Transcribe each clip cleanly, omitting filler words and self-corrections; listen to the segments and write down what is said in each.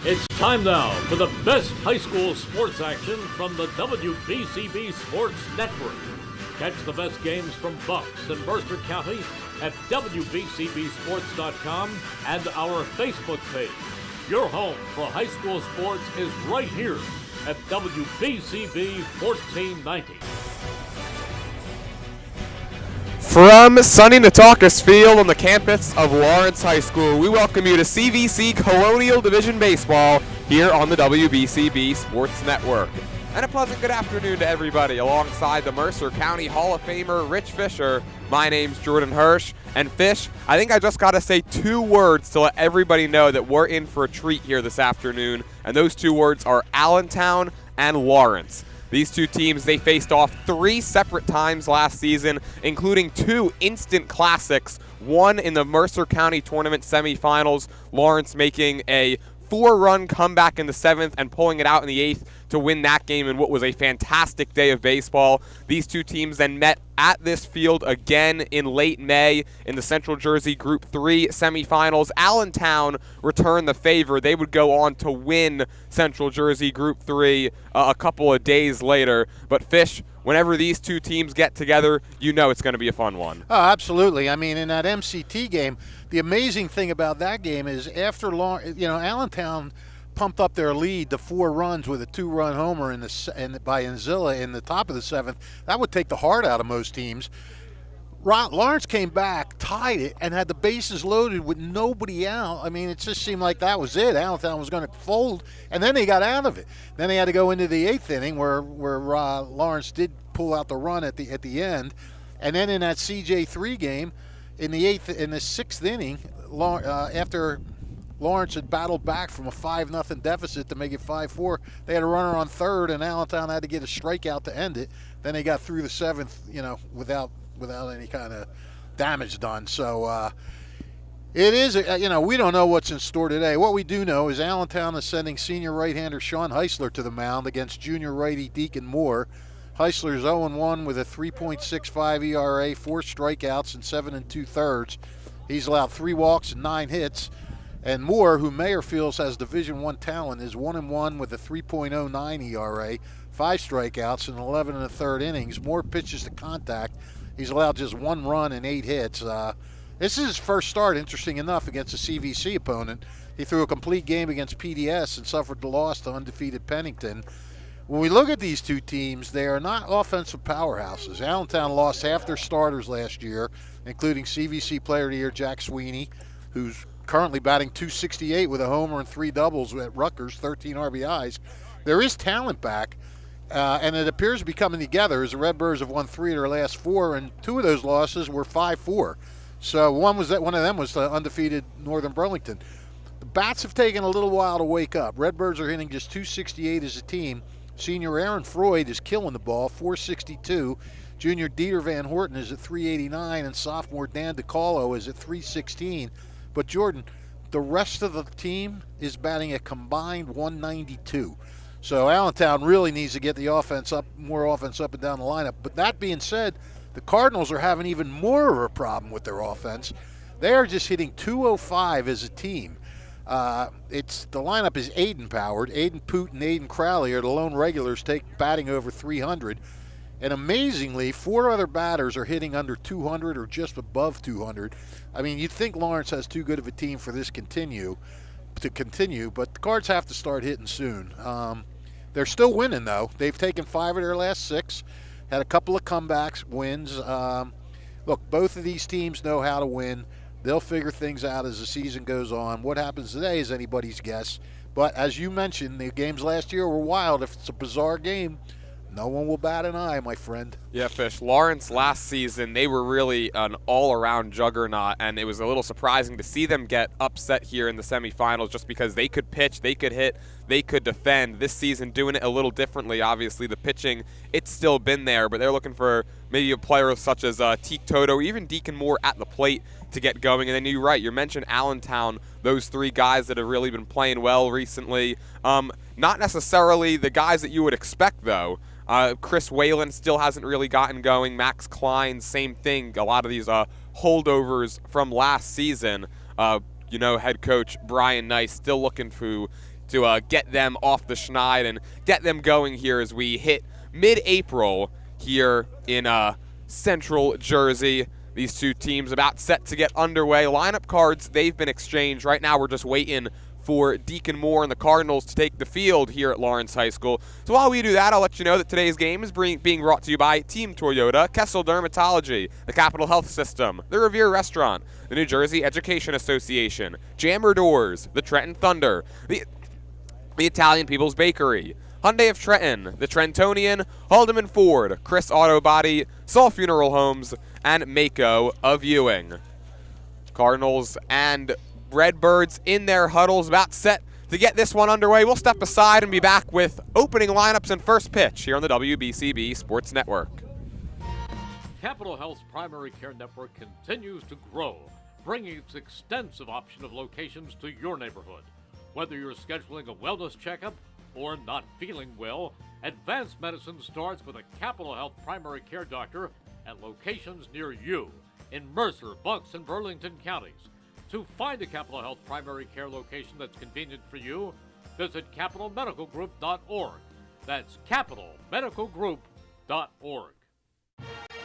It's time now for the best high school sports action from the WBCB Sports Network. Catch the best games from Bucks and Mercer County at WBCBSports.com and our Facebook page. Your home for high school sports is right here at WBCB 1490. From sunny Nataukus Field on the campus of Lawrence High School, we welcome you to CVC Colonial Division Baseball here on the WBCB Sports Network. And a pleasant good afternoon to everybody alongside the Mercer County Hall of Famer Rich Fisher. My name's Jordan Hirsch. And Fish, I think I just got to say two words to let everybody know that we're in for a treat here this afternoon. And those two words are Allentown and Lawrence. These two teams, they faced off 3 separate times last season, including 2 instant classics, one in the Mercer County Tournament semifinals, Lawrence making a 4-run comeback in the 7th and pulling it out in the 8th to win that game in what was a fantastic day of baseball. These two teams then met at this field again in late May in the Central Jersey Group 3 semifinals. Allentown returned the favor. They would go on to win Central Jersey Group 3 a couple of days later. But Fish, whenever these two teams get together, you know it's going to be a fun one. Oh, absolutely. I mean, in that MCT game, the amazing thing about that game is after Allentown pumped up their lead to 4 runs with a 2-run homer by Enzilla in the top of the 7th. That would take the heart out of most teams. Lawrence came back, tied it, and had the bases loaded with nobody out. I mean, it just seemed like that was it. Allentown was going to fold, and then they got out of it. Then they had to go into the 8th inning where Lawrence did pull out the run at the end. And then in that CJ3 game, in the 6th inning, after Lawrence had battled back from a 5-0 deficit to make it 5-4. They had a runner on third, and Allentown had to get a strikeout to end it. Then they got through the 7th, without any kind of damage done. So it is, we don't know what's in store today. What we do know is Allentown is sending senior right-hander Sean Heisler to the mound against junior righty Deacon Moore. Heisler's 0-1 with a 3.65 ERA, 4 strikeouts, and 7 2/3. He's allowed 3 walks and 9 hits. And Moore, who Mayer feels has Division I talent, is 1-1 with a 3.09 ERA, 5 strikeouts, and 11 1/3 innings. Moore pitches to contact. He's allowed just 1 run and 8 hits. This is his first start, interesting enough, against a CVC opponent. He threw a complete game against PDS and suffered the loss to undefeated Pennington. When we look at these two teams, they are not offensive powerhouses. Allentown lost half their starters last year, including CVC Player of the Year Jack Sweeney, who's currently batting .268 with a homer and 3 doubles at Rutgers, 13 RBIs. There is talent back, and it appears to be coming together as the Redbirds have won 3 of their last 4, and 2 of those losses were 5-4. So one of them was the undefeated Northern Burlington. The bats have taken a little while to wake up. Redbirds are hitting just .268 as a team. Senior Aaron Freud is killing the ball, .462. Junior Dieter Van Horten is at .389, and sophomore Dan DiCarlo is at .316. But Jordan, the rest of the team is batting a combined .192. So Allentown really needs to get the more offense up and down the lineup. But that being said, the Cardinals are having even more of a problem with their offense. They are just hitting .205 as a team. The lineup is Aiden powered. Aiden Poot and Aiden Crowley are the lone regulars batting over .300. And amazingly, 4 other batters are hitting under .200 or just above .200. I mean, you'd think Lawrence has too good of a team for this to continue, but the Cards have to start hitting soon. They're still winning, though. They've taken 5 of their last 6, had a couple of comebacks, wins. Look, both of these teams know how to win. They'll figure things out as the season goes on. What happens today is anybody's guess. But as you mentioned, the games last year were wild. If it's a bizarre game, no one will bat an eye, my friend. Yeah, Fish. Lawrence last season, they were really an all-around juggernaut, and it was a little surprising to see them get upset here in the semifinals just because they could pitch, they could hit, they could defend. This season, doing it a little differently. Obviously, the pitching, it's still been there, but they're looking for maybe a player such as Teak Toto or even Deacon Moore at the plate to get going. And then you're right, you mentioned Allentown, those 3 guys that have really been playing well recently. Not necessarily the guys that you would expect, though. Chris Whalen still hasn't really gotten going. Max Klein, same thing. A lot of these holdovers from last season. Head coach Brian Nice still looking to get them off the schneid and get them going here as we hit mid-April here in Central Jersey. These two teams about set to get underway. Lineup cards, they've been exchanged. Right now we're just waiting for Deacon Moore and the Cardinals to take the field here at Lawrence High School. So while we do that, I'll let you know that today's game is being brought to you by Team Toyota, Kessel Dermatology, the Capital Health System, the Revere Restaurant, the New Jersey Education Association, Jammer Doors, the Trenton Thunder, the Italian People's Bakery, Hyundai of Trenton, the Trentonian, Haldeman Ford, Chris Auto Body, Saul Funeral Homes, and Mako of Ewing. Cardinals and Redbirds in their huddles, about set to get this one underway. We'll step aside and be back with opening lineups and first pitch here on the WBCB Sports Network. Capital Health's primary care network continues to grow, bringing its extensive option of locations to your neighborhood. Whether you're scheduling a wellness checkup or not feeling well, advanced medicine starts with a Capital Health primary care doctor at locations near you in Mercer, Bucks, and Burlington counties. To find a Capital Health primary care location that's convenient for you, visit capitalmedicalgroup.org. That's capitalmedicalgroup.org.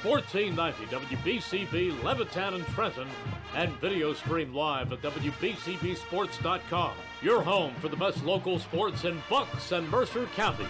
1490 WBCB Levittown and Trenton, and video stream live at WBCBsports.com. Your home for the best local sports in Bucks and Mercer counties.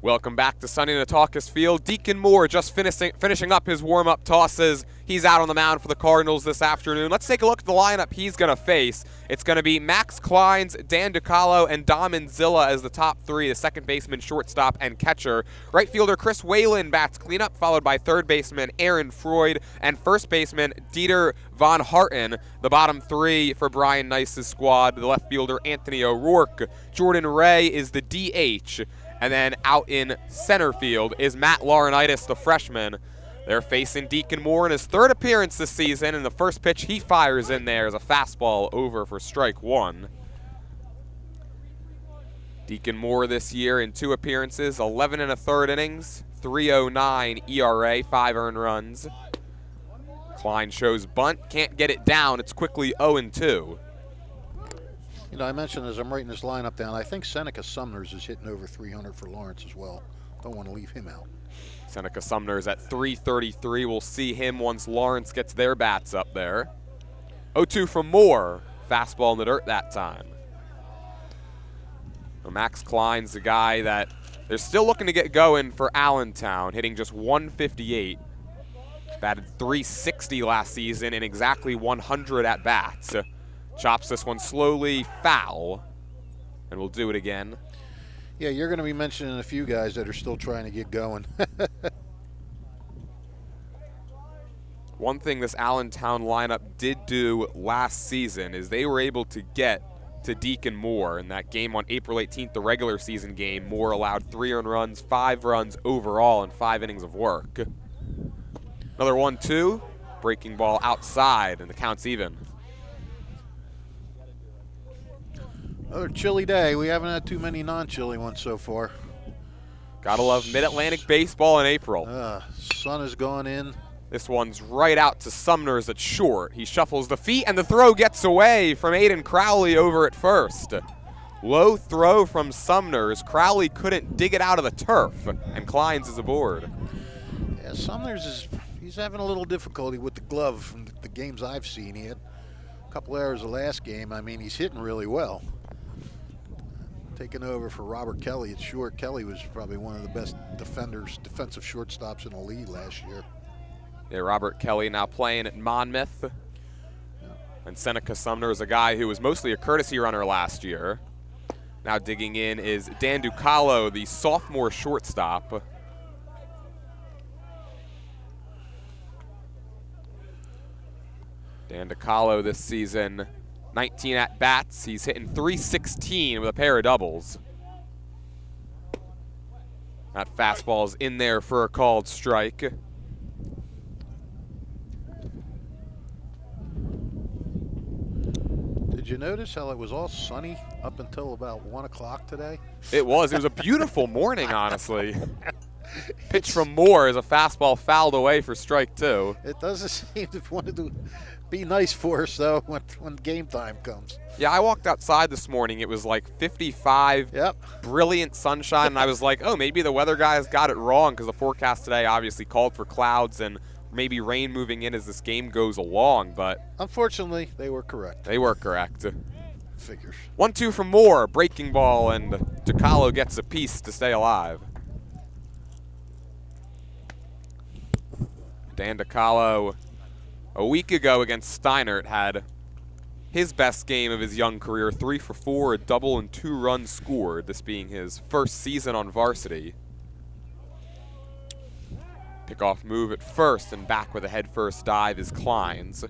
Welcome back to Sunny Nautaucus Field. Deacon Moore just finishing up his warm-up tosses. He's out on the mound for the Cardinals this afternoon. Let's take a look at the lineup he's going to face. It's going to be Max Kleins, Dan DiCarlo, and Dom Zilla as the top three, the second baseman, shortstop, and catcher. Right fielder Chris Whalen bats cleanup, followed by third baseman Aaron Freud and first baseman Dieter Von Harten. The bottom three for Brian Nice's squad, the left fielder Anthony O'Rourke. Jordan Ray is the DH. And then out in center field is Matt Laurinaitis, the freshman. They're facing Deacon Moore in his third appearance this season, and the first pitch he fires in there is a fastball over for strike one. Deacon Moore this year in 2 appearances, 11 1/3 innings, 3.09 ERA, 5 earned runs. Klein shows bunt, can't get it down. It's quickly 0-2. You know, I mentioned as I'm writing this lineup down, I think Seneca Sumners is hitting over 300 for Lawrence as well. Don't want to leave him out. Seneca Sumners at 333. We'll see him once Lawrence gets their bats up there. 0-2 from Moore. Fastball in the dirt that time. Well, Max Klein's the guy that they're still looking to get going for Allentown, hitting just 158. Batted 360 last season in exactly 100 at-bats. Chops this one slowly foul, and we'll do it again. Yeah, you're going to be mentioning a few guys that are still trying to get going. One thing this Allentown lineup did do last season is they were able to get to Deacon Moore in that game on April 18th, the regular season game. Moore allowed 3 earned runs, 5 runs overall, and 5 innings of work. Another 1-2, breaking ball outside, and the count's even. Another chilly day. We haven't had too many non-chilly ones so far. Gotta love Mid-Atlantic baseball in April. Sun has gone in. This one's right out to Sumners at short. He shuffles the feet, and the throw gets away from Aiden Crowley over at first. Low throw from Sumners. Crowley couldn't dig it out of the turf, and Kleins is aboard. Yeah, Sumners he's having a little difficulty with the glove from the games I've seen. He had a couple errors the last game. I mean, he's hitting really well. Taking over for Robert Kelly at short. Kelly was probably one of the best defensive shortstops in the league last year. Yeah, Robert Kelly now playing at Monmouth. Yeah. And Seneca Sumner is a guy who was mostly a courtesy runner last year. Now digging in is Dan DiCarlo, the sophomore shortstop. Dan DiCarlo this season, 19 at-bats. He's hitting .316 with a pair of doubles. That fastball's in there for a called strike. Did you notice how it was all sunny up until about 1 o'clock today? It was. It was a beautiful morning, honestly. Pitch from Moore is a fastball fouled away for strike 2. It doesn't seem to want to be nice for us, though, when game time comes. Yeah, I walked outside this morning. It was like 55, brilliant sunshine, and I was like, oh, maybe the weather guys got it wrong because the forecast today obviously called for clouds and maybe rain moving in as this game goes along, but unfortunately, they were correct. They were correct. Figures. 1-2 from Moore, breaking ball, and DiCarlo gets a piece to stay alive. Dan DiCarlo, a week ago against Steinert, had his best game of his young career, 3 for 4, a double and 2 runs scored, this being his first season on varsity. Pickoff move at first, and back with a head-first dive is Kleins.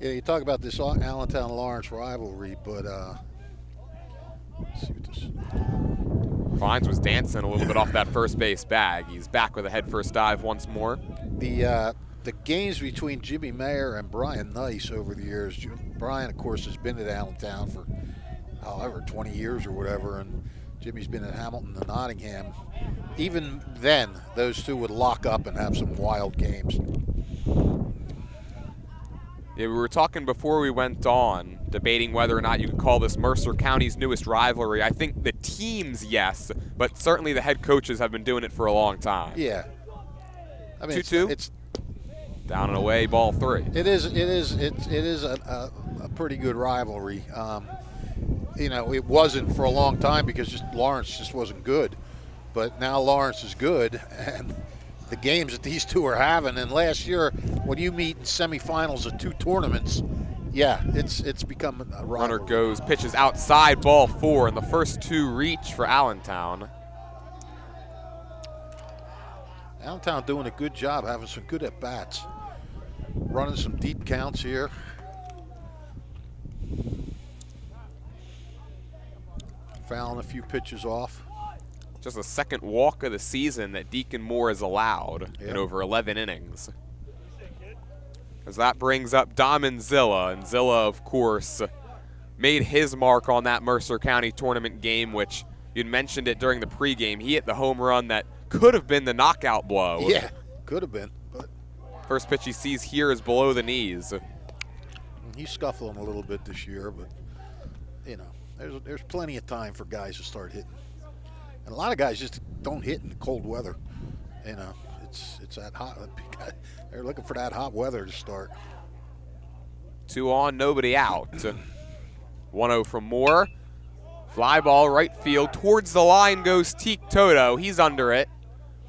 Yeah, you talk about this Allentown-Lawrence rivalry, but let's see what this. Kleins was dancing a little bit off that first base bag. He's back with a head-first dive once more. The games between Jimmy Mayer and Brian Nice over the years. Brian, of course, has been at Allentown for however 20 years or whatever, and Jimmy's been at Hamilton and Nottingham. Even then, those two would lock up and have some wild games. Yeah, we were talking before we went on, debating whether or not you could call this Mercer County's newest rivalry. I think the teams, yes, but certainly the head coaches have been doing it for a long time. Yeah. I mean, 2-2. It's down and away, ball 3. It is a pretty good rivalry. You know, it wasn't for a long time because Lawrence just wasn't good, but now Lawrence is good, and the games that these two are having. And last year, when you meet in semifinals of 2 tournaments, yeah, it's become a rivalry. Runner goes, pitches outside, ball 4, and the first 2 reach for Allentown. Allentown doing a good job, having some good at-bats. Running some deep counts here. Fouling a few pitches off. Just the second walk of the season that Deacon Moore has allowed in over 11 innings. As that brings up Dom Zilla, and Zilla, of course, made his mark on that Mercer County tournament game, which you'd mentioned it during the pregame. He hit the home run that could have been the knockout blow. Yeah, could have been. But first pitch he sees here is below the knees. He's scuffling a little bit this year, but, you know, there's plenty of time for guys to start hitting. And a lot of guys just don't hit in cold weather. You know, it's that hot. They're looking for that hot weather to start. 2 on, nobody out. 1-0 from Moore. Fly ball right field. Towards the line goes Teak Toto. He's under it.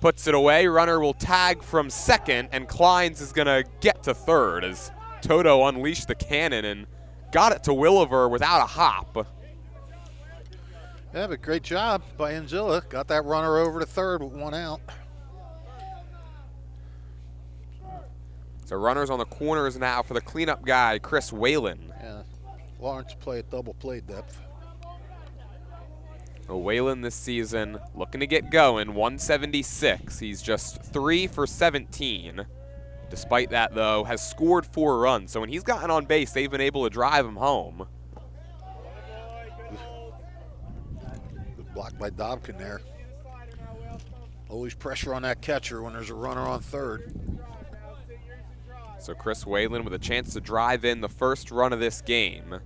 Puts it away. Runner will tag from second, and Kleins is going to get to third as Toto unleashed the cannon and got it to Williver without a hop. Yeah, but great job by Enzilla. Got that runner over to third with 1 out. So runners on the corners now for the cleanup guy, Chris Whalen. Yeah, Lawrence play at double play depth. Well, Whalen this season looking to get going, 176. He's just 3 for 17. Despite that, though, has scored 4 runs. So when he's gotten on base, they've been able to drive him home. Blocked by Dobkin there. Always pressure on that catcher when there's a runner on third. So Chris Whalen with a chance to drive in the first run of this game.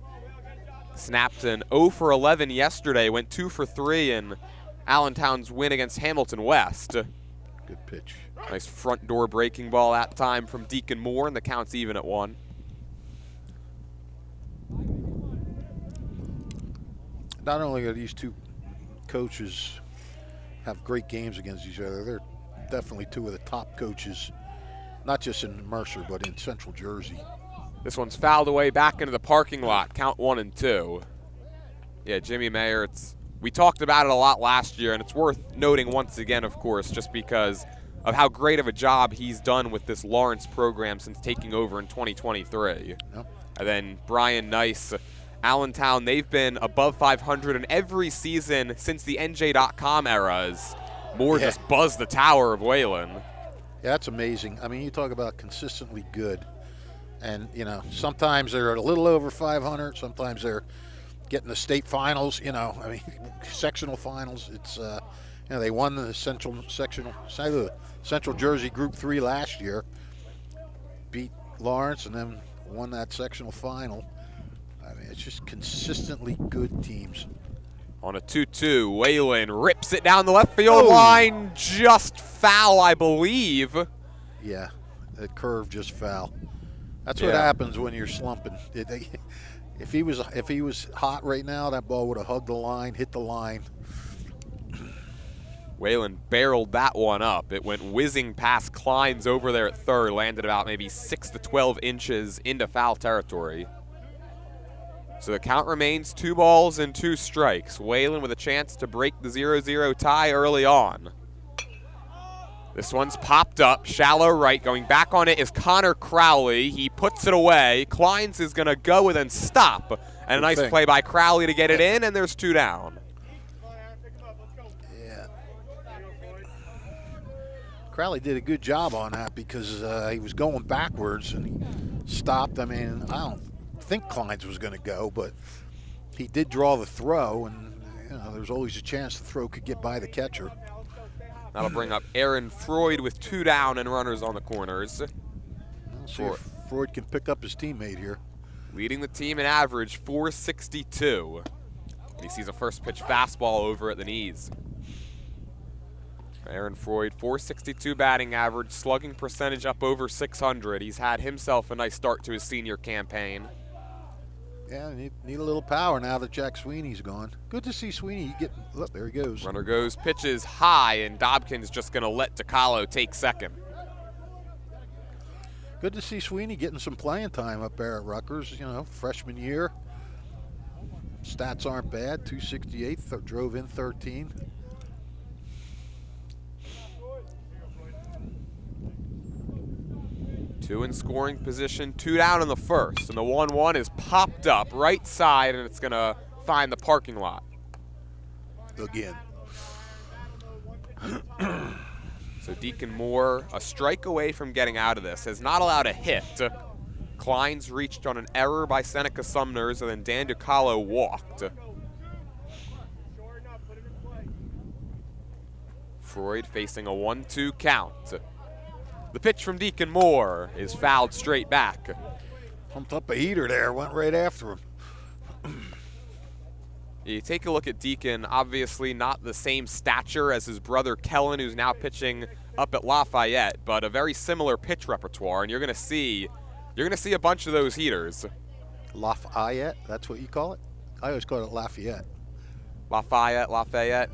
Snapped an 0 for 11 yesterday, went 2 for 3 in Allentown's win against Hamilton West. Good pitch. Nice front door breaking ball that time from Deacon Moore, and the count's even at 1. Not only are these two coaches have great games against each other, they're definitely 2 of the top coaches, not just in Mercer, but in Central Jersey. This one's fouled away back into the parking lot, count 1 and 2. Yeah, Jimmy Mayer, we talked about it a lot last year, and it's worth noting once again, of course, just because of how great of a job he's done with this Lawrence program since taking over in 2023. Yep. And then Brian Nice, Allentown, they've been above 500 in every season since the NJ.com eras. Moore just buzzed the tower of Wayland. Yeah, that's amazing. I mean, you talk about consistently good. And, you know, sometimes they're a little over 500. Sometimes they're getting the state finals, you know. I mean, sectional finals. It's, you know, they won the Central Jersey Group 3 last year. Beat Lawrence and then won that sectional final. I mean, it's just consistently good teams. On a 2-2, Wayland rips it down the left field line. Just foul, I believe. Yeah, that curve just foul. That's what happens when you're slumping. If he was hot right now, that ball would have hugged the line, hit the line. Wayland barreled that one up. It went whizzing past Kleins over there at third, landed about maybe 6 to 12 inches into foul territory. So the count remains 2 balls and 2 strikes. Wayland with a chance to break the 0-0 tie early on. This one's popped up, shallow right. Going back on it is Connor Crowley. He puts it away. Kleins is going to go and then stop. And a nice play by Crowley to get it in, and there's 2 down. Yeah. Crowley did a good job on that because he was going backwards and he stopped. I mean, I don't think Kleins was going to go, but he did draw the throw, and you know, there's always a chance the throw could get by the catcher. That'll bring up Aaron Freud with 2 down and runners on the corners. We'll see if Freud can pick up his teammate here. Leading the team in average, 462. He sees a first pitch fastball over at the knees. Aaron Freud, 462 batting average, slugging percentage up over 600. He's had himself a nice start to his senior campaign. Yeah, need a little power now that Jack Sweeney's gone. Good to see Sweeney get. Look, there he goes. Runner goes, pitches high, and Dobkin's just going to let DiCarlo take second. Good to see Sweeney getting some playing time up there at Rutgers. You know, freshman year. Stats aren't bad. 268, drove in 13. Two in scoring position, 2 down in the first, and the 1-1 is popped up right side, and it's going to find the parking lot. Again. So Deacon Moore, a strike away from getting out of this, has not allowed a hit. Kleins reached on an error by Seneca Sumners, and then Dan DiCarlo walked. Freud facing a 1-2 count. The pitch from Deacon Moore is fouled straight back. Pumped up a heater there, went right after him. You take a look at Deacon, obviously not the same stature as his brother Kellen, who's now pitching up at Lafayette, but a very similar pitch repertoire, and you're going to see a bunch of those heaters. Lafayette, that's what you call it? I always call it Lafayette. Lafayette.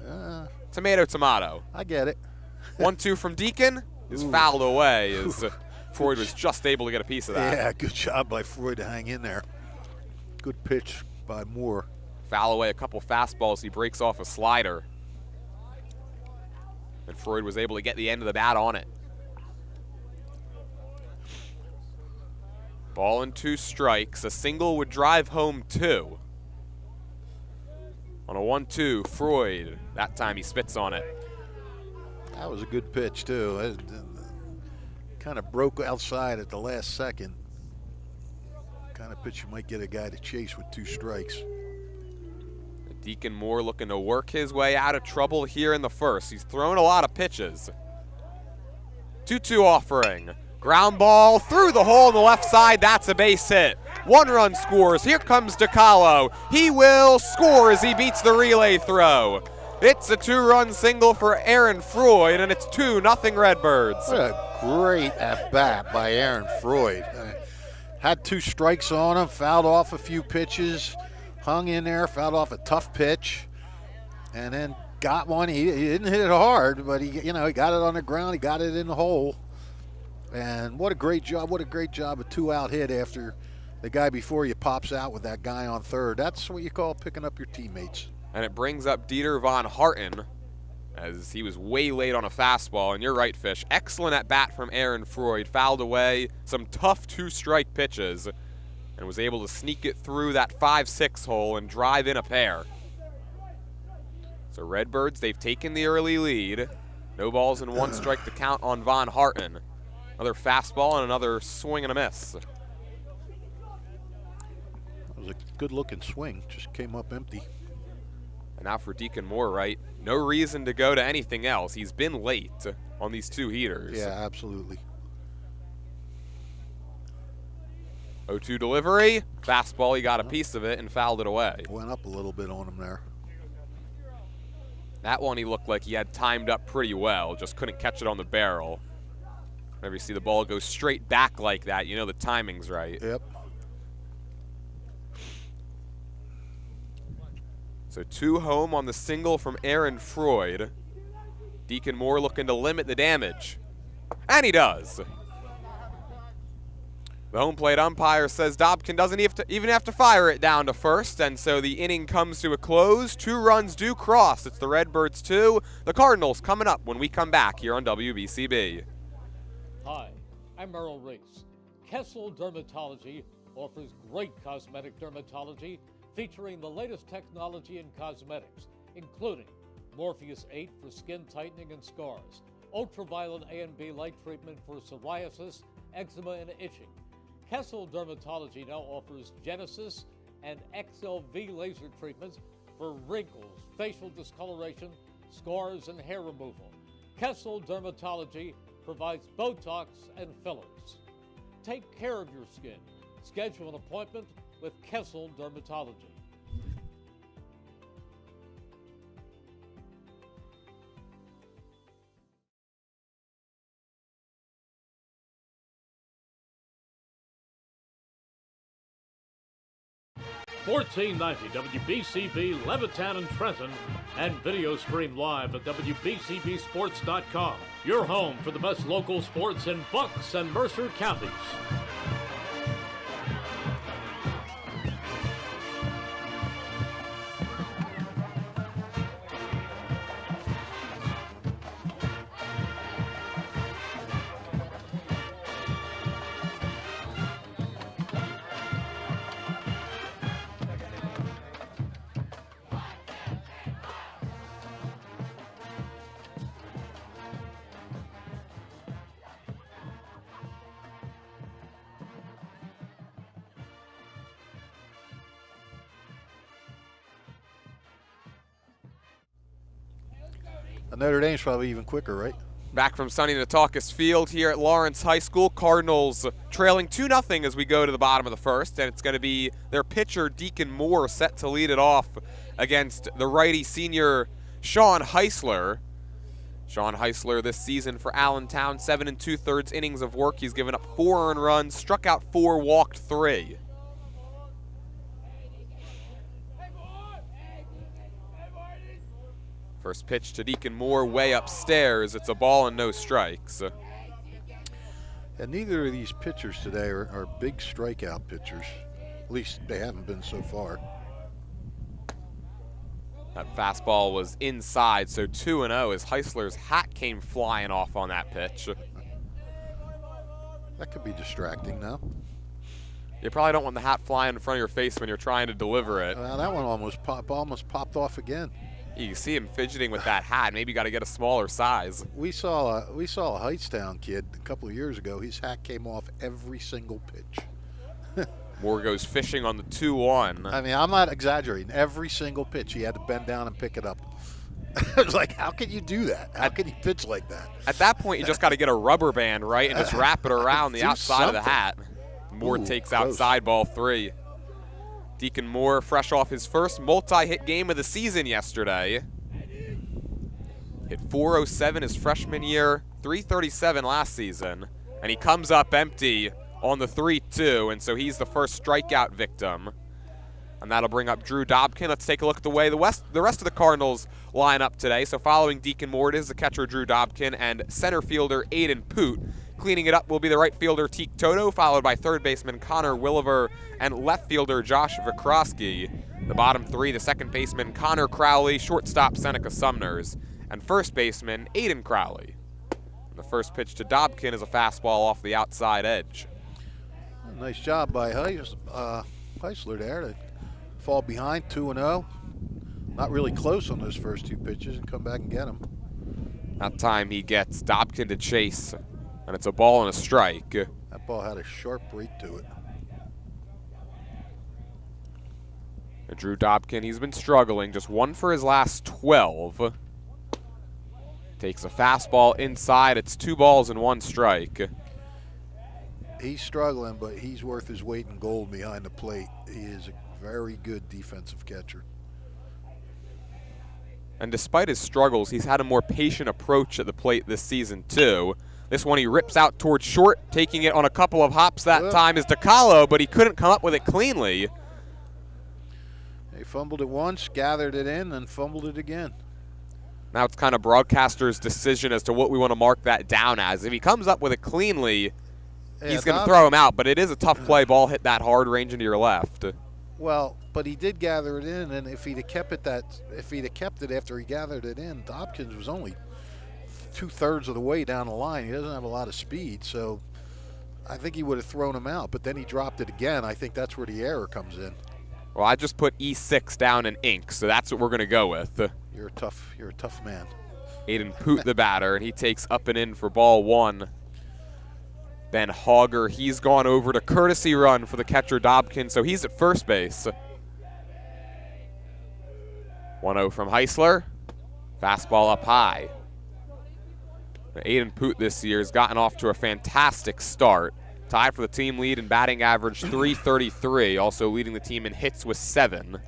Tomato, tomato. I get it. 1-2 from Deacon is fouled away as Freud was just able to get a piece of that. Yeah, good job by Freud to hang in there. Good pitch by Moore. Foul away a couple fastballs. He breaks off a slider. And Freud was able to get the end of the bat on it. Ball and 2 strikes. A single would drive home 2. On a 1-2, Freud, that time he spits on it. That was a good pitch, too. It kind of broke outside at the last second. Kind of pitch you might get a guy to chase with 2 strikes. Deacon Moore looking to work his way out of trouble here in the first. He's thrown a lot of pitches. 2-2 offering. Ground ball through the hole on the left side. That's a base hit. 1 run scores. Here comes DiCarlo. He will score as he beats the relay throw. It's a 2-run single for Aaron Freud, and it's 2-0 Redbirds. What a great at-bat by Aaron Freud. Had 2 strikes on him, fouled off a few pitches, hung in there, fouled off a tough pitch, and then got one. He didn't hit it hard, but he got it on the ground. He got it in the hole. And what a great job. What a great job. A 2-out hit after the guy before you pops out with that guy on third. That's what you call picking up your teammates. And it brings up Dieter von Harten. as he was way late on a fastball. And you're right, Fish. Excellent at bat from Aaron Freud. Fouled away some tough 2-strike pitches and was able to sneak it through that 5-6 hole and drive in a pair. So Redbirds, they've taken the early lead. No balls and 1 strike to count on Von Harten. Another fastball and another swing and a miss. That was a good-looking swing. Just came up empty. And now for Deacon Moore, right? No reason to go to anything else. He's been late on these 2 heaters. Yeah, absolutely. 0-2 delivery. Fastball, he got a piece of it and fouled it away. Went up a little bit on him there. That one he looked like he had timed up pretty well, just couldn't catch it on the barrel. Whenever you see the ball go straight back like that, you know the timing's right. Yep. So 2 home on the single from Aaron Freud. Deacon Moore looking to limit the damage. And he does. The home plate umpire says Dobkin doesn't even have to fire it down to first, and so the inning comes to a close. 2 runs do cross. It's the Redbirds 2. The Cardinals coming up when we come back here on WBCB. Hi, I'm Merrill Reese. Kessel Dermatology offers great cosmetic dermatology featuring the latest technology in cosmetics, including Morpheus 8 for skin tightening and scars, ultraviolet A and B light treatment for psoriasis, eczema, and itching. Kessel Dermatology now offers Genesis and XLV laser treatments for wrinkles, facial discoloration, scars, and hair removal. Kessel Dermatology provides Botox and fillers. Take care of your skin. Schedule an appointment with Kessel Dermatology. $14.90 WBCB Levittown and Trenton, and video stream live at WBCBsports.com. Your home for the best local sports in Bucks and Mercer counties. Notre Dame's probably even quicker, right? Back from sunny Nautaucus Field here at Lawrence High School. Cardinals trailing 2-0 as we go to the bottom of the first, and it's going to be their pitcher, Deacon Moore, set to lead it off against the righty senior Sean Heisler. Sean Heisler this season for Allentown, 7 2/3 innings of work. He's given up 4 earned runs, struck out 4, walked 3. First pitch to Deacon Moore, way upstairs. It's a ball and no strikes. And neither of these pitchers today are big strikeout pitchers. At least they haven't been so far. That fastball was inside, so 2-0 as Heisler's hat came flying off on that pitch. That could be distracting now. You probably don't want the hat flying in front of your face when you're trying to deliver it. Well, that one almost popped off again. You see him fidgeting with that hat. Maybe you got to get a smaller size. We saw a Heightstown kid a couple of years ago. His hat came off every single pitch. Moore goes fishing on the 2-1. I mean, I'm not exaggerating. Every single pitch, he had to bend down and pick it up. I was like, how can you do that? How can you pitch like that? At that point, you just got to get a rubber band, right, and just wrap it around the outside of the hat. Moore takes close. outside ball 3. Deacon Moore fresh off his first multi-hit game of the season yesterday. Hit .407 his freshman year, .337 last season. And he comes up empty on the 3-2, and so he's the first strikeout victim. And that'll bring up Drew Dobkin. Let's take a look at the way the rest of the Cardinals line up today. So following Deacon Moore, it is the catcher Drew Dobkin and center fielder Aiden Poot. Cleaning it up will be the right fielder Teak Toto, followed by third baseman Connor Williver and left fielder Josh Vikrosky. The bottom 3, the second baseman Connor Crowley, shortstop Seneca Sumners. and first baseman Aiden Crowley. And the first pitch to Dobkin is a fastball off the outside edge. Nice job by Heisler there to fall behind 2-0. Not really close on those first two pitches and come back and get him. That time he gets Dobkin to chase, and it's a ball and a strike. That ball had a sharp break to it. Drew Dobkin, he's been struggling, just 1 for his last 12. Takes a fastball inside, it's 2 balls and 1 strike. He's struggling, but he's worth his weight in gold behind the plate. He is a very good defensive catcher. And despite his struggles, he's had a more patient approach at the plate this season too. This one he rips out towards short, taking it on a couple of hops that time is DiCarlo, but he couldn't come up with it cleanly. He fumbled it once, gathered it in, and fumbled it again. Now it's kind of broadcaster's decision as to what we want to mark that down as. If he comes up with it cleanly, he's going to throw him out, but it is a tough play. Ball hit that hard range into your left. Well, but he did gather it in, and if he'd have kept it after he gathered it in, Dobkins was only 2/3 of the way down the line. He doesn't have a lot of speed, so I think he would have thrown him out. But then he dropped it again. I think that's where the error comes in. Well, I just put E6 down in ink, so that's what we're going to go with. You're a tough man. Aiden Poot, the batter, and he takes up and in for ball 1. Ben Hogger, he's gone over to courtesy run for the catcher Dobkin, so he's at first base. 1-0 from Heisler. Fastball up high. Aiden Poot this year has gotten off to a fantastic start. Tied for the team lead in batting average, .333, also leading the team in hits with 7.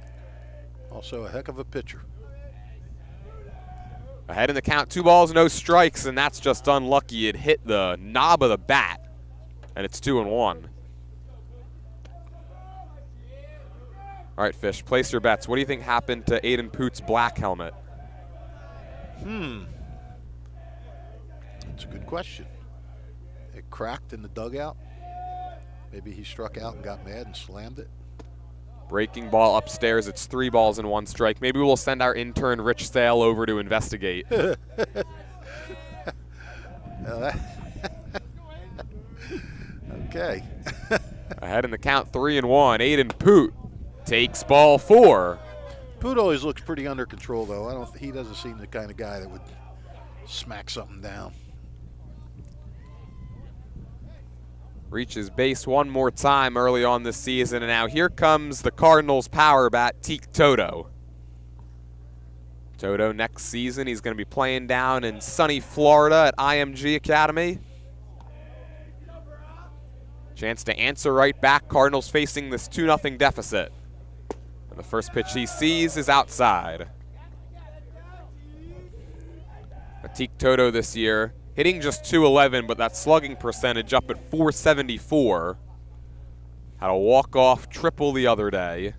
Also a heck of a pitcher. Ahead in the count, 2 balls, no strikes, and that's just unlucky. It hit the knob of the bat, and it's 2-1. All right, Fish, place your bets. What do you think happened to Aiden Poot's black helmet? That's a good question. It cracked in the dugout. Maybe he struck out and got mad and slammed it. Breaking ball upstairs. It's 3 balls and 1 strike. Maybe we'll send our intern Rich Sale over to investigate. Okay. Ahead in the count, 3-1. Aiden Poot takes ball 4. Poot always looks pretty under control, though. He doesn't seem the kind of guy that would smack something down. Reaches base one more time early on this season, and now here comes the Cardinals' power bat, Teak Toto. Toto next season, he's going to be playing down in sunny Florida at IMG Academy. Chance to answer right back. Cardinals facing this 2-0 deficit. And the first pitch he sees is outside. Teak Toto this year, hitting just .211, but that slugging percentage up at .474. Had a walk-off triple the other day.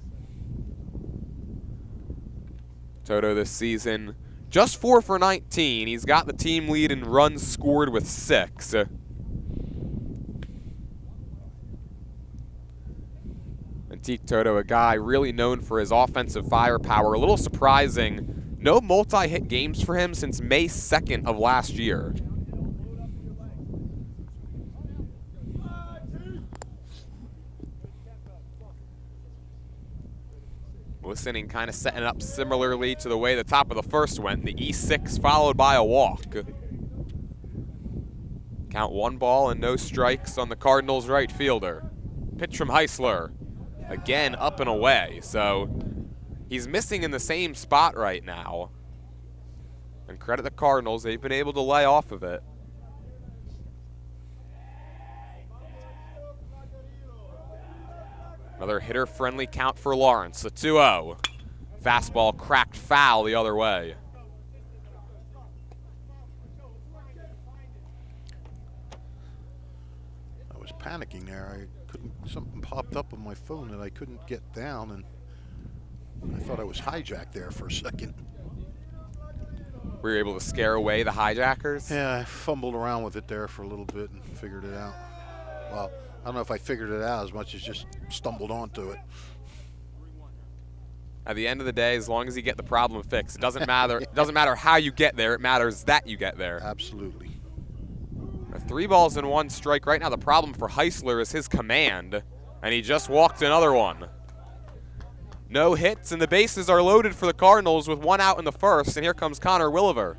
Toto this season, just 4 for 19. He's got the team lead in runs scored with 6. And Teak Toto, a guy really known for his offensive firepower. A little surprising, no multi-hit games for him since May 2nd of last year. This inning kind of setting up similarly to the way the top of the first went. The E6 followed by a walk. Count 1 ball and no strikes on the Cardinals' right fielder. Pitch from Heisler. Again, up and away. So he's missing in the same spot right now. And credit the Cardinals, they've been able to lay off of it. Another hitter-friendly count for Lawrence, a 2-0. Fastball cracked foul the other way. I was panicking there. Something popped up on my phone that I couldn't get down, and I thought I was hijacked there for a second. Were you able to scare away the hijackers? Yeah, I fumbled around with it there for a little bit and figured it out. Well, I don't know if I figured it out as much as just stumbled onto it. At the end of the day, as long as you get the problem fixed, it doesn't matter. It doesn't matter how you get there. It matters that you get there. Absolutely. 3 balls and 1 strike. Right now, the problem for Heisler is his command, and he just walked another one. No hits, and the bases are loaded for the Cardinals with 1 out in the first, and here comes Connor Williver.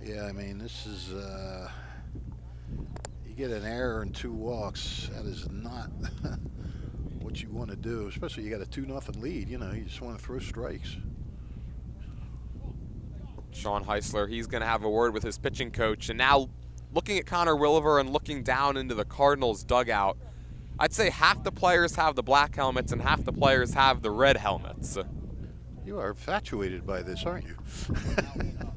Yeah, I mean, this is you get an error and 2 walks. That is not what you want to do, especially you got a 2-0 lead. You know, you just want to throw strikes. Sean Heisler, he's going to have a word with his pitching coach. And now looking at Connor Williver and looking down into the Cardinals dugout, I'd say half the players have the black helmets and half the players have the red helmets. You are infatuated by this, aren't you?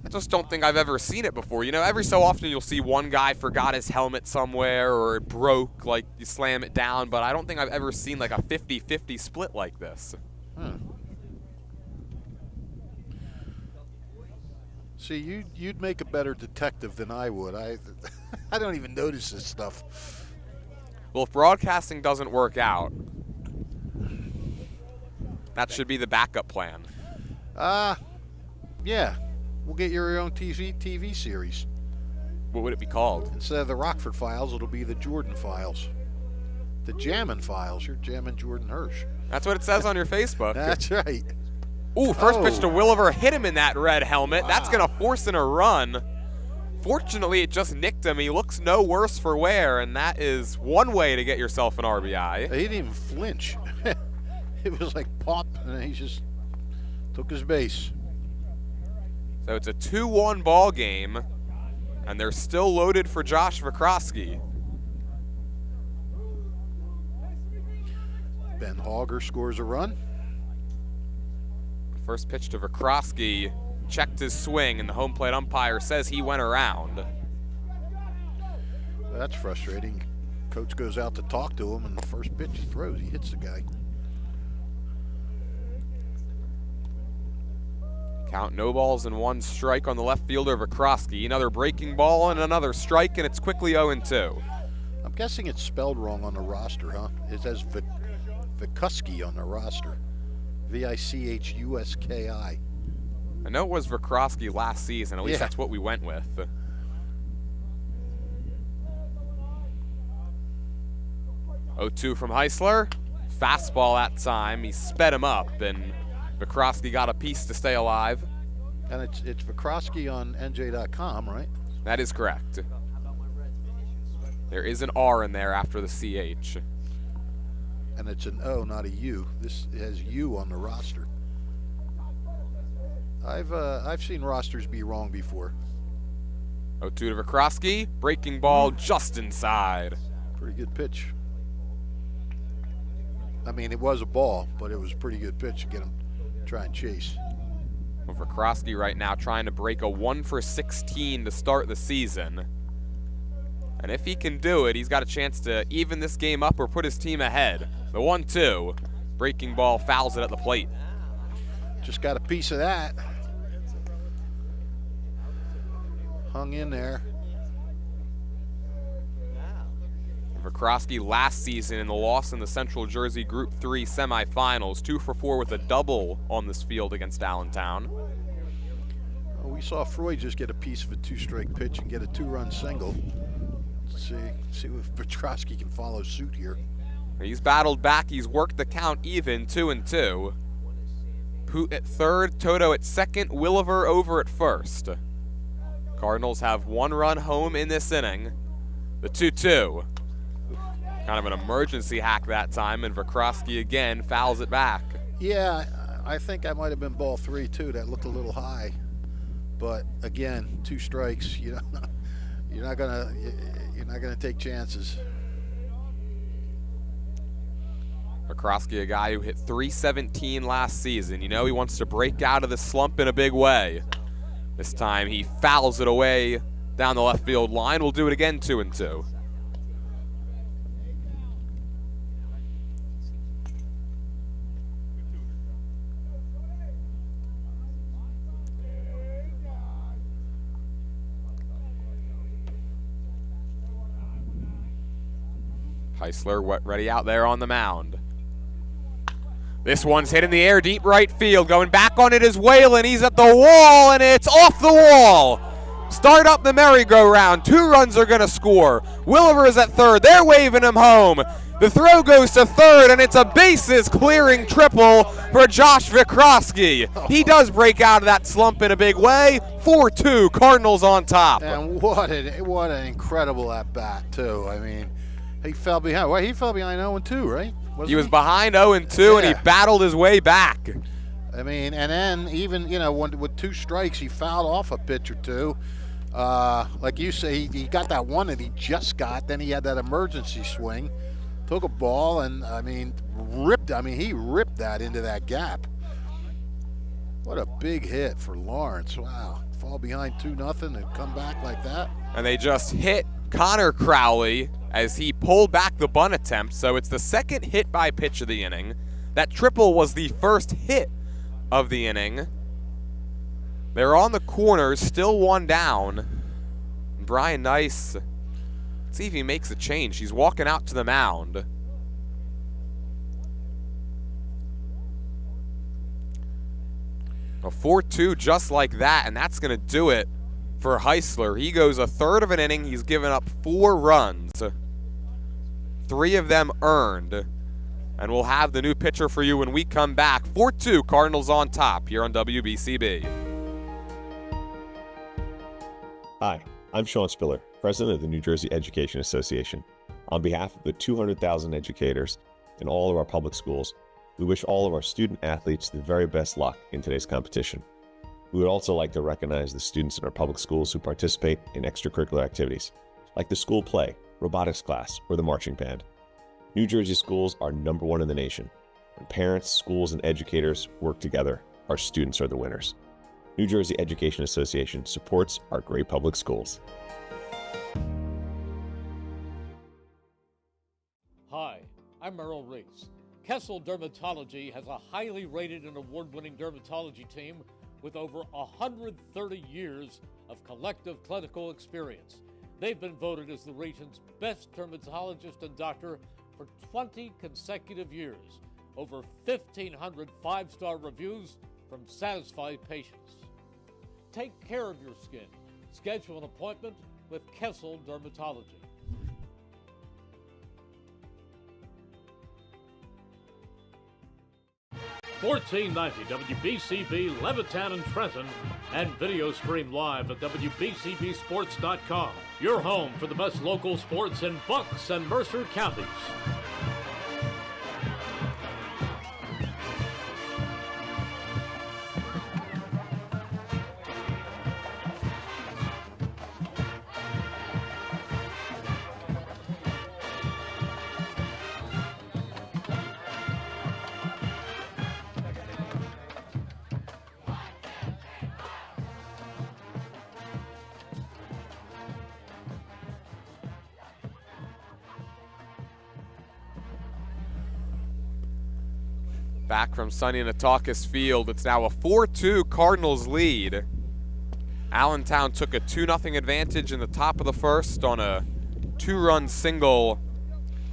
I just don't think I've ever seen it before. You know, every so often you'll see one guy forgot his helmet somewhere or it broke, like you slam it down, but I don't think I've ever seen like a 50-50 split like this. See, you'd make a better detective than I would. I don't even notice this stuff. Well, if broadcasting doesn't work out, that should be the backup plan. Yeah. We'll get your own TV series. What would it be called? Instead of the Rockford Files, it'll be the Jordan Files. The Jammin' Files. You're jamming Jordan Hirsch. That's what it says on your Facebook. That's right. Ooh, first pitch to Williver, hit him in that red helmet. Wow. That's going to force in a run. Fortunately, it just nicked him. He looks no worse for wear, and that is one way to get yourself an RBI. He didn't even flinch. It was like pop, and he just took his base. So it's a 2-1 ball game, and they're still loaded for Josh Vikrosky. Ben Hauger scores a run. First pitch to Vikrosky, checked his swing, and the home plate umpire says he went around. That's frustrating. Coach goes out to talk to him, and the first pitch he throws, he hits the guy. Count, no balls and 1 strike on the left fielder Vikrosky. Another breaking ball and another strike, and it's quickly 0-2. I'm guessing it's spelled wrong on the roster, huh? It says Vikrosky on the roster. Vichuski. I know it was Vikrosky last season. At least that's what we went with. Oh-2 from Heisler. Fastball that time. He sped him up, and Vikrosky got a piece to stay alive. And it's Vikrosky on NJ.com, right? That is correct. There is an R in there after the CH. And it's an O, not a U. This has U on the roster. I've seen rosters be wrong before. 0-2 to Vikrosky. Breaking ball just inside. Pretty good pitch. I mean, it was a ball, but it was a pretty good pitch to get him try and chase. Well, Vikrosky right now trying to break a 1-for-16 to start the season. And if he can do it, he's got a chance to even this game up or put his team ahead. The 1-2. Breaking ball fouls it at the plate. Just got a piece of that. Hung in there. Vikrosky last season in the loss in the Central Jersey Group 3 semifinals, 2-for-4 with a double on this field against Allentown. Well, we saw Freud just get a piece of a 2-strike pitch and get a 2-run single. Let's see if Vikrosky can follow suit here. He's battled back. He's worked the count even, 2-2. Poot at third, Toto at second, Williver over at first. Cardinals have 1 run home in this inning. The 2-2. Kind of an emergency hack that time, and Vikrosky again fouls it back. Yeah, I think that might have been ball 3 too. That looked a little high, but again, 2 strikes. You know, you're not gonna take chances. Vikrosky, a guy who hit .317 last season. You know he wants to break out of the slump in a big way. This time he fouls it away down the left field line. We'll do it again, 2-2. Heisler ready out there on the mound. This one's hit in the air, deep right field. Going back on it is Whalen. He's at the wall, and it's off the wall. Start up the merry-go-round. 2 runs are going to score. Williver is at third. They're waving him home. The throw goes to third, and it's a bases-clearing triple for Josh Vikrosky. He does break out of that slump in a big way. 4-2, Cardinals on top. And what an incredible at-bat, too. I mean, he fell behind. Well, he fell behind 0-2, right? He was behind 0-2, and he battled his way back. I mean, and then even, with 2 strikes, he fouled off a pitch or 2. Like you say, he got that one that he just got. Then he had that emergency swing. Took a ball and, he ripped that into that gap. What a big hit for Lawrence. Wow. Fall behind 2-0 and come back like that. And they just hit Connor Crowley as he pulled back the bunt attempt. So it's the second hit by pitch of the inning. That triple was the first hit of the inning. They're on the corners, still 1 down. Brian Nice, let's see if he makes a change. He's walking out to the mound. A 4-2 just like that, and that's going to do it for Heisler. He goes a third of an inning. He's given up 4 runs. 3 of them earned. And we'll have the new pitcher for you when we come back. 4-2, Cardinals on top here on WBCB. Hi, I'm Sean Spiller, president of the New Jersey Education Association. On behalf of the 200,000 educators in all of our public schools, we wish all of our student athletes the very best luck in today's competition. We would also like to recognize the students in our public schools who participate in extracurricular activities, like the school play, robotics class, or the marching band. New Jersey schools are #1 in the nation. When parents, schools, and educators work together, our students are the winners. New Jersey Education Association supports our great public schools. Hi, I'm Merrill Reese. Kessel Dermatology has a highly rated and award-winning dermatology team with over 130 years of collective clinical experience. They've been voted as the region's best dermatologist and doctor for 20 consecutive years. Over 1,500 5-star reviews from satisfied patients. Take care of your skin. Schedule an appointment with Kessel Dermatology. 1490 WBCB Levittown and Trenton, and video stream live at WBCBsports.com. Your home for the best local sports in Bucks and Mercer counties. Back from sunny Nataukus Field, it's now a 4-2 Cardinals lead. Allentown took a 2-0 advantage in the top of the first on a 2-run single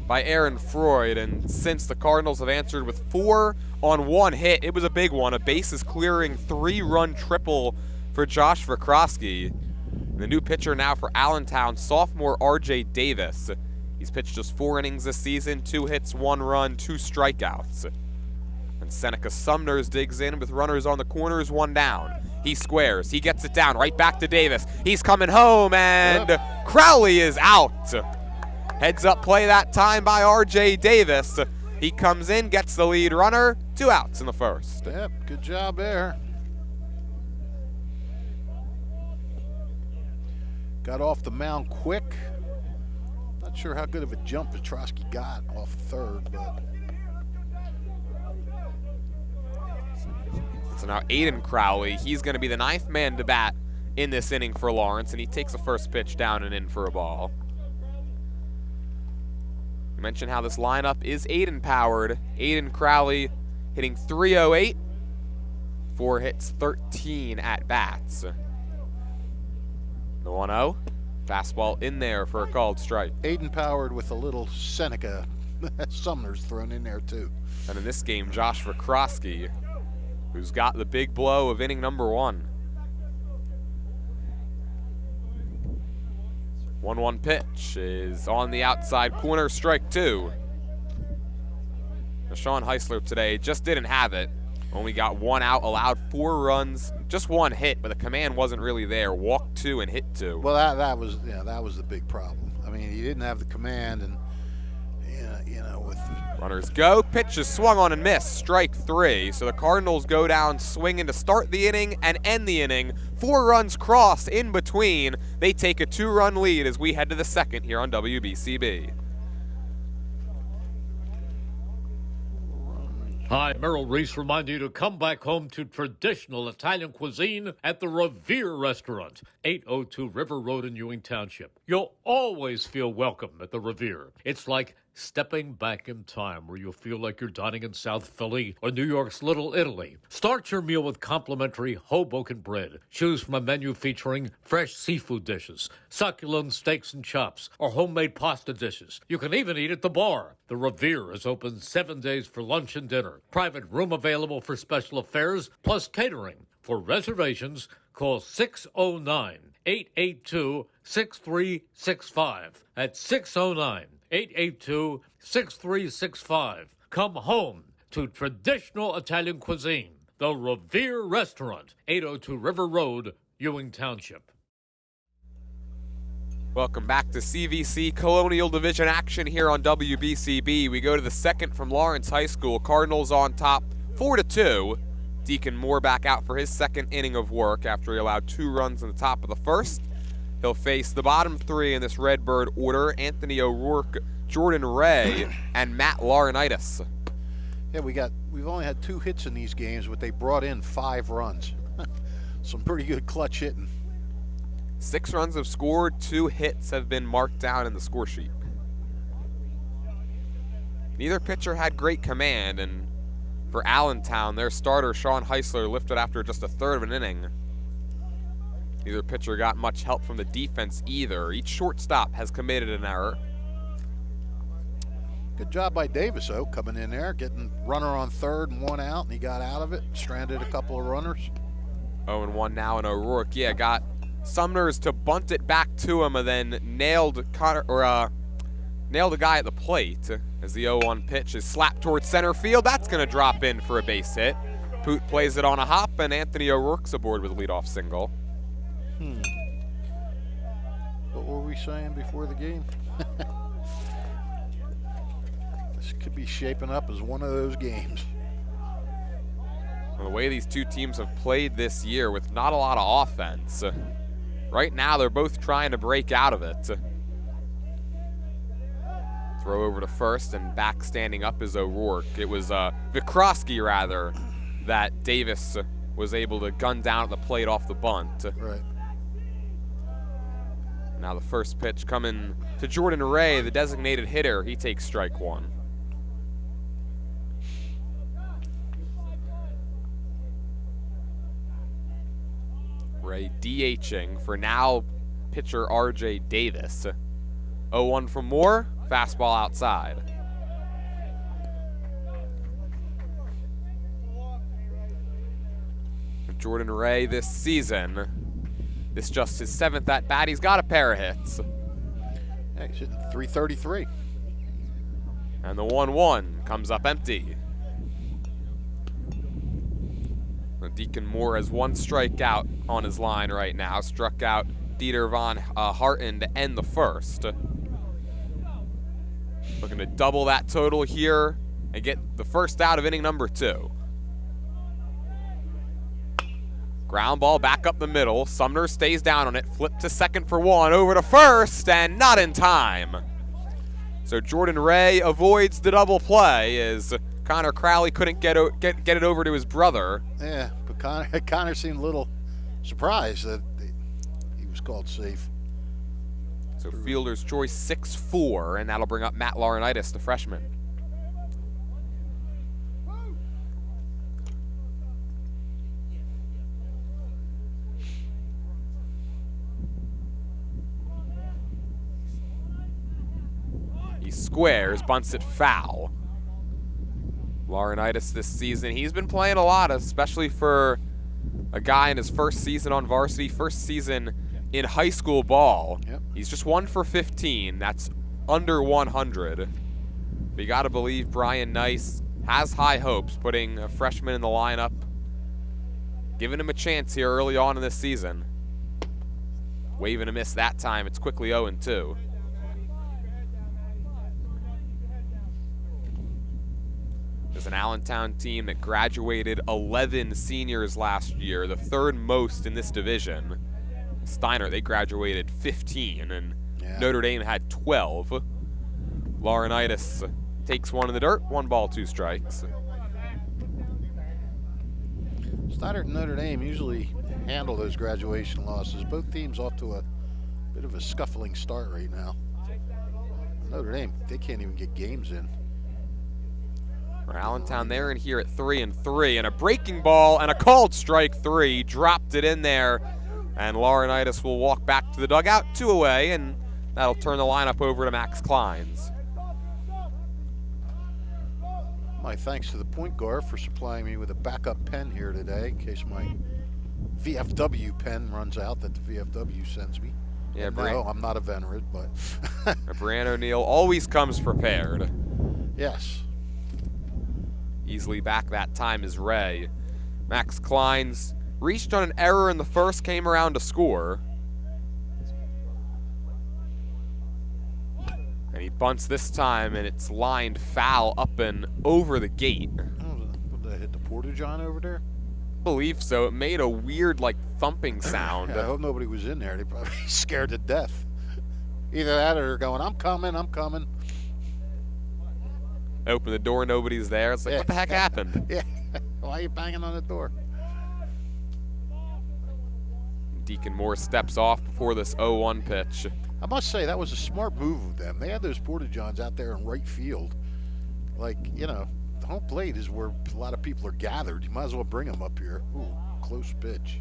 by Aaron Freud, and since the Cardinals have answered with 4 on 1 hit, it was a big one, a bases-clearing 3-run triple for Josh Vikrosky. The new pitcher now for Allentown, sophomore R.J. Davis. He's pitched just 4 innings this season, 2 hits, 1 run, 2 strikeouts. And Seneca Sumners digs in with runners on the corners, 1 down. He squares, he gets it down, right back to Davis. He's coming home, and Crowley is out. Heads up play that time by R.J. Davis. He comes in, gets the lead runner, 2 outs in the first. Yep, good job there. Got off the mound quick. Not sure how good of a jump Vikrosky got off third, but... So now Aiden Crowley, he's going to be the 9th man to bat in this inning for Lawrence, and he takes the first pitch down and in for a ball. I mentioned how this lineup is Aiden powered. Aiden Crowley hitting .308, 4 hits, 13 at bats. The 1-0, fastball in there for a called strike. Aiden powered with a little Seneca Sumner's thrown in there too. And in this game, Josh Vikrosky, who's got the big blow of inning number 1. 1-1 pitch is on the outside corner, strike 2. Sean Heisler today just didn't have it. Only got 1 out, allowed 4 runs, just 1 hit, but the command wasn't really there. Walked 2 and hit 2. Well, that was the big problem. I mean, he didn't have the command, and with runners go, pitch is swung on and missed, strike 3. So the Cardinals go down swinging to start the inning and end the inning. 4 runs cross in between. They take a 2-run lead as we head to the second here on WBCB. Hi, Merrill Reese reminding you to come back home to traditional Italian cuisine at the Revere Restaurant, 802 River Road in Ewing Township. You'll always feel welcome at the Revere. It's like stepping back in time where you'll feel like you're dining in South Philly or New York's Little Italy. Start your meal with complimentary Hoboken bread. Choose from a menu featuring fresh seafood dishes, succulent steaks and chops, or homemade pasta dishes. You can even eat at the bar. The Revere is open 7 days for lunch and dinner. Private room available for special affairs, plus catering. For reservations, call 609-882-6365. That's 609-882-6365. Come home to traditional Italian cuisine. The Revere Restaurant, 802 River Road, Ewing Township. Welcome back to CVC Colonial Division action here on WBCB. We go to the second from Lawrence High School. Cardinals on top, 4-2. Deacon Moore back out for his second inning of work after he allowed 2 runs in the top of the first. He'll face the bottom 3 in this Redbird order: Anthony O'Rourke, Jordan Ray, and Matt Laurinaitis. Yeah, we've only had 2 hits in these games, but they brought in 5 runs. Some pretty good clutch hitting. 6 runs have scored, 2 hits have been marked down in the score sheet. Neither pitcher had great command, and for Allentown, their starter, Sean Heisler, lifted after just a third of an inning. Neither pitcher got much help from the defense either. Each shortstop has committed an error. Good job by Davis, though, coming in there, getting runner on third and 1 out, and he got out of it, stranded a couple of runners. 0-1 now, and O'Rourke, got Sumners to bunt it back to him and then nailed a guy at the plate as the 0-1 pitch is slapped towards center field. That's going to drop in for a base hit. Poot plays it on a hop, and Anthony O'Rourke's aboard with a leadoff single. What were we saying before the game? This could be shaping up as one of those games. Well, the way these two teams have played this year with not a lot of offense, right now they're both trying to break out of it. Throw over to first, and back standing up is O'Rourke. It was Vikrosky, rather, that Davis was able to gun down at the plate off the bunt. Right. Now the first pitch coming to Jordan Ray, the designated hitter. He takes strike 1. Ray DHing for now pitcher RJ Davis. 0-1 from Moore, fastball outside. Jordan Ray this season, this just his 7th at bat. He's got a pair of hits. Yeah, he's hitting .333. And the 1-1 comes up empty. Deacon Moore has 1 strikeout on his line right now. Struck out Dieter von Harten to end the first. Looking to double that total here and get the first out of inning number 2. Ground ball back up the middle. Sumner stays down on it. Flip to second for 1. Over to first, and not in time. So Jordan Ray avoids the double play as Connor Crowley couldn't get it over to his brother. Yeah, but Connor seemed a little surprised that he was called safe. So fielder's choice 6-4, and that'll bring up Matt Laurinaitis, the freshman. He squares, bunts it foul. Laurinaitis this season, he's been playing a lot, especially for a guy in his first season on varsity, first season in high school ball. Yep. He's just 1 for 15. That's under 100. But you got to believe Brian Nice has high hopes, putting a freshman in the lineup, giving him a chance here early on in this season. Waving a miss that time. It's quickly 0-2. There's an Allentown team that graduated 11 seniors last year, the third most in this division. Steiner, they graduated 15, and Notre Dame had 12. Laurinaitis takes one in the dirt, 1 ball, 2 strikes. Steiner and Notre Dame usually handle those graduation losses. Both teams off to a bit of a scuffling start right now. Notre Dame, they can't even get games in. For Allentown, they're in here at 3-3, and a breaking ball and a called strike 3. Dropped it in there, and Laurinaitis will walk back to the dugout, 2 away, and that'll turn the lineup over to Max Kleins. My thanks to the point guard for supplying me with a backup pen here today in case my VFW pen runs out that the VFW sends me. Yeah, no, I'm not a veteran, but Brian O'Neill always comes prepared. Yes. Easily back that time is Ray. Max Kleins reached on an error in the first, came around to score. And he bunts this time, and it's lined foul up and over the gate. Did I hit the porta-john over there? I believe so. It made a weird, like, thumping sound. Yeah, I hope nobody was in there. They probably scared to death. Either that or they're going, I'm coming, I'm coming. Open the door, nobody's there. It's like, what the heck happened? Yeah. Why are you banging on the door? Deacon Moore steps off before this 0-1 pitch. I must say, that was a smart move of them. They had those porta-johns out there in right field. Like, you know, the home plate is where a lot of people are gathered. You might as well bring them up here. Ooh, close pitch.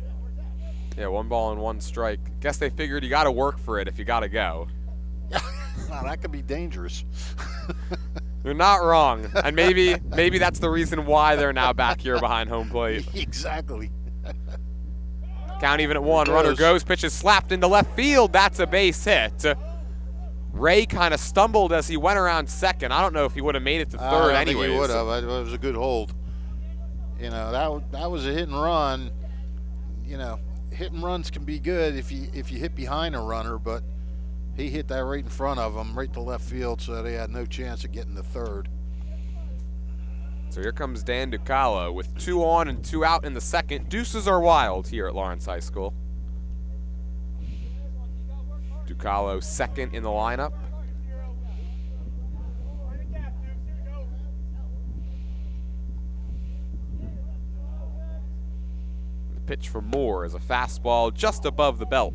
Yeah, 1 ball and 1 strike. Guess they figured you got to work for it if you got to go. Wow, that could be dangerous. You're not wrong. And maybe that's the reason why they're now back here behind home plate. Exactly. Count even at 1. Runner goes. Pitch is slapped into left field. That's a base hit. Ray kind of stumbled as he went around second. I don't know if he would have made it to third anyways. I think he would have. It was a good hold. You know, that was a hit and run. You know, hit and runs can be good if you hit behind a runner, but he hit that right in front of him, right to left field, so they had no chance of getting to third. So here comes Dan Ducalo with 2 on and 2 out in the second. Deuces are wild here at Lawrence High School. Ducalo second in the lineup. The pitch for Moore is a fastball just above the belt.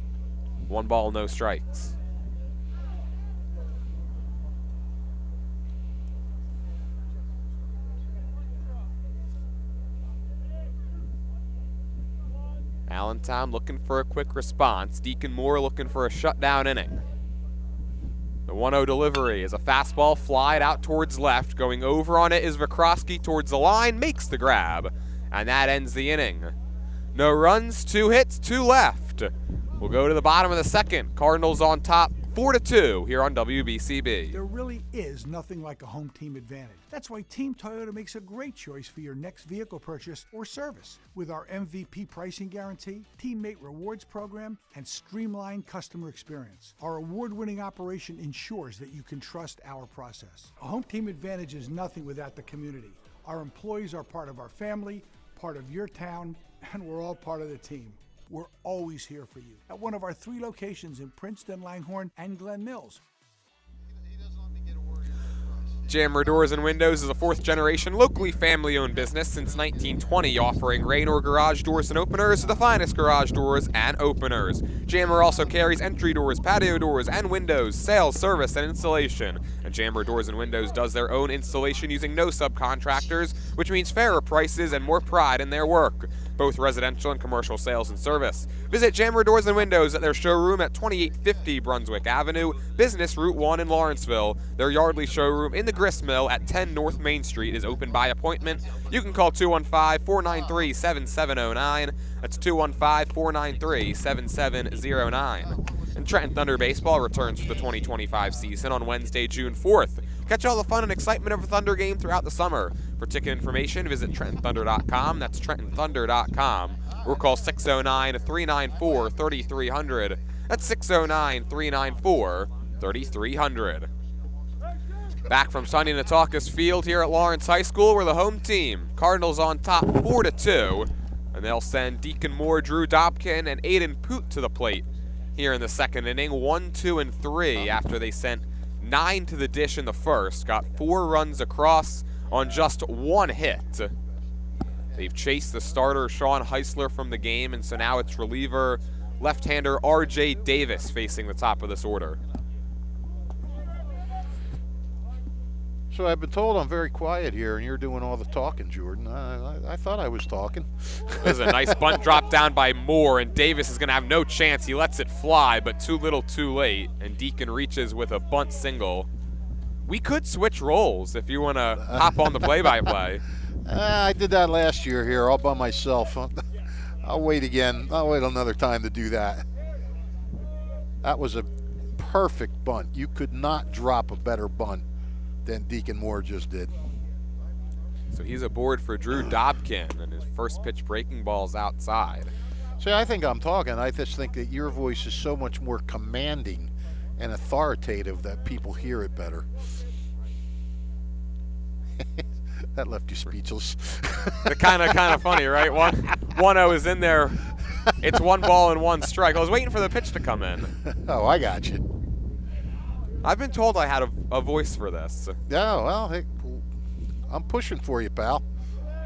1 ball, no strikes. Allentown looking for a quick response. Deacon Moore looking for a shutdown inning. The 1-0 delivery is a fastball flied out towards left. Going over on it is Vikrosky towards the line, makes the grab. And that ends the inning. No runs, 2 hits, 2 left. We'll go to the bottom of the second. Cardinals on top, 4-2 here on WBCB. There really is nothing like a home team advantage. That's why Team Toyota makes a great choice for your next vehicle purchase or service. With our MVP pricing guarantee, teammate rewards program, and streamlined customer experience, our award-winning operation ensures that you can trust our process. A home team advantage is nothing without the community. Our employees are part of our family, part of your town, and we're all part of the team. We're always here for you at one of our 3 locations in Princeton, Langhorne, and Glen Mills. Jammer Doors and Windows is a 4th-generation, locally family-owned business since 1920, offering rain or garage doors and openers, the finest garage doors and openers. Jammer also carries entry doors, patio doors, and windows, sales, service, and installation. And And Jammer Doors and Windows does their own installation using no subcontractors, which means fairer prices and more pride in their work, both residential and commercial sales and service. Visit Jammer Doors and Windows at their showroom at 2850 Brunswick Avenue, Business Route 1 in Lawrenceville. Their Yardley showroom in the Grist Mill at 10 North Main Street is open by appointment. You can call 215-493-7709. That's 215-493-7709. And Trenton Thunder Baseball returns for the 2025 season on Wednesday, June 4th. Catch all the fun and excitement of a Thunder game throughout the summer. For ticket information, visit TrentonThunder.com. That's TrentonThunder.com. Or call 609-394-3300. That's 609-394-3300. Back from sunny Nataukus Field here at Lawrence High School, we're the home team. Cardinals on top 4-2. And they'll send Deacon Moore, Drew Dobkin, and Aiden Poot to the plate here in the second inning. 1, 2, and 3 after they sent 9 to the dish in the first. Got 4 runs across on just 1 hit. They've chased the starter Sean Heisler from the game, and so now it's reliever left-hander R.J. Davis facing the top of this order. So I've been told I'm very quiet here, and you're doing all the talking, Jordan. I thought I was talking. There's a nice bunt drop down by Moore, and Davis is going to have no chance. He lets it fly, but too little too late, and Deacon reaches with a bunt single. We could switch roles if you want to hop on the play-by-play. I did that last year here all by myself. I'll wait again. I'll wait another time to do that. That was a perfect bunt. You could not drop a better bunt than Deacon Moore just did. So he's aboard for Drew Dobkin, and his first pitch breaking ball's outside. See, I think I'm talking. I just think that your voice is so much more commanding and authoritative that people hear it better. That left you speechless. kind of funny, right? 1-0 is in there. It's 1 ball and 1 strike. I was waiting for the pitch to come in. Oh, I got you. I've been told I had a voice for this. Yeah, well, hey, I'm pushing for you, pal.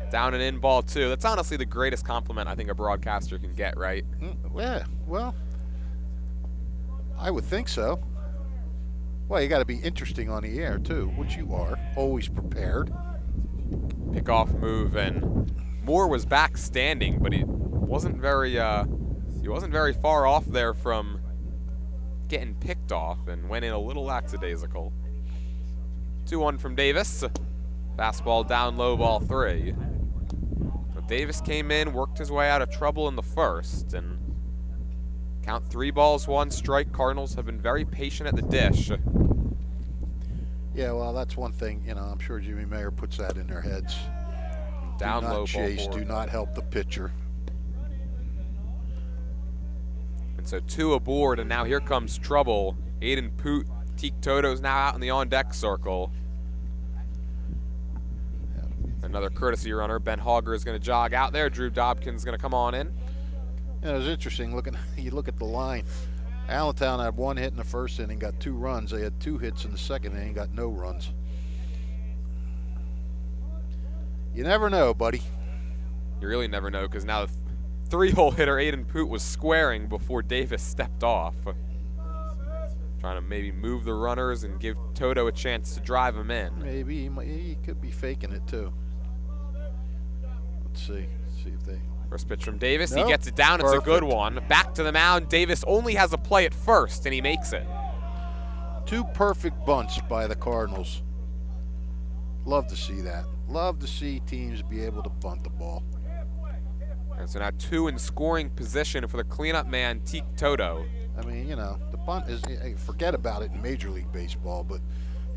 Down and in ball 2. That's honestly the greatest compliment I think a broadcaster can get, right? Yeah, well, I would think so. Well, you got to be interesting on the air, too, which you are. Always prepared. Pickoff move, and Moore was back standing, but he wasn't very far off there from getting picked off, and went in a little lackadaisical. 2-1 from Davis. Fastball down low, ball 3. But Davis came in, worked his way out of trouble in the first, and count 3 balls, 1 strike. Cardinals have been very patient at the dish. Yeah, well, that's one thing, you know, I'm sure Jimmy Mayer puts that in their heads. Down do not low, chase, ball 4. do not help the pitcher. And so 2 aboard, and now here comes trouble. Aiden Poot, Teak Toto's now out in the on-deck circle. Another courtesy runner. Ben Hauger is going to jog out there. Drew Dobkin's going to come on in. You know, it was interesting looking. You look at the line. Allentown had 1 hit in the first inning, got 2 runs. They had 2 hits in the second inning, got no runs. You never know, buddy. You really never know, because now the 3-hole hitter Aiden Poot was squaring before Davis stepped off. Trying to maybe move the runners and give Toto a chance to drive him in. Maybe he could be faking it too. Let's see if they. First pitch from Davis. Nope. He gets it down. Perfect. It's a good one. Back to the mound. Davis only has a play at first, and he makes it. 2 perfect bunts by the Cardinals. Love to see that. Love to see teams be able to bunt the ball. And so now 2 in scoring position for the cleanup man, Teak Toto. I mean, you know, the bunt is, forget about it in Major League Baseball, but,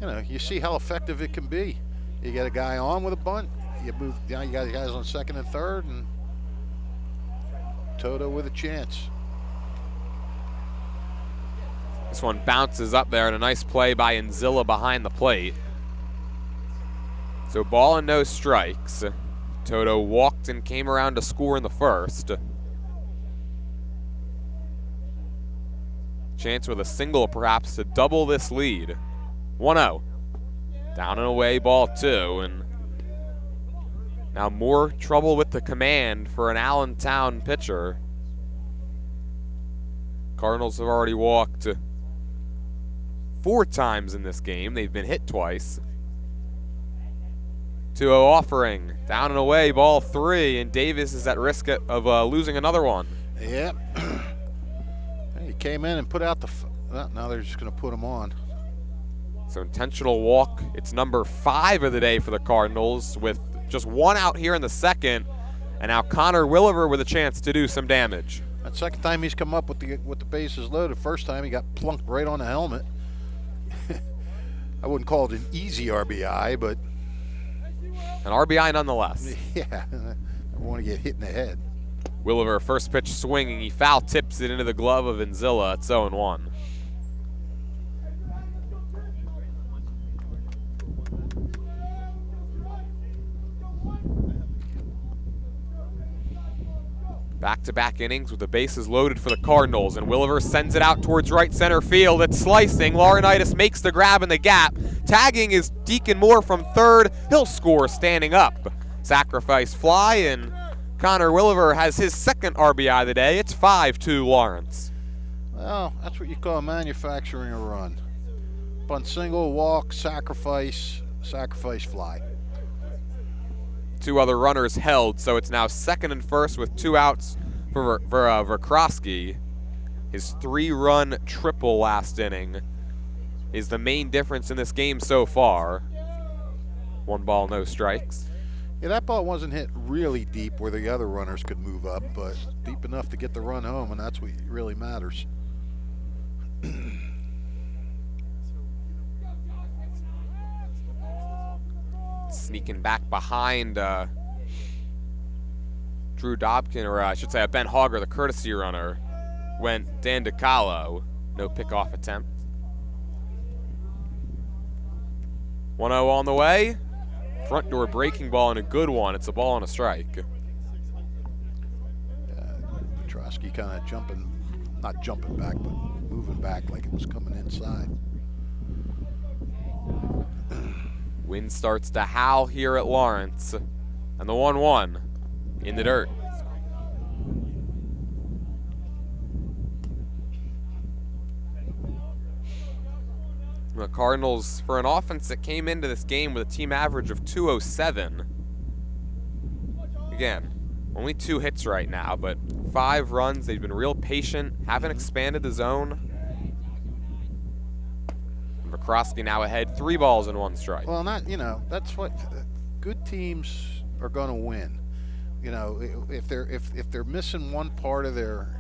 you know, you see how effective it can be. You get a guy on with a bunt, you move down, you got guys on second and third, and Toto with a chance. This one bounces up there, and a nice play by Enzilla behind the plate. So ball and no strikes. Toto walked and came around to score in the first. Chance with a single perhaps to double this lead. 1-0. Down and away, ball 2. And now more trouble with the command for an Allentown pitcher. Cardinals have already walked 4 times in this game. They've been hit twice. 2-0 offering. Down and away, ball 3, and Davis is at risk of losing another one. Yep. He came in and put out the. Now they're just going to put him on. So intentional walk. It's number 5 of the day for the Cardinals with just 1 out here in the second. And now Connor Williver with a chance to do some damage. That second time he's come up with the bases loaded. First time he got plunked right on the helmet. I wouldn't call it an easy RBI, but an RBI nonetheless. Yeah, I want to get hit in the head. Williver, first pitch swinging. He foul tips it into the glove of Inzilla. It's 0-1. Back-to-back innings with the bases loaded for the Cardinals, and Williver sends it out towards right center field. It's slicing. Laurinaitis makes the grab in the gap. Tagging is Deacon Moore from third. He'll score standing up. Sacrifice fly, and Connor Williver has his second RBI of the day. It's 5-2 Lawrence. Well, that's what you call manufacturing a run. Bunt single, walk, sacrifice fly. 2 other runners held, so it's now second and first with 2 outs for Verkrosky. His 3-run triple last inning is the main difference in this game so far. 1 ball, no strikes. Yeah, that ball wasn't hit really deep where the other runners could move up, but deep enough to get the run home, and that's what really matters. Sneaking back behind Drew Dobkin, or I should say Ben Hogger, the courtesy runner, went Dan DiCarlo. No pickoff attempt. 1-0 on the way. Front door breaking ball and a good one. It's a ball and a strike. Trosky kind of not jumping back, but moving back like it was coming inside. Wind starts to howl here at Lawrence. And the 1-1 in the dirt. The Cardinals, for an offense that came into this game with a team average of 207. Again, only 2 hits right now, but 5 runs. They've been real patient, haven't expanded the zone. Verkrosky now ahead, 3 balls and 1 strike. Well, that's what good teams are going to win. You know, if they're missing one part of their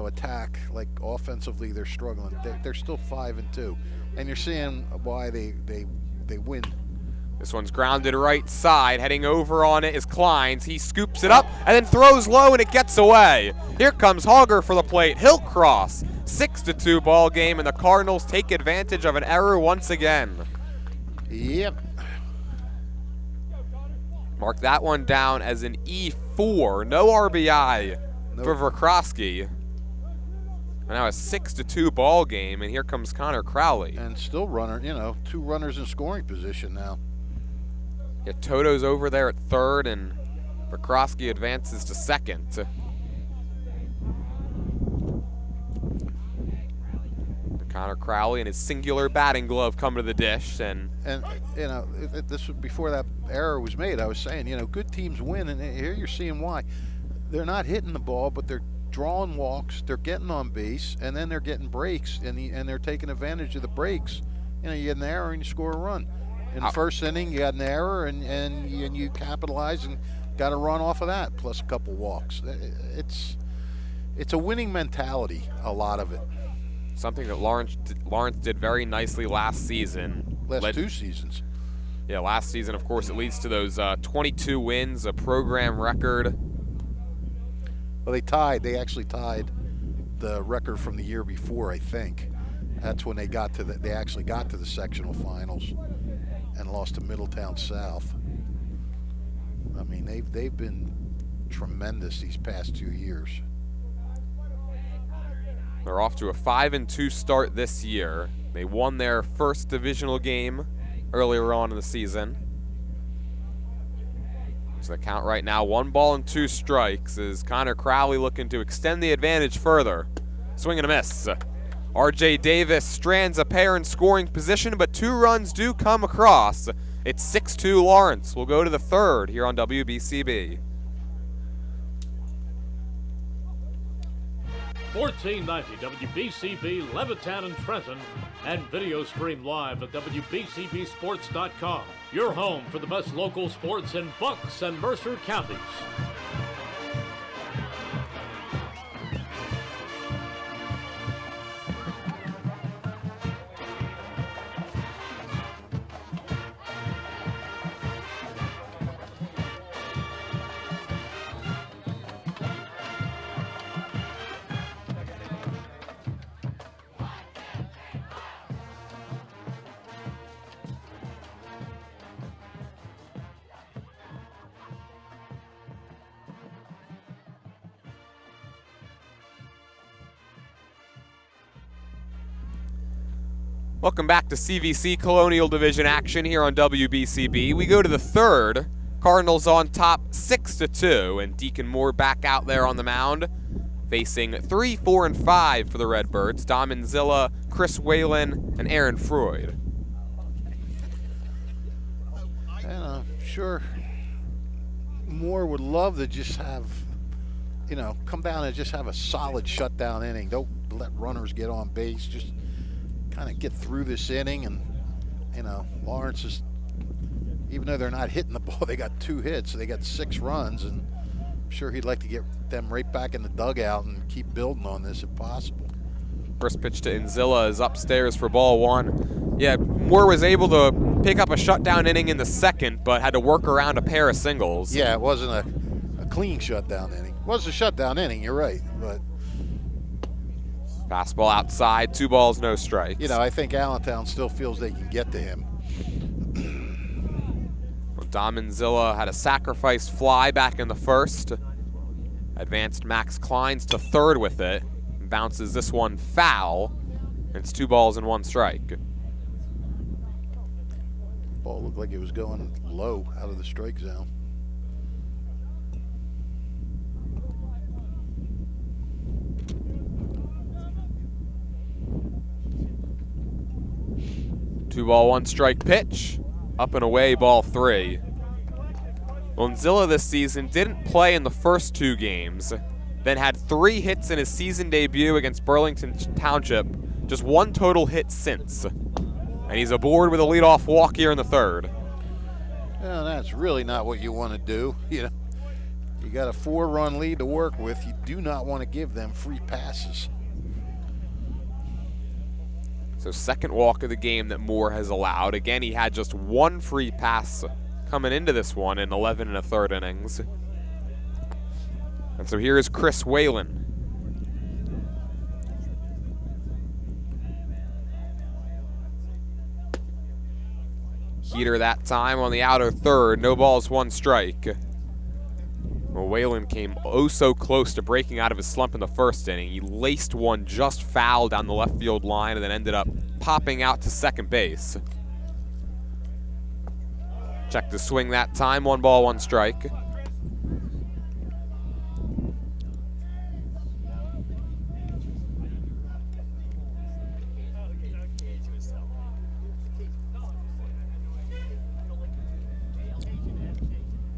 attack, like offensively they're struggling. They're still 5-2, and you're seeing why they win. This one's grounded right side. Heading over on it is Kleins. He scoops it up and then throws low, and it gets away. Here comes Hogger for the plate. He'll cross. 6-2 ball game, and the Cardinals take advantage of an error once again. Yep. Mark that one down as an E4. No RBI for Verkrosky. And now a 6-2 ball game, and here comes Connor Crowley. And still 2 runners in scoring position now. Yeah, Toto's over there at third, and Verkrosky advances to second. Connor Crowley and his singular batting glove come to the dish, and this was before that error was made. I was saying, good teams win, and here you're seeing why. They're not hitting the ball, but they're drawing walks, they're getting on base, and then they're getting breaks, and they're taking advantage of the breaks. You get an error and you score a run. In the first inning, you got an error, and you capitalize and got a run off of that, plus a couple walks. It's a winning mentality, a lot of it. Something that Lawrence did very nicely last season. Last 2 seasons. Yeah, last season, of course, it leads to those 22 wins, a program record. Well, they actually tied the record from the year before, I think. That's when they actually got to the sectional finals and lost to Middletown South. I mean, they've been tremendous these past 2 years. They're off to a 5-2 start this year. They won their first divisional game earlier on in the season. So the count right now, 1 ball and 2 strikes, is Connor Crowley looking to extend the advantage further. Swing and a miss. R.J. Davis strands a pair in scoring position, but 2 runs do come across. It's 6-2 Lawrence. We'll go to the third here on WBCB. 1490 WBCB Levittown and Trenton, and video stream live at WBCBsports.com. Your home for the best local sports in Bucks and Mercer counties. Welcome back to CVC Colonial Division action here on WBCB. We go to the third. Cardinals on top 6-2, and Deacon Moore back out there on the mound, facing 3, 4, and 5 for the Redbirds. Dom Manzilla, Chris Whalen, and Aaron Freud. And I'm sure Moore would love to just have, come down and just have a solid shutdown inning. Don't let runners get on base. Just kind of get through this inning, and Lawrence is, even though they're not hitting the ball, they got 2 hits, so they got 6 runs, and I'm sure he'd like to get them right back in the dugout and keep building on this if possible. First pitch to Inzilla is upstairs for ball 1. Yeah, Moore was able to pick up a shutdown inning in the second, but had to work around a pair of singles. Yeah, it wasn't a clean shutdown inning. It was a shutdown inning, you're right, but fastball outside, 2 balls, no strikes. I think Allentown still feels they can get to him. Well, Dom Manzilla had a sacrifice fly back in the first. Advanced Max Kleins to third with it. Bounces this one foul. It's 2 balls and 1 strike. Ball looked like it was going low out of the strike zone. Two ball, 1 strike pitch. Up and away, ball 3. Manzilla this season didn't play in the first 2 games, then had 3 hits in his season debut against Burlington Township, just 1 total hit since. And he's aboard with a leadoff walk here in the third. Well, that's really not what you want to do. You got a 4-run lead to work with. You do not want to give them free passes. So second walk of the game that Moore has allowed. Again, he had just 1 free pass coming into this one in 11 1/3 innings. And so here is Chris Whalen. Heater that time on the outer third. No balls, 1 strike. Well, Whalen came oh so close to breaking out of his slump in the first inning. He laced one just foul down the left field line and then ended up popping out to second base. Check the swing that time. 1 ball, 1 strike.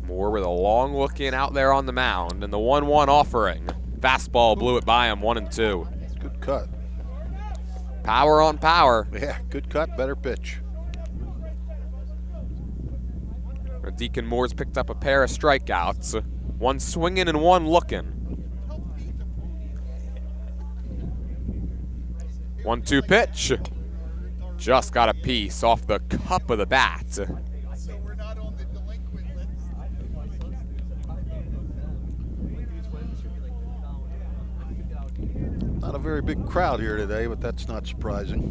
Moore with a long look in out there on the mound, and the 1-1 offering. Fastball blew it by him, 1-2. Good cut. Power on power. Yeah, good cut, better pitch. Deacon Moore's picked up a pair of strikeouts. 1 swinging and 1 looking. 1-2 pitch. Just got a piece off the cup of the bat. Not a very big crowd here today, but that's not surprising.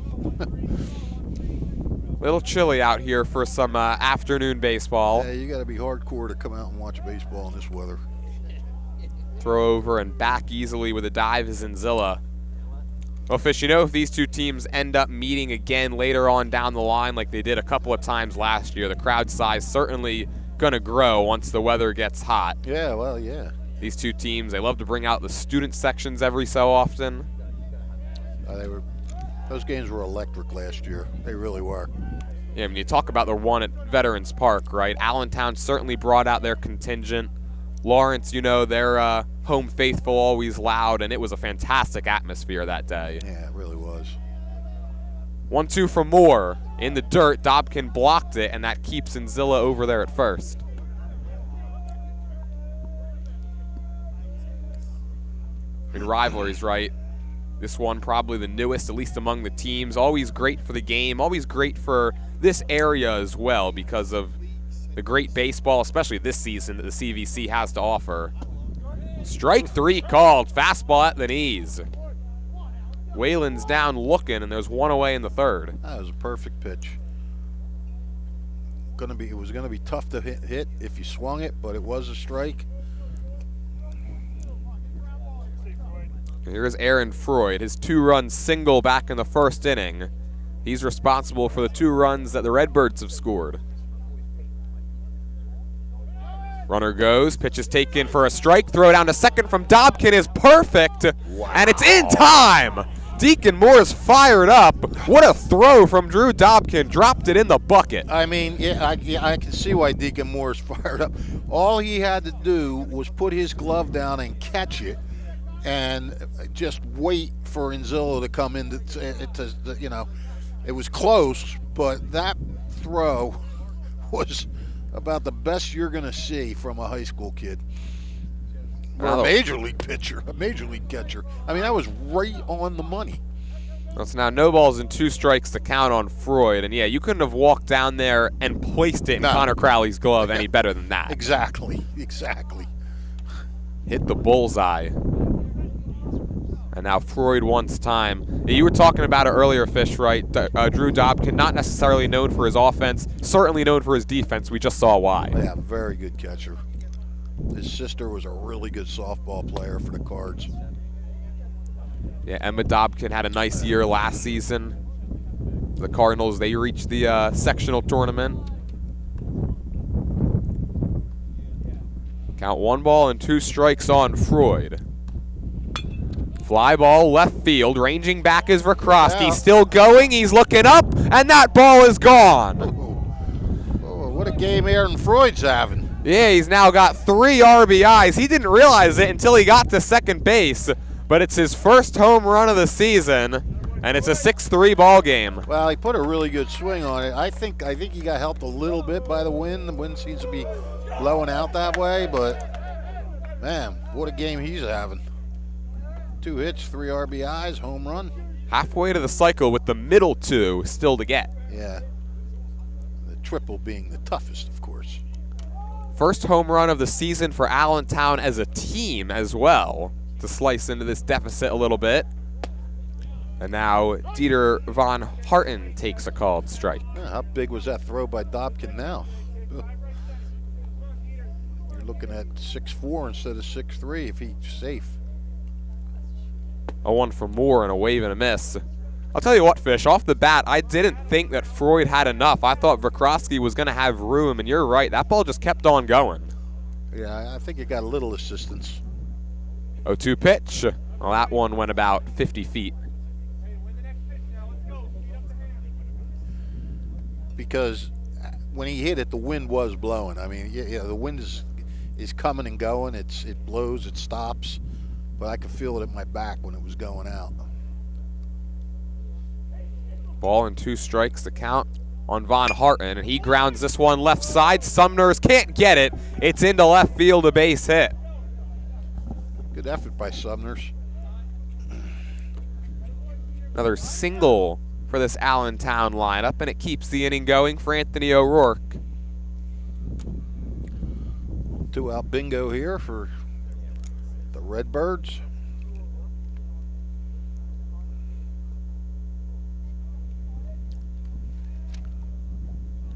Little chilly out here for some afternoon baseball. Yeah, you got to be hardcore to come out and watch baseball in this weather. Throw over and back easily with a dive is Inzilla. Well, Fish, if these 2 teams end up meeting again later on down the line like they did a couple of times last year, the crowd size certainly going to grow once the weather gets hot. Yeah, well, yeah. These 2 teams, they love to bring out the student sections every so often. They were Those games were electric last year. They really were. Yeah, I mean, you talk about the one at Veterans Park, right? Allentown certainly brought out their contingent. Lawrence, you know, their home faithful always loud, and it was a fantastic atmosphere that day. Yeah, it really was. 1-2 from Moore. In the dirt, Dobkin blocked it, and that keeps Nzilla over there at first. I mean, rivalries, right? This one probably the newest, at least among the teams. Always great for the game, always great for this area as well because of the great baseball, especially this season, that the CVC has to offer. Strike 3 called, fastball at the knees. Whalen's down looking, and there's one away in the third. That was a perfect pitch. It was gonna be tough to hit if you swung it, but it was a strike. Here's Aaron Freud, his 2-run single back in the first inning. He's responsible for the 2 runs that the Redbirds have scored. Runner goes, pitch is taken for a strike, throw down to second from Dobkin is perfect, wow. And it's in time! Deacon Moore's fired up. What a throw from Drew Dobkin, dropped it in the bucket. I mean, I can see why Deacon Moore's fired up. All he had to do was put his glove down and catch it, and just wait for Nzilla to come in to you know, it was close, but that throw was about the best you're going to see from a high school kid. Or a major league pitcher, a major league catcher. I mean, that was right on the money. It's now no balls and 2 strikes to count on Freud. And yeah, you couldn't have walked down there and placed it in Connor Crowley's glove any better than that. Exactly. Hit the bullseye. And now Freud wants time. You were talking about it earlier, Fish, right? Drew Dobkin, not necessarily known for his offense, certainly known for his defense. We just saw why. Yeah, very good catcher. His sister was a really good softball player for the Cards. Yeah, Emma Dobkin had a nice year last season. The Cardinals, they reached the sectional tournament. Count 1 ball and 2 strikes on Freud. Fly ball left field, ranging back is Verkrosky. Still going, he's looking up, and that ball is gone. Oh, what a game Aaron Freud's having. Yeah, he's now got 3 RBIs. He didn't realize it until he got to second base, but it's his first home run of the season, and it's a 6-3 ball game. Well, he put a really good swing on it. I think he got helped a little bit by the wind. The wind seems to be blowing out that way, but man, what a game he's having. 2 hits, 3 RBIs, home run. Halfway to the cycle with the middle 2 still to get. Yeah, the triple being the toughest, of course. First home run of the season for Allentown as a team as well, to slice into this deficit a little bit. And now Dieter von Harten takes a called strike. Yeah, how big was that throw by Dobkin now? Ugh. You're looking at 6'4" instead of 6'3" if he's safe. A 1 for Moore and a wave and a miss. I'll tell you what, Fish, off the bat, I didn't think that Freud had enough. I thought Verkrosky was going to have room, and you're right. That ball just kept on going. Yeah, I think it got a little assistance. 0-2 pitch. Well, that one went about 50 feet. Because when he hit it, the wind was blowing. I mean, yeah, the wind is coming and going. It blows, it stops. But I could feel it at my back when it was going out. Ball and 2 strikes to count on Von Harten, and he grounds this one left side. Sumners can't get it. It's into left field, a base hit. Good effort by Sumners. Another single for this Allentown lineup, and it keeps the inning going for Anthony O'Rourke. 2-out bingo here for the Redbirds.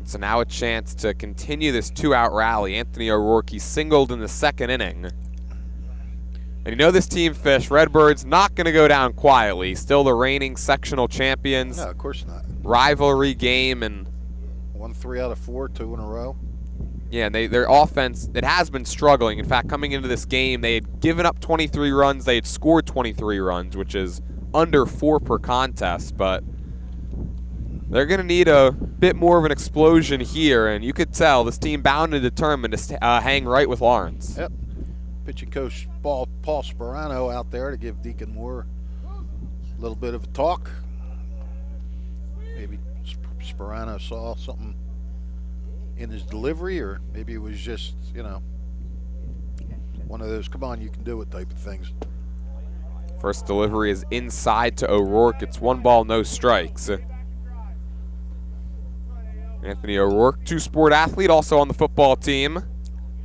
So now a chance to continue this 2-out rally. Anthony O'Rourke, he singled in the second inning. And you know this team, Fish, Redbirds, not going to go down quietly. Still the reigning sectional champions. No, of course not. Rivalry game and won 3 out of 4, 2 in a row. Yeah, and their offense, it has been struggling. In fact, coming into this game, they had given up 23 runs. They had scored 23 runs, which is under 4 per contest, but they're going to need a bit more of an explosion here, and you could tell this team bound and determined to hang right with Lawrence. Yep. Pitching coach Paul Sperano out there to give Deacon Moore a little bit of a talk. Maybe Sperano saw something in his delivery, or maybe it was just, one of those, come on, you can do it type of things. First delivery is inside to O'Rourke. It's 1 ball, no strikes. Anthony O'Rourke, 2-sport athlete, also on the football team.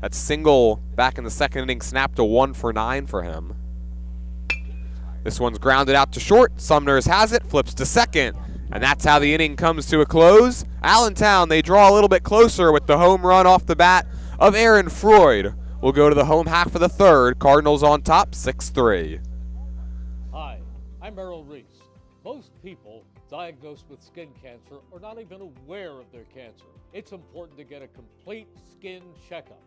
That single back in the second inning snapped a 1 for 9 for him. This one's grounded out to short. Sumners has it, flips to second, and that's how the inning comes to a close. Allentown, they draw a little bit closer with the home run off the bat of Aaron Freud. We'll go to the home half of the third. Cardinals on top, 6-3. Hi, I'm Errol Reese. Most people diagnosed with skin cancer are not even aware of their cancer. It's important to get a complete skin checkup.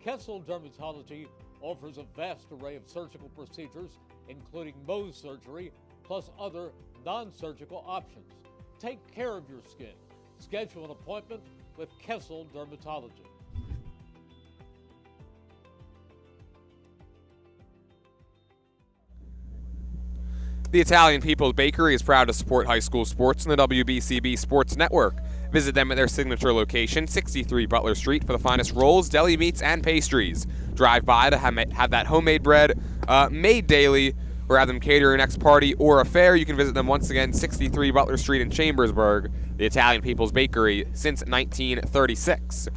Kessel Dermatology offers a vast array of surgical procedures, including Mohs surgery, plus other non-surgical options. Take care of your skin. Schedule an appointment with Kessel Dermatology. The Italian People's Bakery is proud to support high school sports in the WBCB Sports Network. Visit them at their signature location, 63 Butler Street, for the finest rolls, deli meats, and pastries. Drive by to have that homemade bread made daily, or have them cater your next party or affair. You can visit them once again, 63 Butler Street in Chambersburg, the Italian People's Bakery since 1936.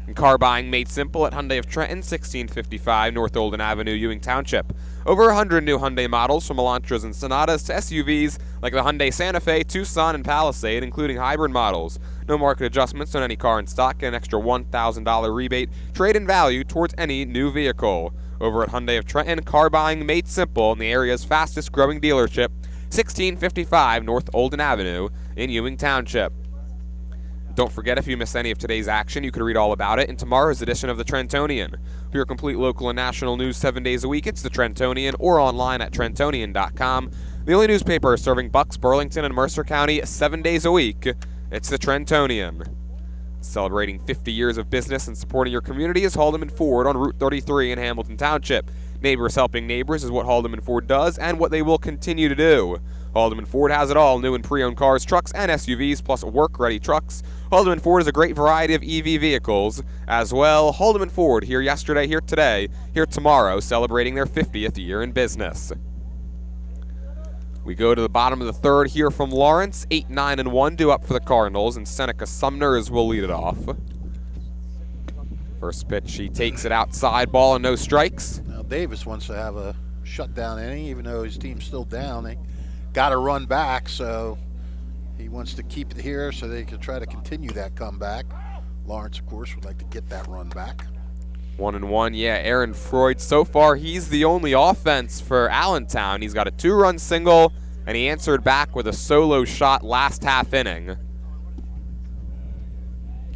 And car buying made simple at Hyundai of Trenton, 1655 North Olden Avenue, Ewing Township. Over 100 new Hyundai models, from Elantras and Sonatas to SUVs like the Hyundai Santa Fe, Tucson, and Palisade, including hybrid models. No market adjustments on any car in stock, and an extra $1,000 rebate trade-in value towards any new vehicle. Over at Hyundai of Trenton, car buying made simple in the area's fastest growing dealership, 1655 North Olden Avenue in Ewing Township. Don't forget, if you miss any of today's action, you can read all about it in tomorrow's edition of the Trentonian. For your complete local and national news 7 days a week, it's the Trentonian, or online at trentonian.com. The only newspaper serving Bucks, Burlington, and Mercer County 7 days a week, it's the Trentonian. Celebrating 50 years of business and supporting your community is Haldeman Ford on Route 33 in Hamilton Township. Neighbors helping neighbors is what Haldeman Ford does, and what they will continue to do. Haldeman Ford has it all: new and pre-owned cars, trucks, and SUVs, plus work-ready trucks. Haldeman Ford is a great variety of EV vehicles as well. Haldeman Ford, here yesterday, here today, here tomorrow, celebrating their 50th year in business. We go to the bottom of the third here from Lawrence. 8-9-1 due up for the Cardinals, and Seneca Sumners will lead it off. First pitch, he takes it outside, ball and no strikes. Now Davis wants to have a shutdown inning, even though his team's still down. They got to run back, so he wants to keep it here so they can try to continue that comeback. Lawrence, of course, would like to get that run back. 1-1, yeah, Aaron Freud. So far, he's the only offense for Allentown. He's got a 2-run single, and he answered back with a solo shot last half inning.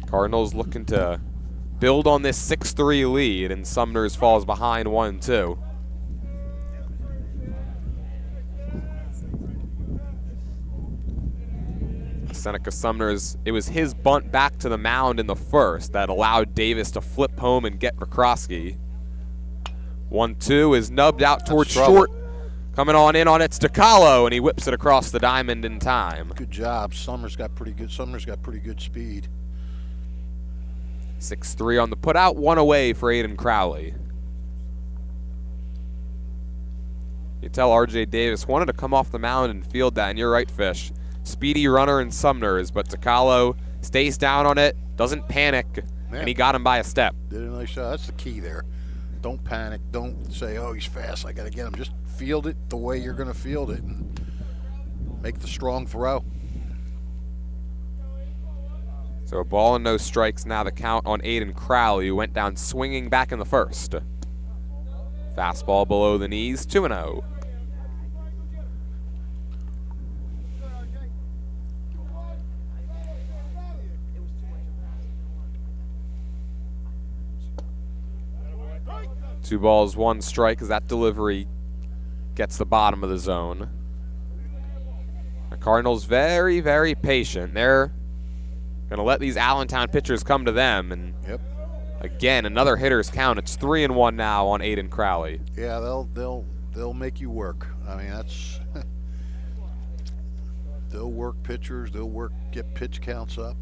Cardinals looking to build on this 6-3 lead, and Sumners falls behind 1-2. Seneca Sumners, it was his bunt back to the mound in the first that allowed Davis to flip home and get Rokroski. 1-2 is nubbed out towards short. Coming on in on it's DeCalo, and he whips it across the diamond in time. Good job. Sumners got pretty good speed. 6-3 on the putout, 1 away for Aiden Crowley. You tell R.J. Davis wanted to come off the mound and field that, and you're right, Fish. Speedy runner in Sumners, but DeCalo stays down on it, doesn't panic, and he got him by a step. Did a nice shot. That's the key there. Don't panic. Don't say, oh, he's fast, I got to get him. Just field it the way you're going to field it and make the strong throw. So a ball and no strikes, now the count on Aiden Crowley, who went down swinging back in the first. Fastball below the knees, 2-0. Two balls, one strike, as that delivery gets the bottom of the zone. The Cardinals very, very patient. They're going to let these Allentown pitchers come to them. And again, another hitter's count. It's 3-1 now on Aiden Crowley. Yeah, they'll make you work. I mean, that's they'll work pitchers. They'll get pitch counts up.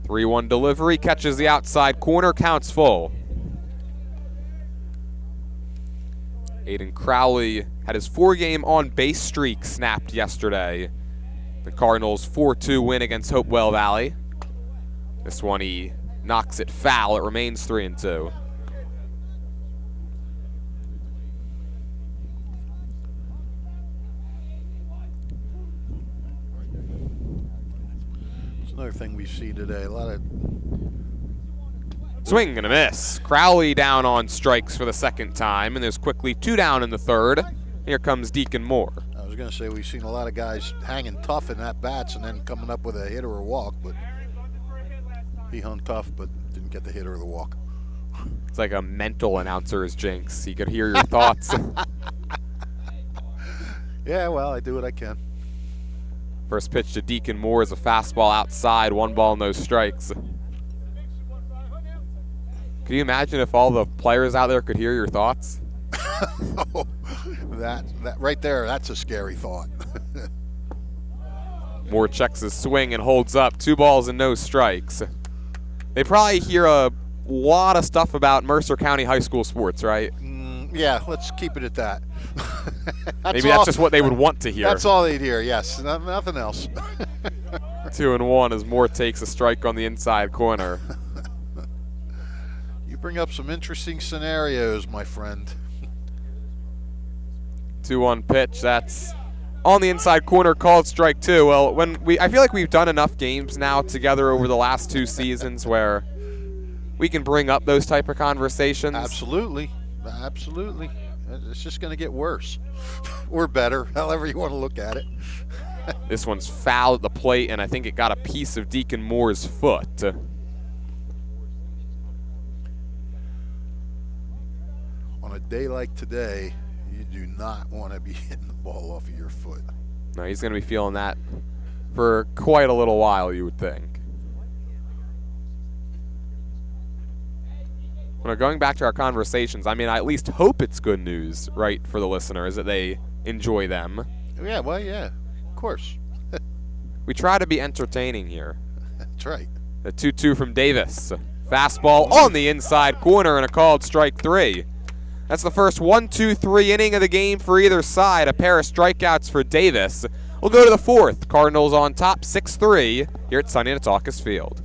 3-1 delivery, catches the outside corner, counts full. Aiden Crowley had his 4-game on-base streak snapped yesterday. The Cardinals' 4-2 win against Hopewell Valley. This one he knocks it foul. It remains 3-2. Another thing we see today, a lot of swing and a miss. Crowley down on strikes for the second time, and there's quickly 2 down in the third. Here comes Deacon Moore. I was going to say we've seen a lot of guys hanging tough in at bats and then coming up with a hit or a walk, but he hung tough but didn't get the hit or the walk. It's like a mental announcer's jinx. He could hear your thoughts. Yeah, well, I do what I can. First pitch to Deacon Moore is a fastball outside, 1 ball, no strikes. Can you imagine if all the players out there could hear your thoughts? Oh, that right there, that's a scary thought. Moore checks his swing and holds up, 2 balls and no strikes. They probably hear a lot of stuff about Mercer County high school sports, right? Yeah, let's keep it at that. Maybe that's just what they would want to hear. That's all they'd hear, yes. Nothing else. 2-1 as Moore takes a strike on the inside corner. You bring up some interesting scenarios, my friend. 2-1 pitch, that's on the inside corner, called strike 2. Well, I feel like we've done enough games now together over the last 2 seasons where we can bring up those type of conversations. Absolutely. Absolutely. It's just going to get worse or better, however you want to look at it. This one's foul at the plate, and I think it got a piece of Deacon Moore's foot. On a day like today, you do not want to be hitting the ball off of your foot. No, he's going to be feeling that for quite a little while, you would think. Well, going back to our conversations, I mean, I at least hope it's good news, right, for the listeners, that they enjoy them. Yeah, well, yeah, of course. We try to be entertaining here. That's right. The 2-2 from Davis. Fastball on the inside corner and a called strike 3. That's the first 1-2-3 inning of the game for either side. A pair of strikeouts for Davis. We'll go to the 4th. Cardinals on top 6-3 here at Sunny Nataukus Field.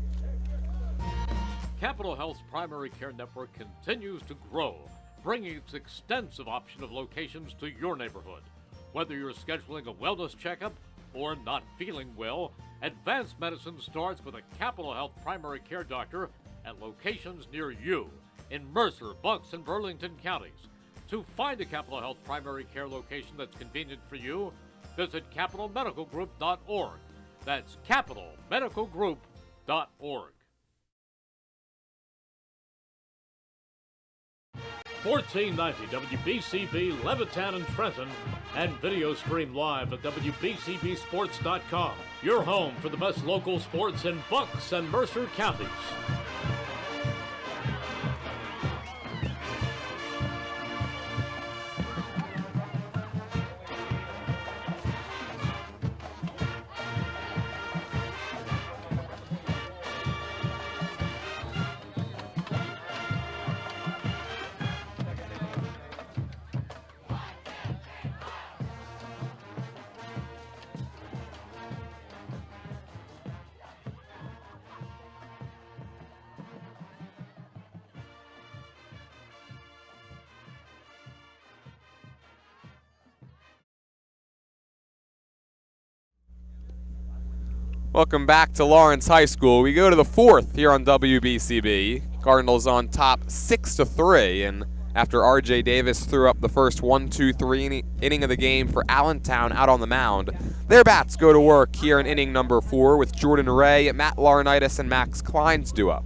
Capital Health's primary care network continues to grow, bringing its extensive option of locations to your neighborhood. Whether you're scheduling a wellness checkup or not feeling well, advanced medicine starts with a Capital Health primary care doctor at locations near you in Mercer, Bucks, and Burlington counties. To find a Capital Health primary care location that's convenient for you, visit capitalmedicalgroup.org. That's capitalmedicalgroup.org. 1490 WBCB Levittown and Trenton, and video stream live at WBCBsports.com. Your home for the best local sports in Bucks and Mercer counties. Welcome back to Lawrence High School. We go to the 4th here on WBCB. Cardinals on top 6-3, and after R.J. Davis threw up the first 1-2-3 inning of the game for Allentown out on the mound, their bats go to work here in inning number 4 with Jordan Ray, Matt Laurinaitis, and Max Kleins due up.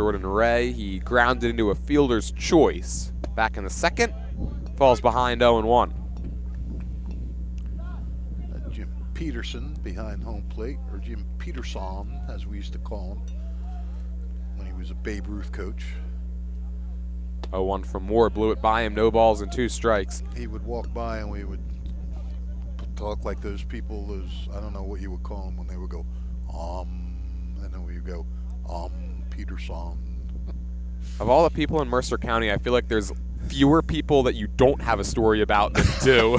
Jordan Ray. He grounded into a fielder's choice. Back in the second, falls behind 0-1. Jim Peterson behind home plate, or Jim Peterson, as we used to call him when he was a Babe Ruth coach. 0-1 from Moore, blew it by him, no balls and 2 strikes. He would walk by and we would talk like those people, I don't know what you would call them when they would go, and then we would go, Peterson. Of all the people in Mercer County, I feel like there's fewer people that you don't have a story about than do,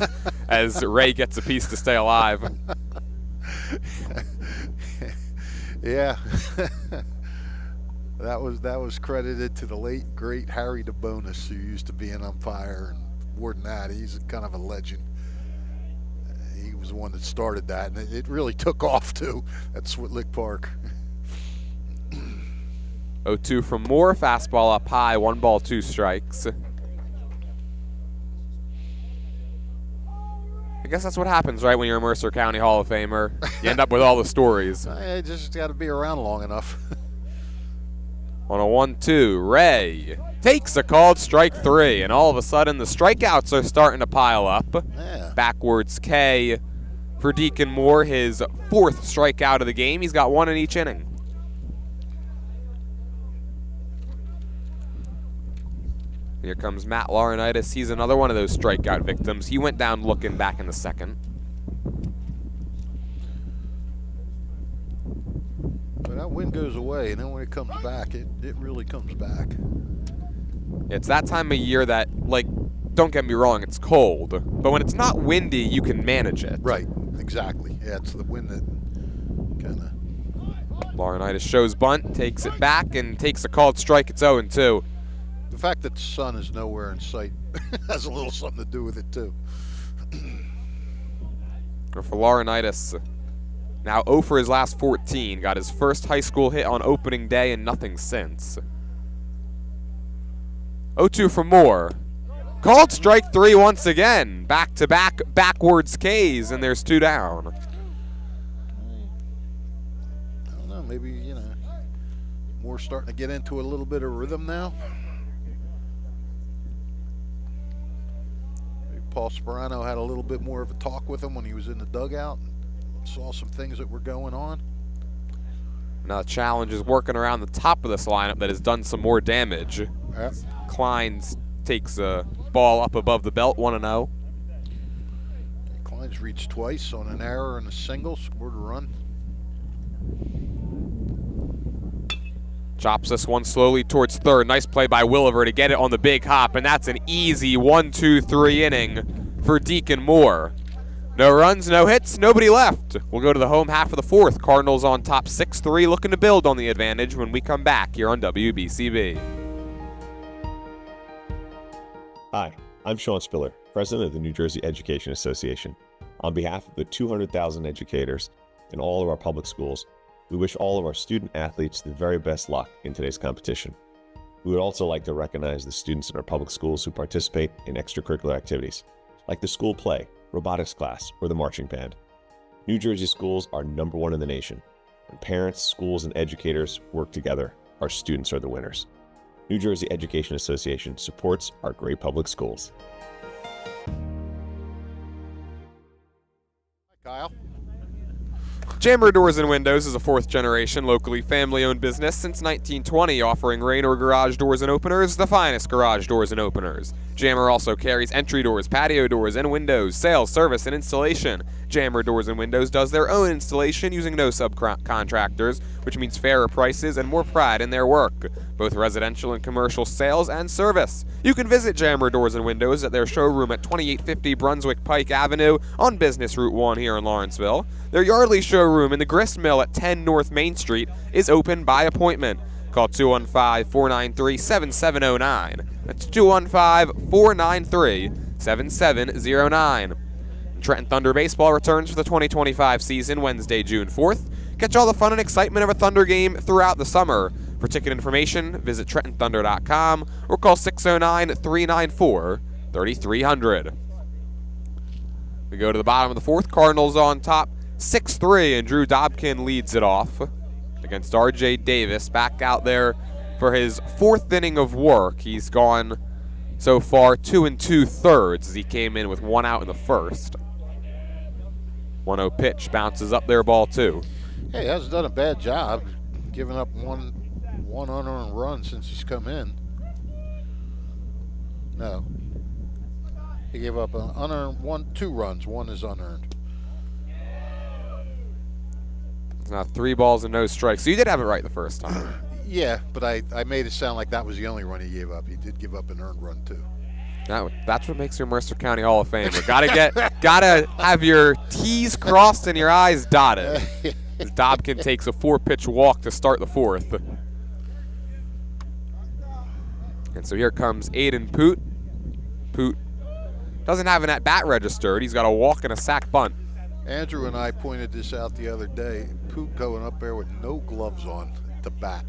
as Ray gets a piece to stay alive. Yeah. That was credited to the late, great Harry DeBonis, who used to be an umpire, and more than that, he's kind of a legend. He was the one that started that, and it really took off, too, at Switlick Park. 0-2 from Moore, fastball up high, 1 ball, 2 strikes. I guess that's what happens, right, when you're a Mercer County Hall of Famer. You end up with all the stories. I just got to be around long enough. On a 1-2, Ray takes a called strike 3, and all of a sudden the strikeouts are starting to pile up. Yeah. Backwards K for Deacon Moore, his 4th strikeout of the game. He's got 1 in each inning. Here comes Matt Laurinaitis. He's another one of those strikeout victims. He went down looking back in the second. But that wind goes away, and then when it comes back, it really comes back. It's that time of year that, like, don't get me wrong, it's cold. But when it's not windy, you can manage it. Right, exactly. Yeah, it's the wind that kind of... Laurinaitis shows bunt, takes it back, and takes a called strike. It's 0-2. The fact that the sun is nowhere in sight has a little something to do with it, too. For Laurinaitis, now 0 for his last 14. Got his first high school hit on opening day and nothing since. 0-2 from Moore. Called strike 3 once again. Back-to-back backwards Ks, and there's 2 down. I don't know, maybe, Moore's starting to get into a little bit of rhythm now. Maybe Paul Sperano had a little bit more of a talk with him when he was in the dugout and saw some things that were going on. Now the challenge is working around the top of this lineup that has done some more damage. Yep. Kleins takes a ball up above the belt, 1-0. Kleins reached twice on an error and a single, scored a run. Chops this one slowly towards third. Nice play by Williver to get it on the big hop, and that's an easy 1-2-3 inning for Deacon Moore. No runs, no hits, nobody left. We'll go to the home half of the 4th. Cardinals on top 6-3, looking to build on the advantage when we come back here on WBCB. Hi, I'm Sean Spiller, President of the New Jersey Education Association. On behalf of the 200,000 educators in all of our public schools, we wish all of our student athletes the very best luck in today's competition. We would also like to recognize the students in our public schools who participate in extracurricular activities, like the school play, robotics class, or the marching band. New Jersey schools are #1 in the nation. When parents, schools, and educators work together, our students are the winners. New Jersey Education Association supports our great public schools. Kyle? Jammer Doors and Windows is a 4th-generation, locally family-owned business since 1920, offering Raynor Garage Doors and Openers, the finest garage doors and openers. Jammer also carries entry doors, patio doors, and windows, sales, service, and installation. Jammer Doors and Windows does their own installation using no subcontractors, which means fairer prices and more pride in their work, both residential and commercial sales and service. You can visit Jammer Doors and Windows at their showroom at 2850 Brunswick Pike Avenue on Business Route 1 here in Lawrenceville. Their Yardley showroom in the Grist Mill at 10 North Main Street is open by appointment. Call 215-493-7709. That's 215-493-7709. Trenton Thunder Baseball returns for the 2025 season Wednesday, June 4th. Catch all the fun and excitement of a Thunder game throughout the summer. For ticket information, visit TrentonThunder.com or call 609-394-3300. We go to the bottom of the 4th. Cardinals on top 6-3, and Drew Dobkin leads it off against R.J. Davis. Back out there for his 4th inning of work. He's gone so far 2 2/3 as he came in with 1 out in the first. 1-0 pitch, bounces up there, ball 2. Hey, he hasn't done a bad job giving up one unearned run since he's come in. No. He gave up an unearned 2 runs. 1 is unearned. It's now 3 balls and no strikes. So you did have it right the first time. Yeah, but I made it sound like that was the only run he gave up. He did give up an earned run too. That's what makes you a Mercer County Hall of Famer. Gotta have your T's crossed and your I's dotted. As Dobkin takes a 4-pitch walk to start the 4th. And so here comes Aiden Poot. Poot doesn't have an at-bat registered. He's got a walk and a sack bunt. Andrew and I pointed this out the other day. Poot going up there with no gloves on to bat.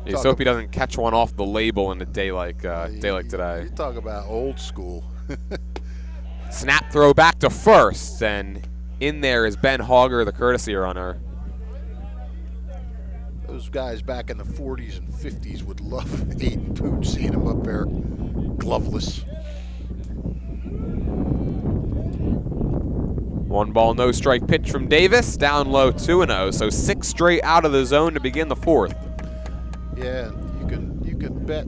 You just hope he doesn't catch one off the label in a day like today. You talk about old school. Snap throw back to first, and in there is Ben Hogger, the courtesy runner. Those guys back in the 40s and 50s would love Aiden Poot, seeing him up there gloveless. 1 ball, no strike pitch from Davis, down low 2-0, so 6 straight out of the zone to begin the 4th. Yeah, you can bet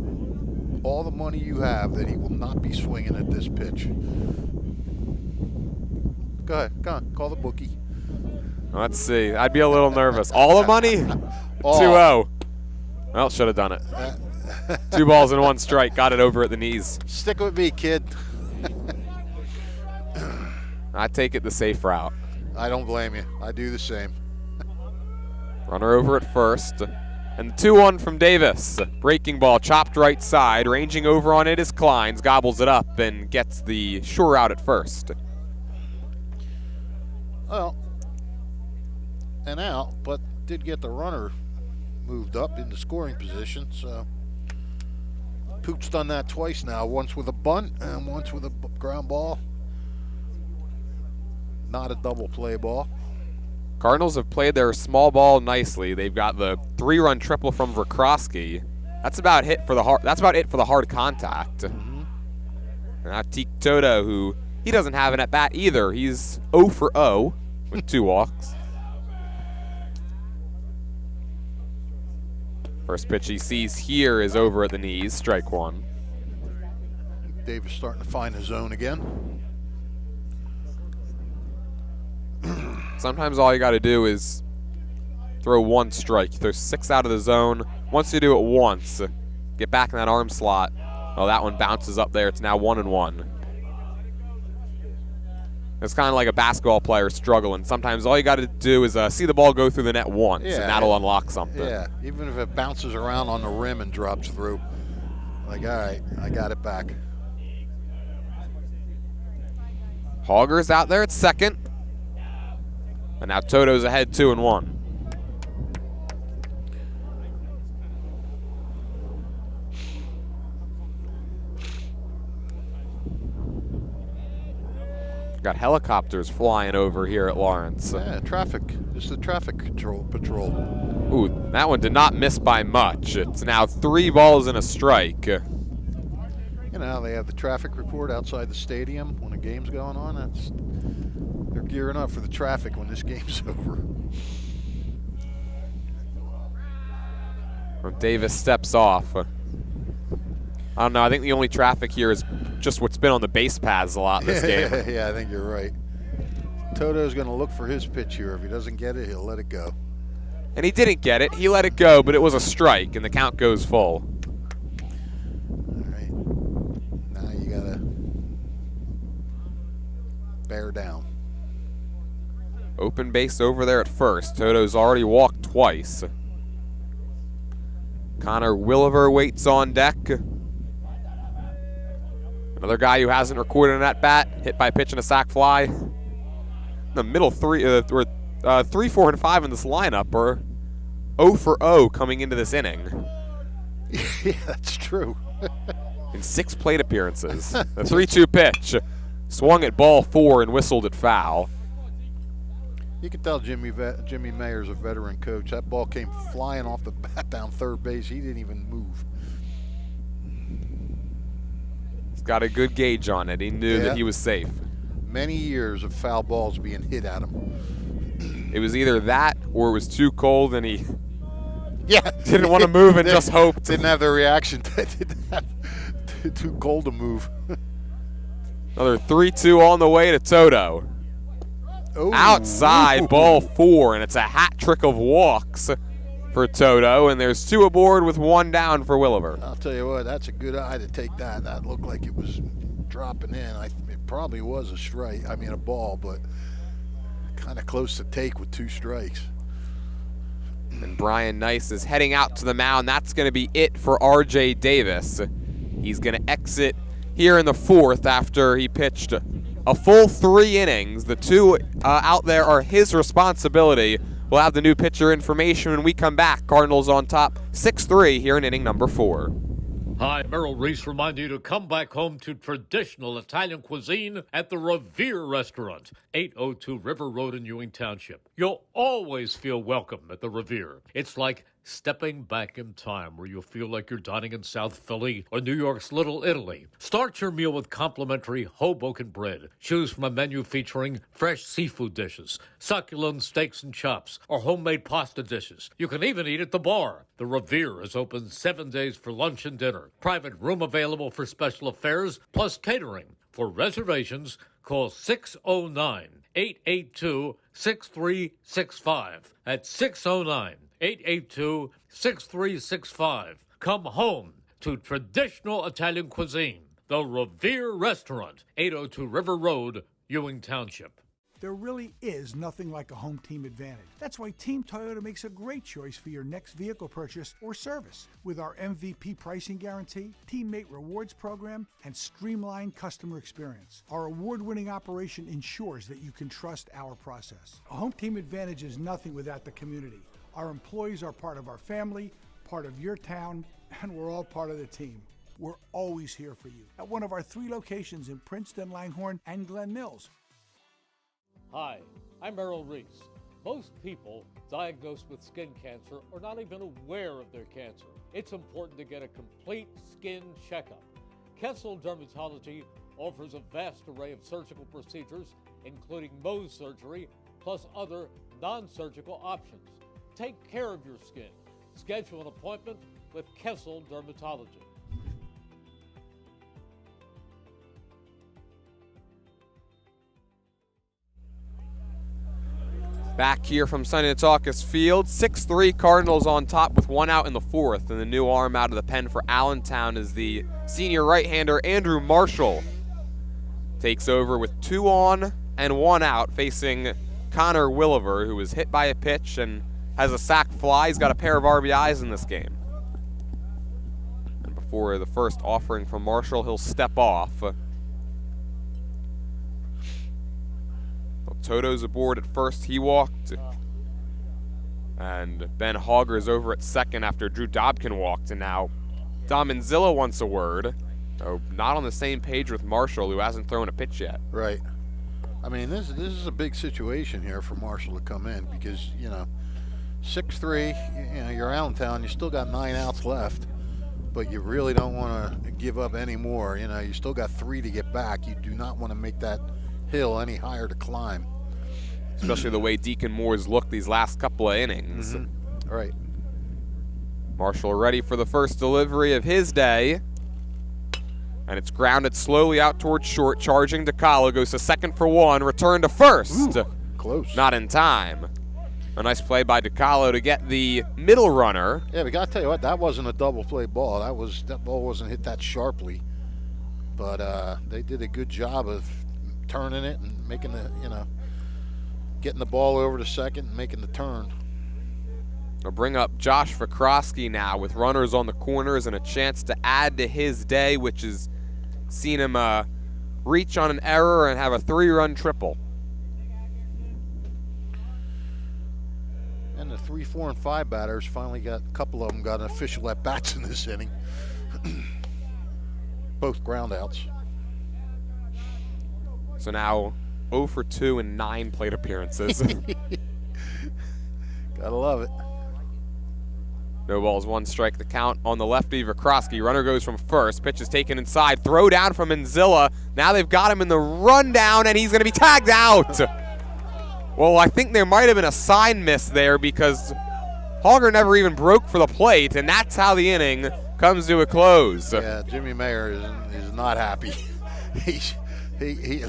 all the money you have that he will not be swinging at this pitch. Go ahead, come on, call the bookie. Let's see, I'd be a little nervous. All the money? All. 2-0. Well, should have done it. 2 balls and 1 strike, got it over at the knees. Stick with me, kid. I take it the safe route. I don't blame you. I do the same. Runner over at first. And 2-1 from Davis. Breaking ball, chopped right side. Ranging over on it is Kleins. Gobbles it up and gets the sure out at first. Well, and out, but did get the runner moved up into scoring position. So Poot's done that twice now. Once with a bunt and once with a ground ball. Not a double play ball. Cardinals have played their small ball nicely. They've got the 3-run triple from Verkrosky. That's about it for the hard contact. Mm-hmm. And now Teak Toto, who he doesn't have an at bat either. He's 0 for 0 with 2 walks. First pitch he sees here is over at the knees, strike 1. Davis starting to find his zone again. Sometimes all you got to do is throw 1 strike. You throw 6 out of the zone. Once you do it once, get back in that arm slot. Oh, that one bounces up there. It's now 1-1. It's kind of like a basketball player struggling. Sometimes all you got to do is see the ball go through the net once, and that'll unlock something. Yeah, even if it bounces around on the rim and drops through. Like, all right, I got it back. Hogger's out there at second. And now Toto's ahead 2-1. Got helicopters flying over here at Lawrence. Yeah, traffic. It's the traffic patrol. Ooh, that one did not miss by much. It's now 3 balls and a strike. You know how they have the traffic report outside the stadium when a game's going on? They're gearing up for the traffic when this game's over. When Davis steps off. I don't know, I think the only traffic here is just what's been on the base paths a lot this game. Yeah, I think you're right. Toto's going to look for his pitch here. If he doesn't get it, he'll let it go. And he didn't get it. He let it go, but it was a strike, and the count goes full. All right. Now you got to bear down. Open base over there at first. Toto's already walked twice. Connor Williver waits on deck. Another guy who hasn't recorded an at-bat, hit by a pitch and a sac fly. The middle 3, 4, and 5 in this lineup are 0 for 0 coming into this inning. Yeah, that's true. In 6 plate appearances. The 3-2 pitch. Swung at ball 4 and whistled at foul. You can tell Jimmy Mayer's a veteran coach. That ball came flying off the bat down third base. He didn't even move. He's got a good gauge on it. He knew that he was safe. Many years of foul balls being hit at him. It was either that or it was too cold and he didn't want to move and just hoped. Didn't have the reaction. Too cold to move. Another 3-2 on the way to Toto. Ooh. Outside, ball 4, and it's a hat trick of walks for Toto, and there's 2 aboard with 1 down for Williver. I'll tell you what, that's a good eye to take that. That looked like it was dropping in. It probably was a ball, but kind of close to take with 2 strikes. And Brian Nice is heading out to the mound. That's going to be it for R.J. Davis. He's going to exit here in the 4th after he pitched a full 3 innings. The 2 out there are his responsibility. We'll have the new pitcher information when we come back. Cardinals on top 6-3 here in inning number 4. Hi, Merrill Reese reminding you to come back home to traditional Italian cuisine at the Revere Restaurant, 802 River Road in Ewing Township. You'll always feel welcome at the Revere. It's like stepping back in time where you'll feel like you're dining in South Philly or New York's Little Italy. Start your meal with complimentary Hoboken bread. Choose from a menu featuring fresh seafood dishes, succulent steaks and chops, or homemade pasta dishes. You can even eat at the bar. The Revere is open 7 days for lunch and dinner. Private room available for special affairs, plus catering. For reservations, call 609-882-6365. That's 609-882-6365. Come home to traditional Italian cuisine. The Revere Restaurant, 802 River Road, Ewing Township. There really is nothing like a home team advantage. That's why Team Toyota makes a great choice for your next vehicle purchase or service. With our MVP pricing guarantee, teammate rewards program, and streamlined customer experience, our award-winning operation ensures that you can trust our process. A home team advantage is nothing without the community. Our employees are part of our family, part of your town, and we're all part of the team. We're always here for you at one of our 3 locations in Princeton, Langhorne, and Glen Mills. Hi, I'm Merrill Reese. Most people diagnosed with skin cancer are not even aware of their cancer. It's important to get a complete skin checkup. Kessel Dermatology offers a vast array of surgical procedures, including Mohs surgery, plus other non-surgical options. Take care of your skin. Schedule an appointment with Kessel Dermatology. Back here from Sunny Nataukus Field, 6-3 Cardinals on top with 1 out in the 4th. And the new arm out of the pen for Allentown is the senior right-hander Andrew Marshall. Takes over with 2 on and 1 out, facing Connor Williver, who was hit by a pitch and has a sac fly. He's got a pair of RBIs in this game. And before the first offering from Marshall, he'll step off. Toto's aboard at first. He walked. And Ben Hauger's over at second after Drew Dobkin walked. And now Dom Manzilla wants a word. Oh, not on the same page with Marshall, who hasn't thrown a pitch yet. Right. I mean, this is a big situation here for Marshall to come in because, 6-3, you're Allentown. You still got 9 outs left, but you really don't want to give up any more. You still got 3 to get back. You do not want to make that hill any higher to climb. Especially the way Deacon Moore's looked these last couple of innings. Mm-hmm. Right. Marshall ready for the first delivery of his day. And it's grounded slowly out towards short, charging DeCalo, goes to second for 1, return to first. Ooh, close. Not in time. A nice play by DeCalo to get the middle runner. Yeah, we got to tell you what, that wasn't a double play ball. That ball wasn't hit that sharply. But they did a good job of turning it and making getting the ball over to second and making the turn. I'll bring up Josh Vikrosky now with runners on the corners and a chance to add to his day, which has seen him reach on an error and have a 3-run triple. And the 3, 4, and 5 batters finally got a couple of them got an official at bats in this inning. Both ground outs. So now 0 for 2 in 9 plate appearances. Gotta love it. No balls, 1 strike. The count on the lefty, Vikrosky. Runner goes from first. Pitch is taken inside. Throw down from Manzilla. Now they've got him in the rundown, and he's going to be tagged out. Well, I think there might have been a sign miss there because Hauger never even broke for the plate, and that's how the inning comes to a close. Yeah, Jimmy Mayer is not happy. he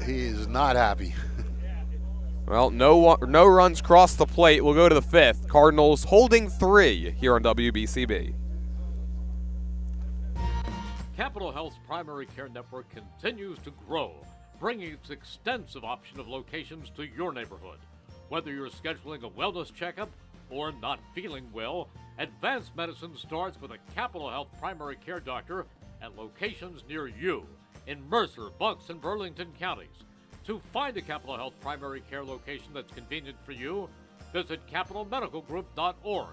is not happy. Well, no runs cross the plate. We'll go to the 5th. Cardinals holding 3 here on WBCB. Capital Health's primary care network continues to grow, bringing its extensive option of locations to your neighborhood. Whether you're scheduling a wellness checkup or not feeling well, advanced medicine starts with a Capital Health primary care doctor at locations near you in Mercer, Bucks, and Burlington counties. To find a Capital Health primary care location that's convenient for you, visit capitalmedicalgroup.org.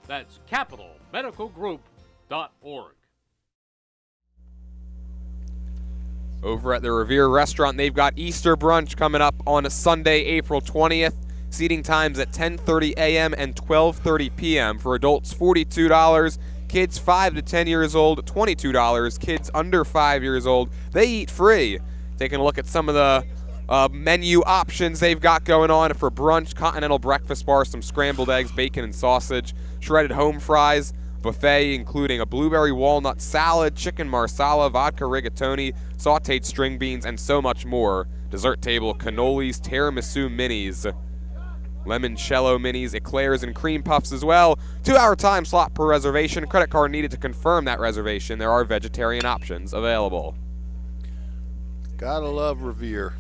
That's capitalmedicalgroup.org. Over at the Revere Restaurant, they've got Easter brunch coming up on a Sunday, April 20th. Seating times at 10:30 a.m. and 12:30 p.m. For adults, $42. Kids 5 to 10 years old, $22. Kids under 5 years old, they eat free. Taking a look at some of the menu options they've got going on for brunch: continental breakfast bar, some scrambled eggs, bacon and sausage, shredded home fries, buffet including a blueberry walnut salad, chicken marsala, vodka rigatoni, sautéed string beans, and so much more. Dessert table, cannolis, tiramisu minis, limoncello minis, eclairs, and cream puffs as well. 2-hour time slot per reservation. Credit card needed to confirm that reservation. There are vegetarian options available. Gotta love Revere.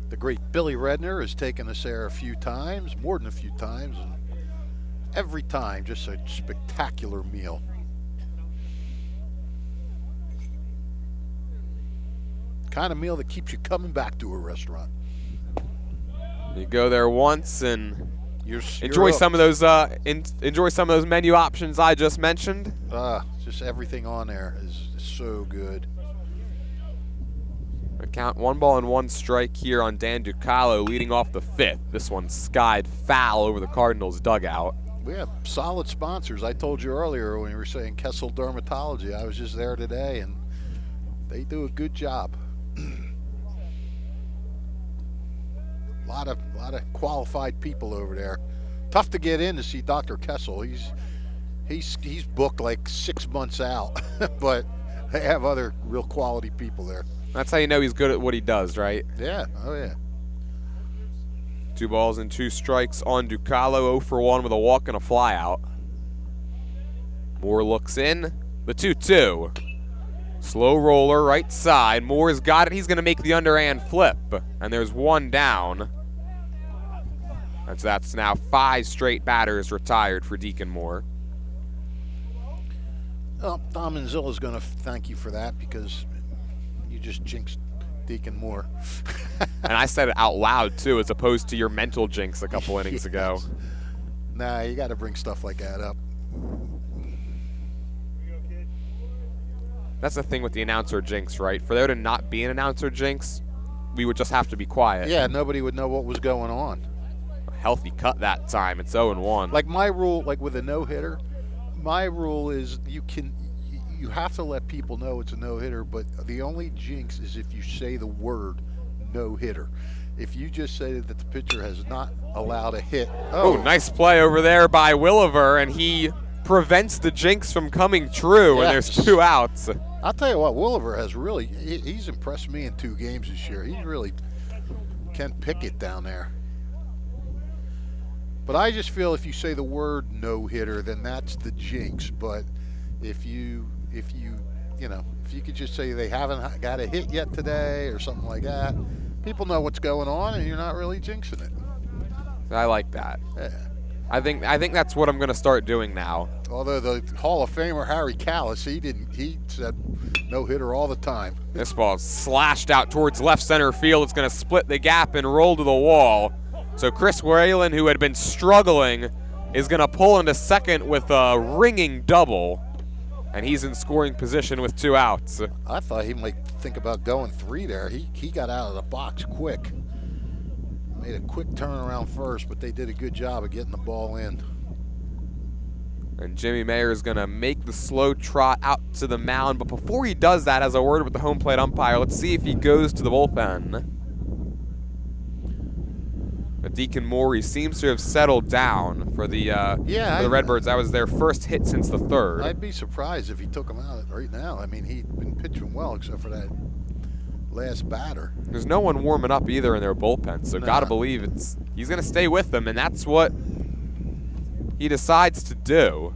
The great Billy Redner has taken us there a few times, more than a few times, and every time just a spectacular meal. Kind of meal that keeps you coming back to a restaurant. You go there once and You're enjoy some of those menu options I just mentioned. Just everything on there is so good. Count 1 ball and 1 strike here on Dan Ducalo, leading off the 5th. This one skied foul over the Cardinals dugout. We have solid sponsors. I told you earlier when you were saying Kessel Dermatology. I was just there today, and they do a good job. A lot of qualified people over there. Tough to get in to see Dr. Kessel. He's booked like 6 months out, but they have other real quality people there. That's how you know he's good at what he does, right? Yeah. Oh yeah. 2 balls and 2 strikes on Ducalo, 0 for 1 with a walk and a fly out. Moore looks in, the 2-2. Slow roller, right side. Moore's got it. He's going to make the underhand flip, and there's 1 down. That's now 5 straight batters retired for Deacon Moore. Well, Tom Manzilla's going to thank you for that because you just jinxed Deacon Moore. And I said it out loud, too, as opposed to your mental jinx a couple innings ago. Nah, you got to bring stuff like that up. That's the thing with the announcer jinx, right? For there to not be an announcer jinx, we would just have to be quiet. Yeah, nobody would know what was going on. A healthy cut that time. It's 0-1. Like my rule, like with a no-hitter, my rule is you have to let people know it's a no-hitter, but the only jinx is if you say the word no-hitter. If you just say that the pitcher has not allowed a hit. Oh, nice play over there by Williver, and he prevents the jinx from coming true, and there's 2 outs. I'll tell you what, Williver has really, he's impressed me in 2 games this year. He's really can pick it down there. But I just feel if you say the word no-hitter, then that's the jinx. But if you could just say they haven't got a hit yet today or something like that, people know what's going on, and you're not really jinxing it. I like that. Yeah. I think that's what I'm going to start doing now. Although the Hall of Famer Harry Callis, he said no hitter all the time. This ball slashed out towards left center field. It's going to split the gap and roll to the wall. So Chris Whalen, who had been struggling, is going to pull into second with a ringing double. and he's in scoring position with 2 outs. I thought he might think about going 3 there. He got out of the box quick. Made a quick turnaround first, but they did a good job of getting the ball in. And Jimmy Mayer is going to make the slow trot out to the mound. But before he does that, as a word with the home plate umpire, let's see if he goes to the bullpen. But Deacon Morey seems to have settled down for the Redbirds. That was their first hit since the 3rd. I'd be surprised if he took him out right now. I mean, he'd been pitching well except for that last batter. There's no one warming up either in their bullpen, so got to believe he's going to stay with them, and that's what he decides to do.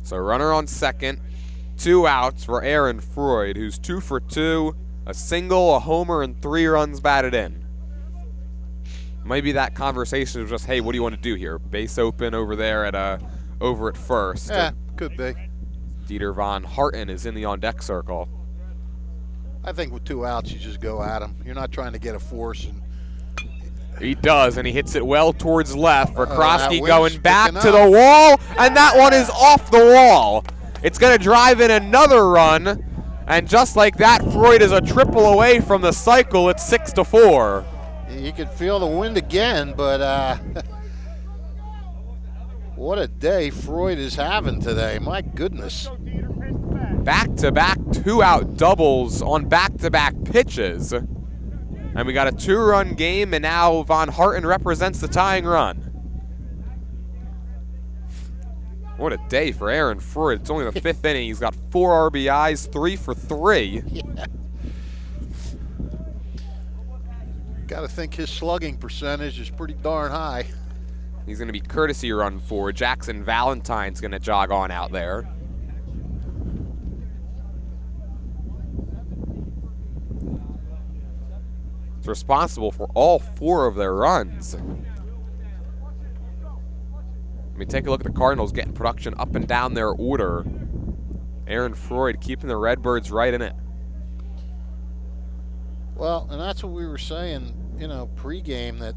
So runner on second, 2 outs for Aaron Freud, who's 2 for 2, a single, a homer, and 3 runs batted in. Maybe that conversation was just, hey, what do you want to do here? Base open over there over at first. Yeah, could be. Dieter Von Harten is in the on-deck circle. I think with 2 outs, you just go at him. You're not trying to get a force. And he does, and he hits it well towards left. Verkrosky that going back wind's to the wall, and that one is off the wall. It's going to drive in another run, and just like that, Freud is a triple away from the cycle. It's 6-4. You can feel the wind again, but what a day Freud is having today. My goodness. Back-to-back 2-out doubles on back-to-back pitches. And we got a 2-run game, and now Von Harten represents the tying run. What a day for Aaron Freud. It's only the 5th inning. He's got 4 RBIs, 3 for 3. Yeah. Got to think his slugging percentage is pretty darn high. He's going to be courtesy run for Jackson Valentine's going to jog on out there. It's responsible for all 4 of their runs. I mean, take a look at the Cardinals getting production up and down their order. Aaron Freud keeping the Redbirds right in it. Well, and that's what we were saying, pregame, that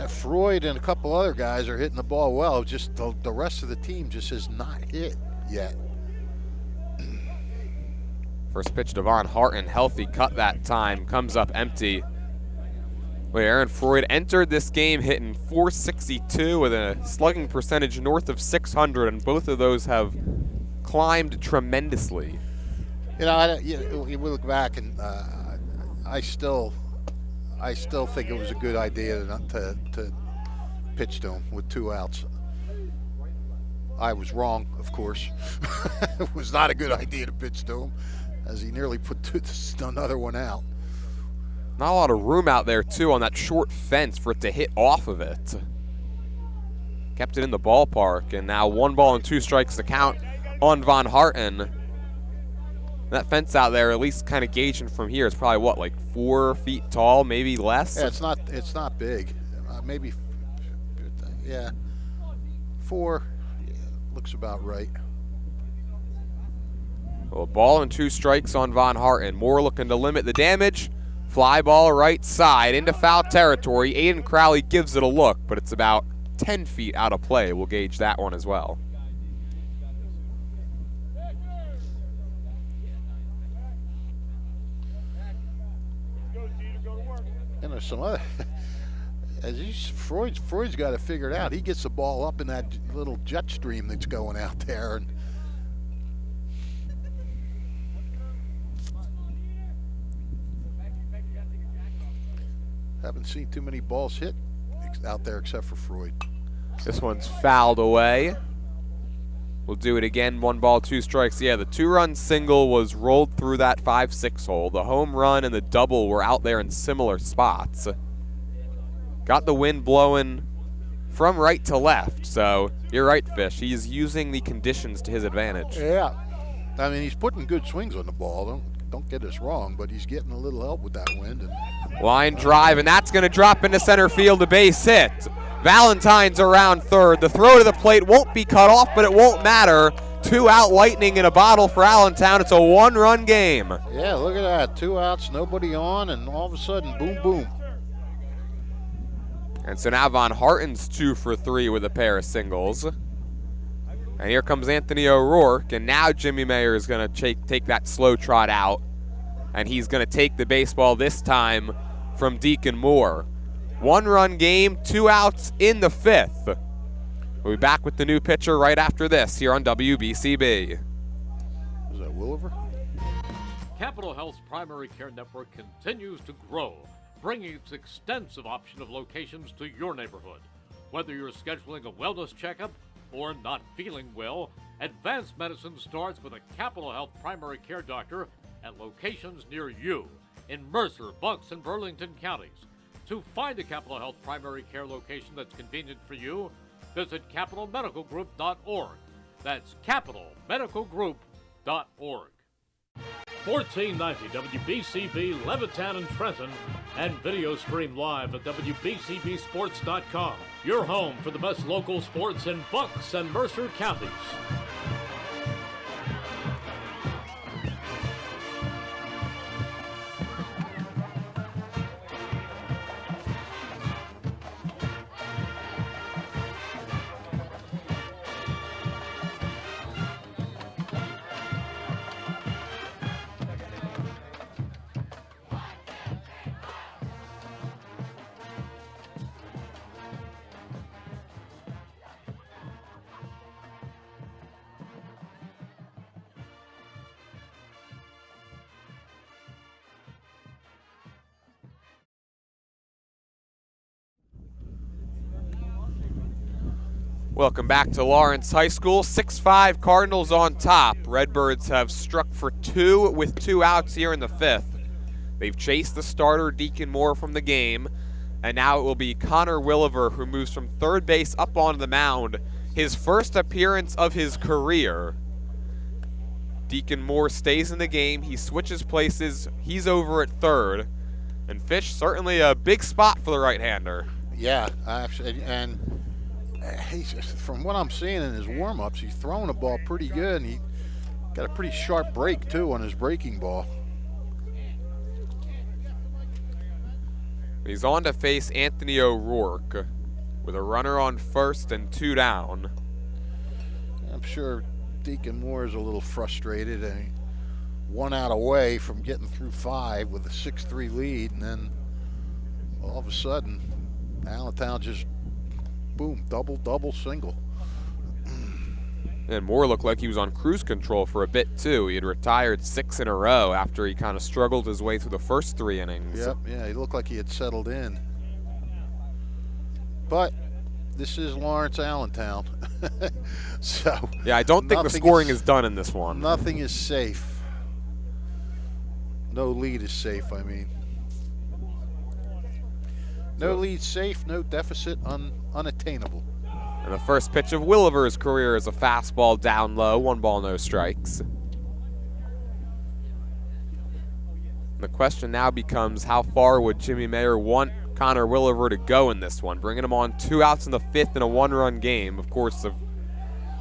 Freud and a couple other guys are hitting the ball well. Just the rest of the team just has not hit yet. First pitch to Von Harten, healthy cut that time, comes up empty. Wait, Aaron Freud entered this game hitting .462 with a slugging percentage north of 600, and both of those have climbed tremendously. We look back, and I still think it was a good idea to pitch to him with 2 outs. I was wrong, of course. It was not a good idea to pitch to him, as he nearly put another one out. Not a lot of room out there, too, on that short fence for it to hit off of it. Kept it in the ballpark, and now 1 ball and 2 strikes to count on Von Harten. That fence out there, at least kind of gauging from here, is probably, what, like 4 feet tall, maybe less? Yeah, it's not big. Maybe, yeah, 4, yeah, looks about right. Well, 1 ball and 2 strikes on Von Harten. Moore looking to limit the damage. Fly ball right side into foul territory. Aiden Crowley gives it a look, but it's about 10 feet out of play. We'll gauge that one as well. Some other, Freud's got it figured out. He gets the ball up in that little jet stream that's going out there, and haven't seen too many balls hit out there except for Freud. This one's fouled away. We'll do it again. 1 ball, 2 strikes. Yeah, the 2-run single was rolled through that 5-6 hole. The home run and the double were out there in similar spots. Got the wind blowing from right to left. So you're right, Fish. He's using the conditions to his advantage. Yeah. I mean, he's putting good swings on the ball. Don't get us wrong, but he's getting a little help with that wind. Line drive, and that's going to drop into center field, a base hit. Valentine's around third. The throw to the plate won't be cut off, but it won't matter. 2 out lightning in a bottle for Allentown. It's a 1-run game. Yeah, look at that. 2 outs, nobody on, and all of a sudden, boom, boom. And so now Von Harton's 2 for 3 with a pair of singles. And here comes Anthony O'Rourke, and now Jimmy Mayer is going to take that slow trot out, and he's going to take the baseball this time from Deacon Moore. 1-run game, 2 outs in the 5th. We'll be back with the new pitcher right after this here on WBCB. Is that Williver? Capital Health's primary care network continues to grow, bringing its extensive option of locations to your neighborhood. Whether you're scheduling a wellness checkup or not feeling well, advanced medicine starts with a Capital Health primary care doctor at locations near you in Mercer, Bucks, and Burlington counties. To find a Capital Health primary care location that's convenient for you, visit capitalmedicalgroup.org. That's capitalmedicalgroup.org. 1490 WBCB Levittown and Trenton, and video stream live at WBCBsports.com. Your home for the best local sports in Bucks and Mercer counties. Welcome back to Lawrence High School. 6-5 Cardinals on top. Redbirds have struck for 2 with 2 outs here in the 5th. They've chased the starter Deacon Moore from the game, and now it will be Connor Williver who moves from third base up onto the mound. His first appearance of his career. Deacon Moore stays in the game. He switches places. He's over at third. And Fish, certainly a big spot for the right-hander. Yeah, actually, and from what I'm seeing in his warm-ups, he's throwing the ball pretty good, and he got a pretty sharp break, too, on his breaking ball. He's on to face Anthony O'Rourke with a runner on first and 2 down. I'm sure Deacon Moore is a little frustrated, and 1 out away from getting through 5 with a 6-3 lead, and then all of a sudden, Allentown just boom, double, single. And Moore looked like he was on cruise control for a bit, too. He had retired 6 in a row after he kind of struggled his way through the first 3 innings. Yep, yeah, he looked like he had settled in. But this is Lawrence Allentown. So yeah, I don't think the scoring is done in this one. Nothing is safe. No lead is safe, I mean. No lead safe, no deficit unattainable. And the first pitch of Williver's career is a fastball down low, 1 ball, no strikes. The question now becomes, how far would Jimmy Mayer want Connor Williver to go in this one? Bringing him on 2 outs in the 5th in a 1-run game. Of course, the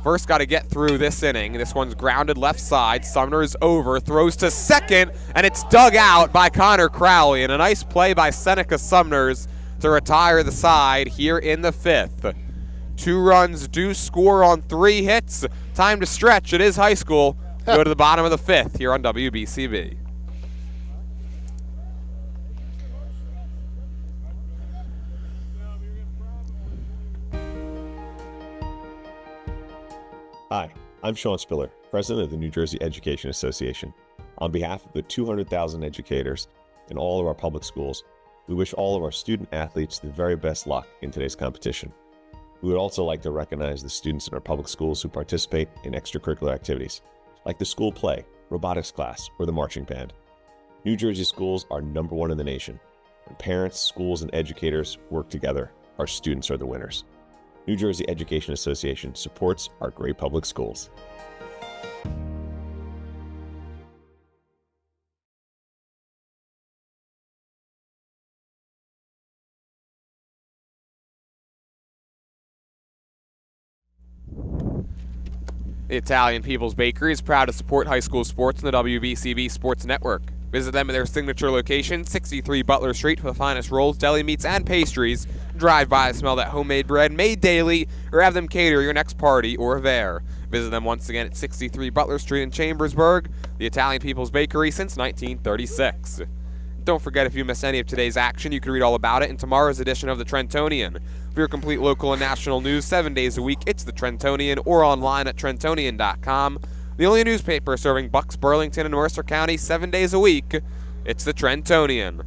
first got to get through this inning. This one's grounded left side. Sumner's over, throws to second, and it's dug out by Connor Crowley. And a nice play by Seneca Sumners to retire the side here in the 5th. 2 runs do score on 3 hits. Time to stretch. It is high school. Go to the bottom of the 5th here on WBCB. Hi, I'm Sean Spiller, President of the New Jersey Education Association. On behalf of the 200,000 educators in all of our public schools, we wish all of our student athletes the very best luck in today's competition. We would also like to recognize the students in our public schools who participate in extracurricular activities, like the school play, robotics class, or the marching band. New Jersey schools are #1 in the nation. When parents, schools, and educators work together, our students are the winners. New Jersey Education Association supports our great public schools. The Italian People's Bakery is proud to support high school sports on the WBCB Sports Network. Visit them at their signature location, 63 Butler Street, for the finest rolls, deli meats, and pastries. Drive by to smell that homemade bread made daily, or have them cater your next party or affair. Visit them once again at 63 Butler Street in Chambersburg, the Italian People's Bakery since 1936. Don't forget, if you miss any of today's action, you can read all about it in tomorrow's edition of the Trentonian. For your complete local and national news 7 days a week, it's the Trentonian, or online at trentonian.com. The only newspaper serving Bucks, Burlington, and Mercer County 7 days a week, it's the Trentonian.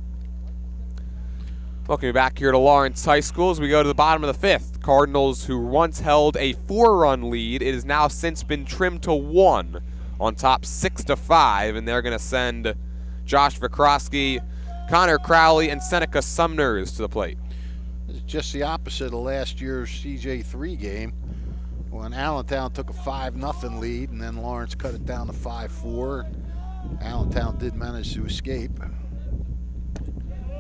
Welcome back here to Lawrence High School as we go to the bottom of the fifth. Cardinals, who once held a 4-run lead, it has now since been trimmed to 1 on top 6-5, and they're going to send Josh Vikrosky, Connor Crowley, and Seneca Sumners to the plate. It's just the opposite of last year's CJ3 game, when Allentown took a 5-0 lead, and then Lawrence cut it down to 5-4. Allentown did manage to escape.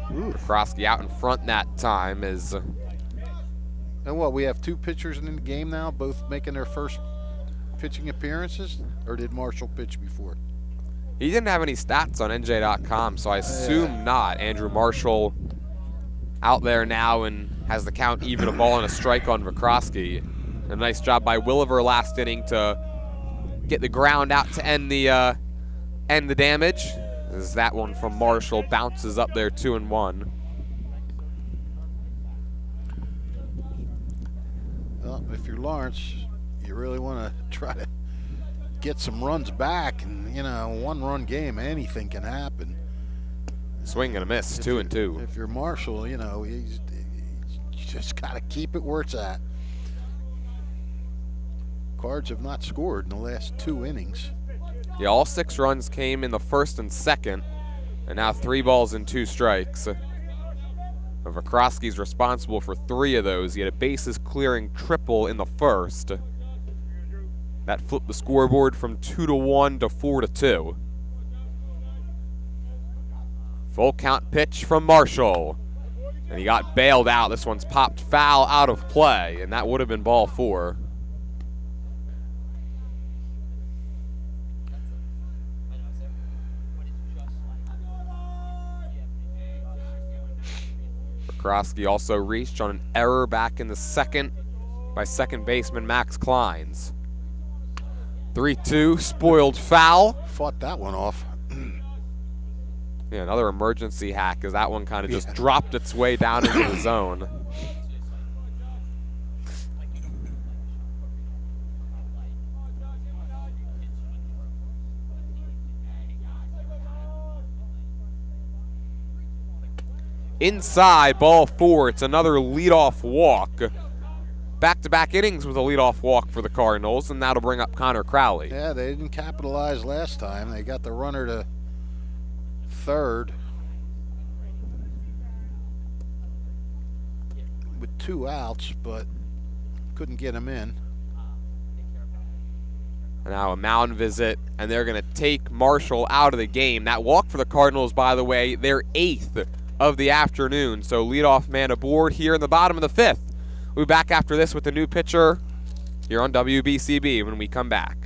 Vikrosky out in front that time is. And what, we have 2 pitchers in the game now, both making their first pitching appearances? Or did Marshall pitch before? He didn't have any stats on NJ.com, so I assume not. Andrew Marshall out there now and has the count even, a ball and a strike on Vikrosky. A nice job by Williver last inning to get the ground out to end the damage. As that one from Marshall bounces up there 2-1. Well, if you're Lawrence, you really want to try to get some runs back, and you know, 1-run game, anything can happen. Swing and a miss, 2-2. If you're Marshall, you know, you just got to keep it where it's at. Cards have not scored in the last 2 innings. Yeah, all 6 runs came in the first and second, and now 3 balls and 2 strikes. Vikrosky's responsible for 3 of those. He had a bases clearing triple in the first. That flipped the scoreboard from 2-1 to 4-2. Full count pitch from Marshall. And he got bailed out. This one's popped foul out of play, and that would have been ball 4. Vikrosky also reached on an error back in the second by second baseman Max Kleins. 3-2, spoiled foul. Fought that one off. Yeah, another emergency hack, as that one kind of just dropped its way down into the zone. Inside, ball 4. It's another leadoff walk. Back-to-back innings with a leadoff walk for the Cardinals, and that'll bring up Connor Crowley. Yeah, they didn't capitalize last time. They got the runner to third with 2 outs, but couldn't get him in. Now a mound visit, and they're going to take Marshall out of the game. That walk for the Cardinals, by the way, their 8th of the afternoon. So leadoff man aboard here in the bottom of the 5th. We'll be back after this with the new pitcher here on WBCB when we come back.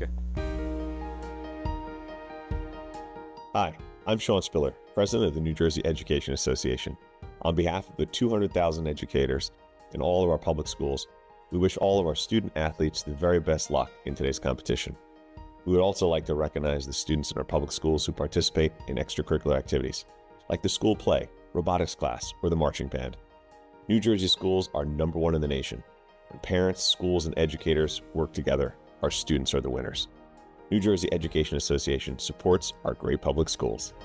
Hi, I'm Sean Spiller, president of the New Jersey Education Association. On behalf of the 200,000 educators in all of our public schools, we wish all of our student athletes the very best luck in today's competition. We would also like to recognize the students in our public schools who participate in extracurricular activities, like the school play, robotics class, or the marching band. New Jersey schools are #1 in the nation. When parents, schools, and educators work together, our students are the winners. New Jersey Education Association supports our great public schools.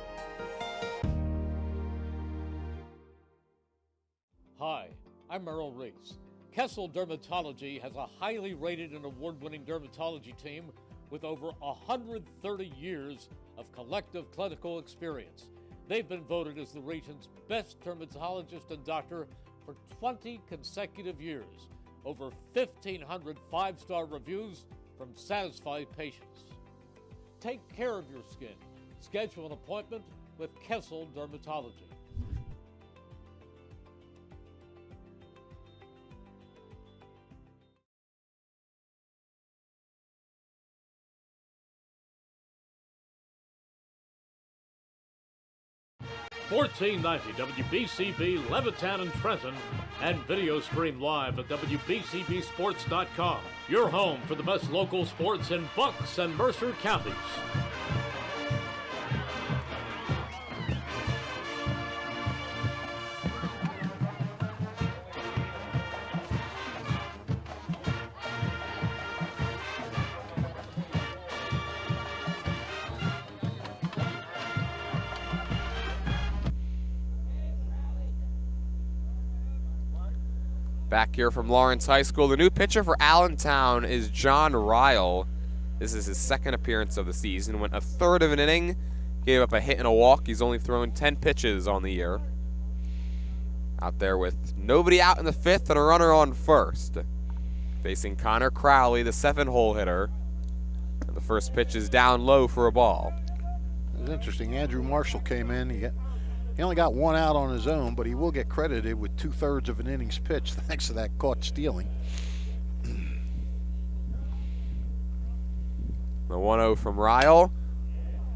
Hi, I'm Merrill Reese. Kessel Dermatology has a highly rated and award-winning dermatology team with over 130 years of collective clinical experience. They've been voted as the region's best dermatologist and doctor for 20 consecutive years. Over 1,500 5-star reviews from satisfied patients. Take care of your skin. Schedule an appointment with Kessel Dermatology. 1490 WBCB Levittown and Trenton, and video stream live at WBCBsports.com. Your home for the best local sports in Bucks and Mercer counties. Back here from Lawrence High School, the new pitcher for Allentown is John Ryle. This is his second appearance of the season. Went a third of an inning, gave up a hit and a walk. He's only thrown 10 pitches on the year. Out there with nobody out in the fifth and a runner on first. Facing Connor Crowley, the 7-hole hitter. And the first pitch is down low for a ball. It's interesting. Andrew Marshall came in. He only got one out on his own, but he will get credited with 2/3 of an innings pitched thanks to that caught stealing. The 1-0 from Ryle.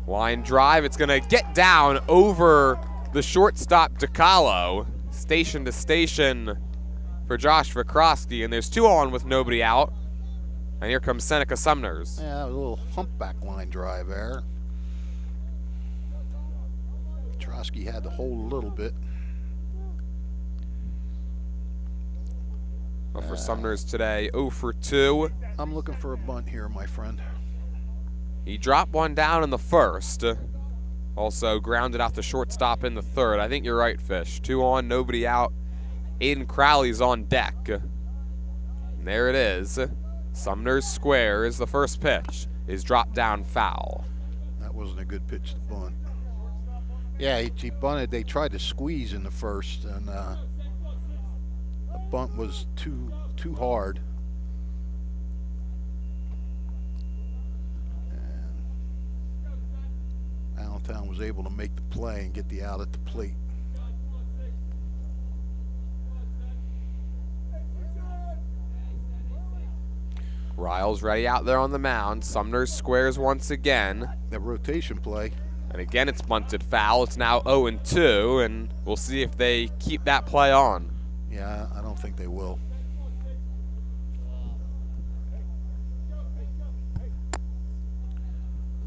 Line drive. It's going to get down over the shortstop DeCalo. Station to station for Josh Vikrosky, and there's 2 on with nobody out. And here comes Seneca Sumners. Yeah, a little humpback line drive there. Trosky had to hold a little bit. Well, for Sumners today, 0 for 2. I'm looking for a bunt here, my friend. He dropped one down in the first. Also grounded out the shortstop in the third. I think you're right, Fish. 2 on, nobody out. Aiden Crowley's on deck. And there it is. Sumners squares. The first pitch is dropped down foul. That wasn't a good pitch to bunt. Yeah, he bunted. They tried to squeeze in the first, and the bunt was too hard. And Allentown was able to make the play and get the out at the plate. Ryle's ready out there on the mound. Sumners squares once again. That rotation play. And again, it's bunted foul. It's now 0-2, and we'll see if they keep that play on. Yeah, I don't think they will.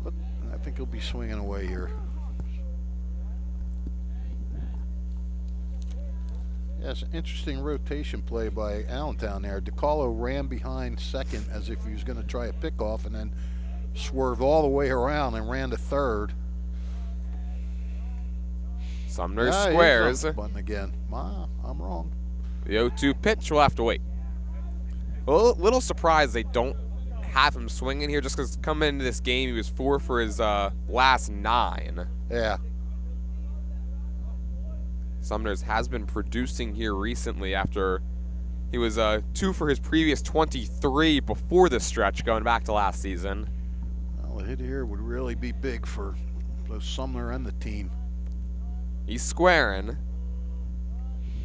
But I think he'll be swinging away here. Yeah, it's an interesting rotation play by Allentown there. DeCarlo ran behind second as if he was going to try a pickoff, and then swerved all the way around and ran to third. Sumner squares. Button again. I'm wrong. The 0-2 pitch will have to wait. A little surprised they don't have him swinging here, just because coming into this game he was 4 for his last 9. Yeah. Sumners has been producing here recently after he was 2 for his previous 23 before this stretch, going back to last season. Well, a hit here would really be big for both Sumner and the team. He's squaring.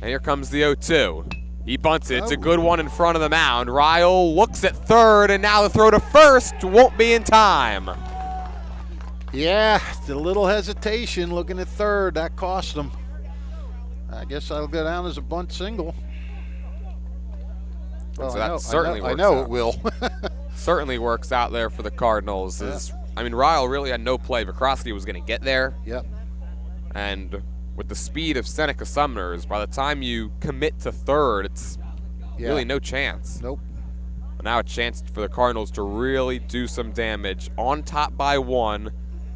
And here comes the 0-2. He bunts it. It's a good one in front of the mound. Ryle looks at third, and now the throw to first won't be in time. Yeah, the little hesitation looking at third. That cost him. I guess that'll go down as a bunt single. Well, so that certainly works out. I know it will. Certainly works out there for the Cardinals. I mean, Ryle really had no play. Vikrosky was going to get there. Yep. And with the speed of Seneca Sumners, by the time you commit to third, it's really no chance. Nope. But now a chance for the Cardinals to really do some damage. On top by 1,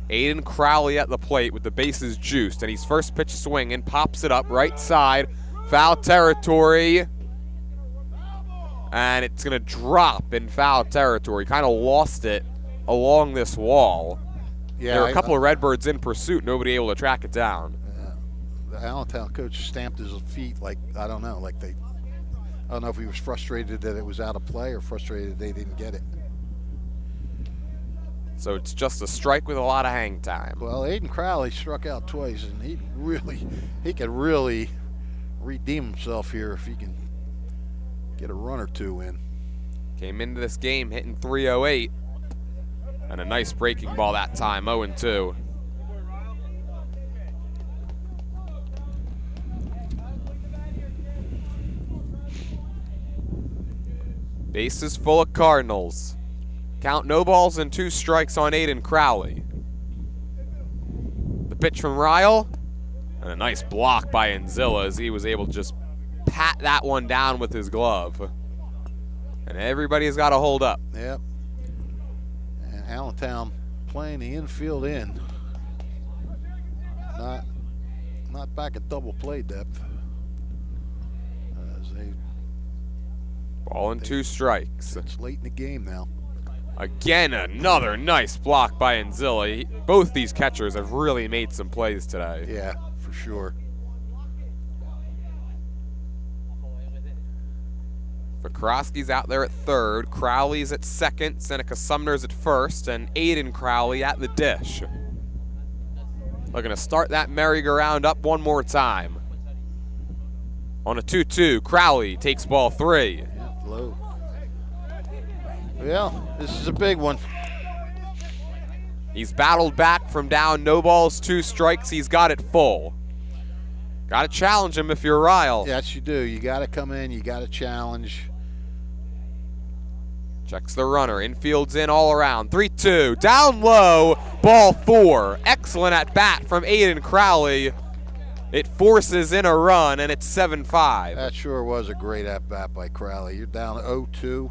Aiden Crowley at the plate with the bases juiced, and he's first pitch swing and pops it up right side, foul territory, and it's going to drop in foul territory. Kind of lost it along this wall. Yeah, there were a couple of Redbirds in pursuit, nobody able to track it down. The Allentown coach stamped his feet like, I don't know, I don't know if he was frustrated that it was out of play or frustrated they didn't get it. So it's just a strike with a lot of hang time. Well, Aiden Crowley struck out twice, and he could really redeem himself here if he can get a run or two in. Came into this game hitting .308, and a nice breaking ball that time, 0-2. Bases full of Cardinals. Count no balls and 2 strikes on Aiden Crowley. The pitch from Ryle, and a nice block by Anzilla as he was able to just pat that one down with his glove. And everybody's got to hold up. Yep. And Allentown playing the infield in. Not back at double play depth. Ball and 2 strikes. It's late in the game now. Again, another nice block by Anzilla. Both these catchers have really made some plays today. Yeah, for sure. Vikrowski's out there at third, Crowley's at second, Seneca Sumner's at first, and Aiden Crowley at the dish. Looking to start that merry-go-round up one more time. On a 2-2, Crowley takes ball 3. Yeah, low. Well, this is a big one. He's battled back from down, no balls, 2 strikes. He's got it full. Got to challenge him if you're Ryle. Yes, you do. You got to come in. You got to challenge. Checks the runner. Infield's in all around. 3-2. Down low. Ball 4. Excellent at bat from Aiden Crowley. It forces in a run, and it's 7-5. That sure was a great at bat by Crowley. You're down 0-2.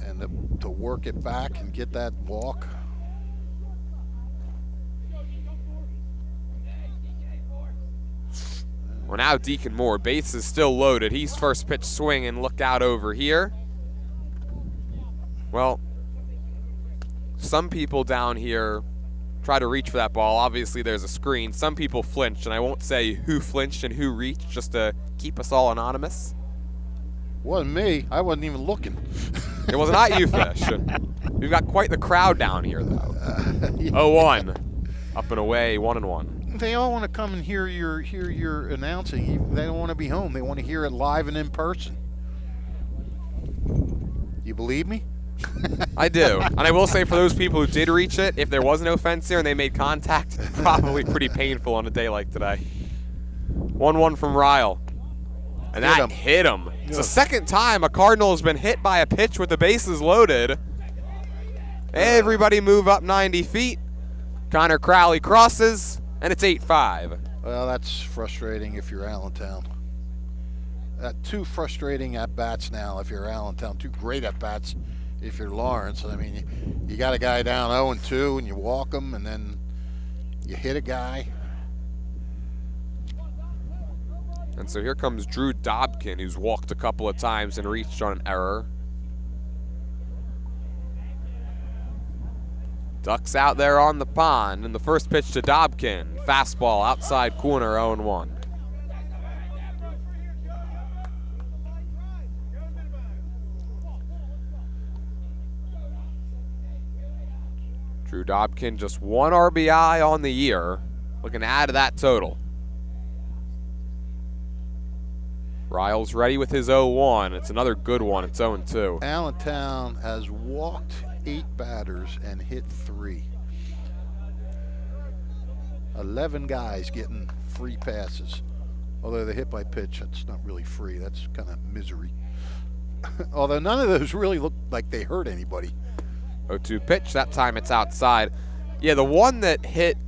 And to work it back and get that walk. Well, now Deacon Moore, base is still loaded. He's first pitch swing and look out over here. Well, some people down here try to reach for that ball. Obviously, there's a screen. Some people flinched, and I won't say who flinched and who reached just to keep us all anonymous. Wasn't me. I wasn't even looking. It was not you, Fish. We've got quite the crowd down here, though. 0-1. Up and away, 1-1. They all want to come and hear your announcing. They don't want to be home. They want to hear it live and in person. You believe me? I do. And I will say for those people who did reach it, if there was no fence here and they made contact, probably pretty painful on a day like today. 1-1 from Ryle. And that hit him. It's the second time a Cardinal has been hit by a pitch with the bases loaded. Everybody move up 90 feet. Connor Crowley crosses. And it's 8-5. Well, that's frustrating if you're Allentown. 2 frustrating at-bats now if you're Allentown. 2 great at-bats if you're Lawrence. I mean, you got a guy down 0-2, and you walk him, and then you hit a guy. And so here comes Drew Dobkin, who's walked a couple of times and reached on an error. Ducks out there on the pond, and the first pitch to Dobkin. Fastball outside corner, 0-1. Drew Dobkin just 1 RBI on the year. Looking to add to that total. Ryle's ready with his 0-1. It's another good one. It's 0-2. Allentown has walked 8 batters and hit 3. 11 guys getting free passes. Although the hit by pitch, that's not really free. That's kind of misery. Although none of those really look like they hurt anybody. 0-2 pitch. That time it's outside. Yeah, the one that hit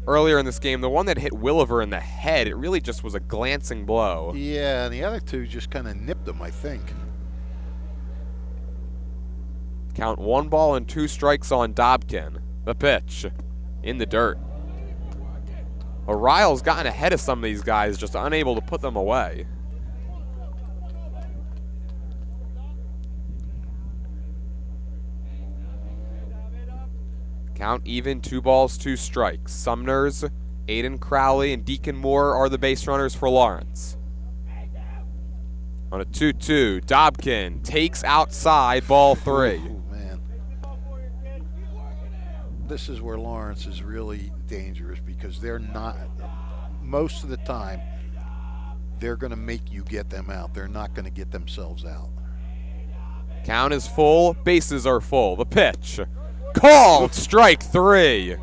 earlier in this game, the one that hit Williver in the head, it really just was a glancing blow. Yeah, and the other 2 just kind of nipped him, I think. Count 1 ball and 2 strikes on Dobkin. The pitch in the dirt. Ryle's gotten ahead of some of these guys, just unable to put them away. Count even, 2 balls, 2 strikes. Sumner's, Aiden Crowley, and Deacon Moore are the base runners for Lawrence. On a 2-2, Dobkin takes outside, ball 3. Ooh, man. This is where Lawrence is really dangerous because they're not, most of the time, they're going to make you get them out. They're not going to get themselves out. Count is full, bases are full. The pitch. Called, strike 3.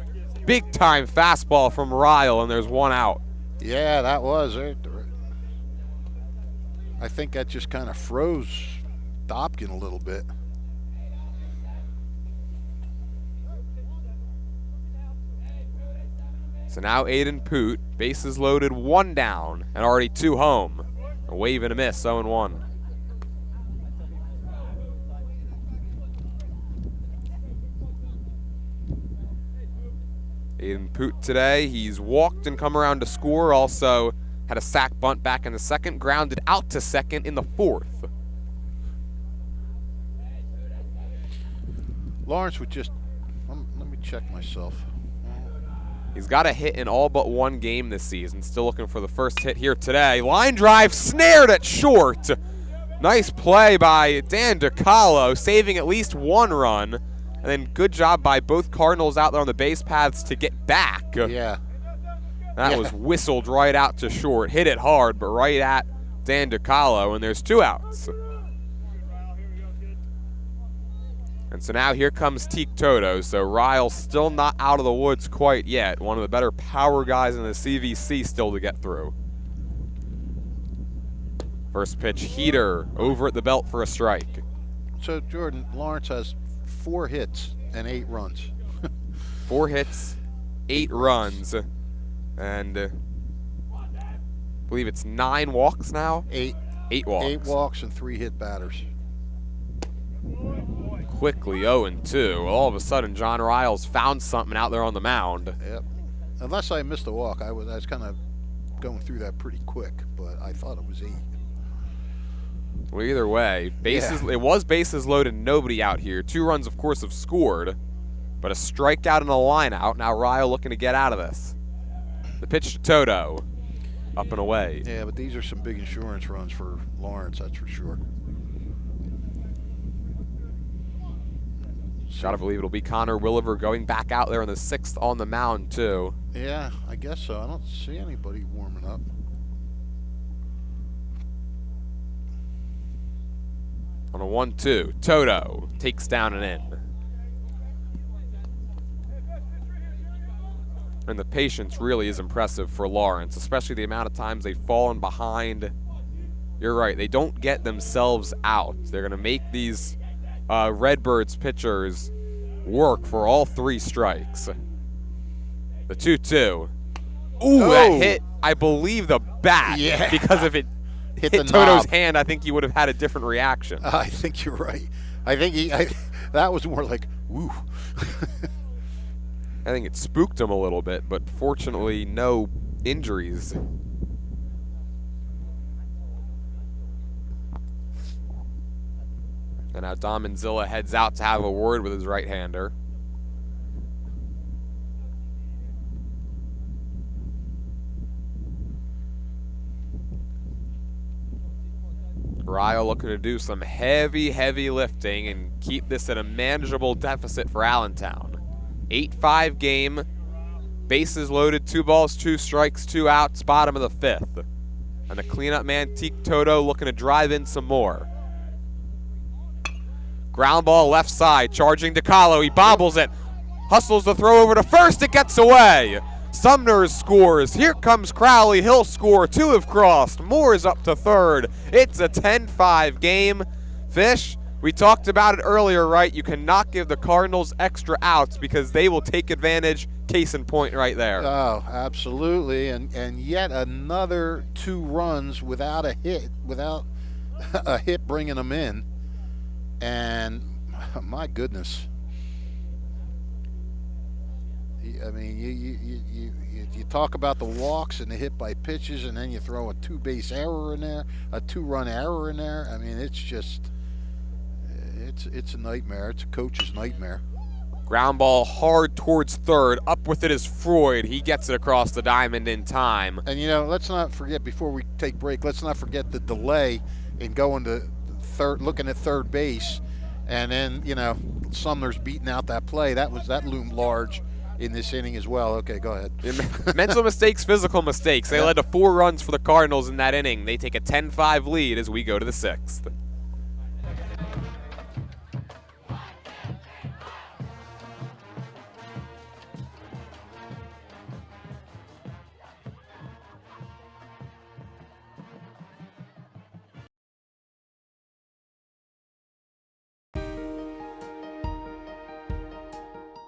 Big time fastball from Ryle, and there's 1 out. Yeah, that was it. I think that just kind of froze Dobkin a little bit. So now Aiden Poot, bases loaded, 1 down, and already 2 home. A wave and a miss, 0-1. Aiden Poot today, he's walked and come around to score, also had a sac bunt back in the second, grounded out to second in the fourth. Lawrence would just, let me check myself. He's got a hit in all but 1 game this season. Still looking for the first hit here today. Line drive snared at short. Nice play by Dan DiCarlo, saving at least 1 run. And then good job by both Cardinals out there on the base paths to get back. Yeah. That was whistled right out to short. Hit it hard, but right at Dan DiCarlo, and there's 2 outs. And so now here comes Teak Toto. So Ryle still not out of the woods quite yet. One of the better power guys in the CVC still to get through. First pitch, heater, over at the belt for a strike. So, Jordan, Lawrence has 4 hits and 8 runs. 4 hits, 8 runs, and I believe it's 9 walks now? 8. 8 walks. 8 walks and 3 hit batters. Quickly 0-2. All of a sudden, John Riles found something out there on the mound. Yep. Unless I missed a walk, I was kind of going through that pretty quick, but I thought it was 8. Well, either way, it was bases loaded, nobody out here. 2 runs, of course, have scored, but a strikeout and a line out. Now Ryle looking to get out of this. The pitch to Toto, up and away. Yeah, but these are some big insurance runs for Lawrence, that's for sure. Gotta believe it'll be Connor Williver going back out there in the 6th on the mound, too. Yeah, I guess so. I don't see anybody warming up. On a 1-2, Toto takes down and in. And the patience really is impressive for Lawrence, especially the amount of times they've fallen behind. You're right, they don't get themselves out. They're going to make these Redbirds pitchers work for all 3 strikes. The 2-2. Ooh, that hit, I believe, the bat. Yeah. Because if it hit Toto's knob. hand, I think he would have had a different reaction. I think you're right. I think that was more like, woo. I think it spooked him a little bit, but fortunately, no injuries. And now Dom Manzilla heads out to have a word with his right-hander. Ryle looking to do some heavy, heavy lifting and keep this at a manageable deficit for Allentown. 8-5 game, bases loaded, 2 balls, 2 strikes, 2 outs, bottom of the 5th. And the cleanup man, Teak Toto, looking to drive in some more. Ground ball left side, charging DiCarlo. He bobbles it, hustles the throw over to first. It gets away. Sumner scores. Here comes Crowley. He'll score. 2 have crossed. Moore is up to 3rd. It's a 10-5 game. Fish, we talked about it earlier, right? You cannot give the Cardinals extra outs because they will take advantage. Case in point right there. Oh, absolutely. And yet another 2 runs without a hit, without a hit bringing them in. And my goodness, I mean, you talk about the walks and the hit by pitches, and then you throw a 2-base error in there, a 2-run error in there. I mean, it's just, it's a nightmare. It's a coach's nightmare. Ground ball hard towards 3rd. Up with it is Freud. He gets it across the diamond in time. And let's not forget, before we take break, let's not forget the delay in going to third, looking at 3rd base, and then Sumner's beating out that play. That loomed large in this inning as well. Okay, go ahead. Mental mistakes, physical mistakes. They led to 4 runs for the Cardinals in that inning. They take a 10-5 lead as we go to the 6th.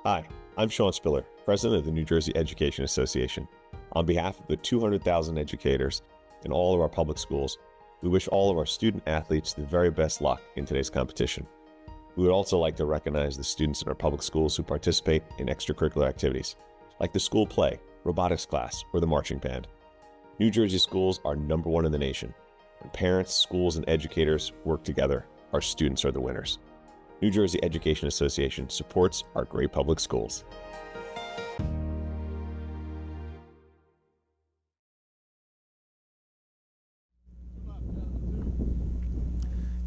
Hi, I'm Sean Spiller, President of the New Jersey Education Association. On behalf of the 200,000 educators in all of our public schools, we wish all of our student athletes the very best luck in today's competition. We would also like to recognize the students in our public schools who participate in extracurricular activities, like the school play, robotics class, or the marching band. New Jersey schools are #1 in the nation. When parents, schools, and educators work together, our students are the winners. New Jersey Education Association supports our great public schools.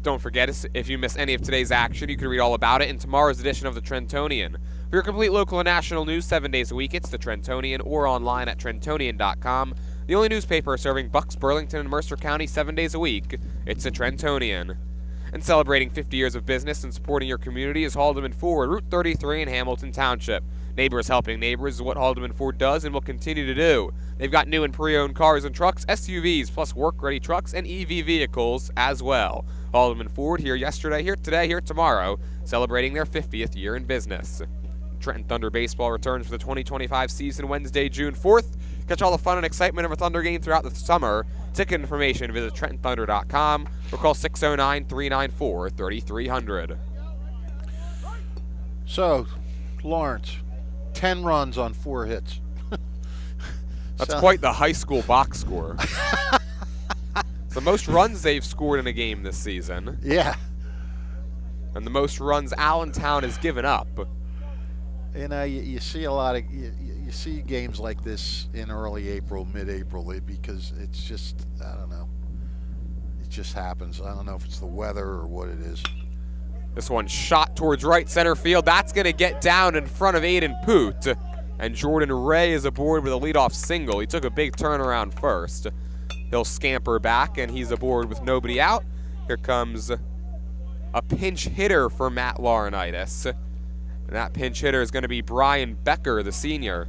Don't forget, if you miss any of today's action, you can read all about it in tomorrow's edition of the Trentonian. For your complete local and national news 7 days a week, it's the Trentonian or online at trentonian.com. The only newspaper serving Bucks, Burlington, and Mercer County 7 days a week, it's the Trentonian. And celebrating 50 years of business and supporting your community is Haldeman Ford, Route 33 in Hamilton Township. Neighbors helping neighbors is what Haldeman Ford does and will continue to do. They've got new and pre-owned cars and trucks, SUVs, plus work-ready trucks and EV vehicles as well. Haldeman Ford here yesterday, here today, here tomorrow, celebrating their 50th year in business. Trenton Thunder baseball returns for the 2025 season Wednesday, June 4th. Catch all the fun and excitement of a Thunder game throughout the summer. Ticket information, visit TrentonThunder.com or call 609-394-3300. So, Lawrence, 10 runs on 4 hits. That's quite the high school box score. It's the most runs they've scored in a game this season. Yeah. And the most runs Allentown has given up. You know, you see a lot of you see games like this in early April, mid-April, because it's just, I don't know. It just happens. I don't know if it's the weather or what it is. This one shot towards right center field. That's going to get down in front of Aiden Poot. And Jordan Ray is aboard with a leadoff single. He took a big turnaround first. He'll scamper back, and he's aboard with nobody out. Here comes a pinch hitter for Matt Laurinaitis. And that pinch hitter is going to be Brian Becker, the senior.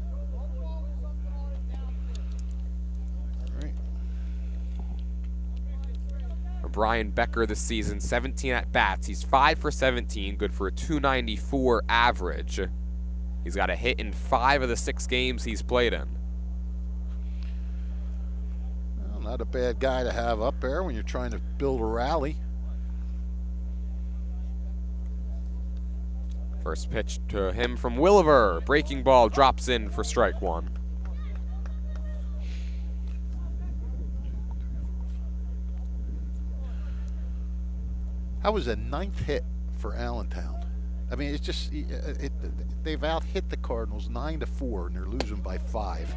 Brian Becker this season, 17 at-bats. He's 5 for 17, good for a .294 average. He's got a hit in 5 of the 6 games he's played in. Well, not a bad guy to have up there when you're trying to build a rally. First pitch to him from Williver. Breaking ball drops in for strike 1. That was a 9th hit for Allentown. I mean, it's just they've out-hit the Cardinals 9-4, and they're losing by 5.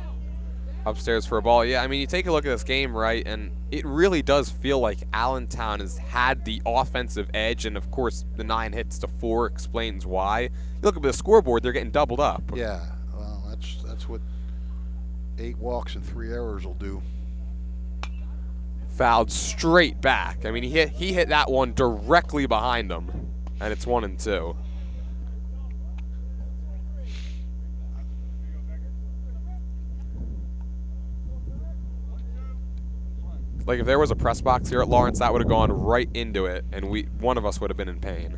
Upstairs for a ball. Yeah, I mean, you take a look at this game, right, and it really does feel like Allentown has had the offensive edge, and of course, the 9 hits to 4 explains why. You look at the scoreboard; they're getting doubled up. Yeah, well, that's what 8 walks and 3 errors will do. Fouled straight back. I mean, he hit that one directly behind him, and it's 1-2. Like, if there was a press box here at Lawrence, that would have gone right into it, and one of us would have been in pain.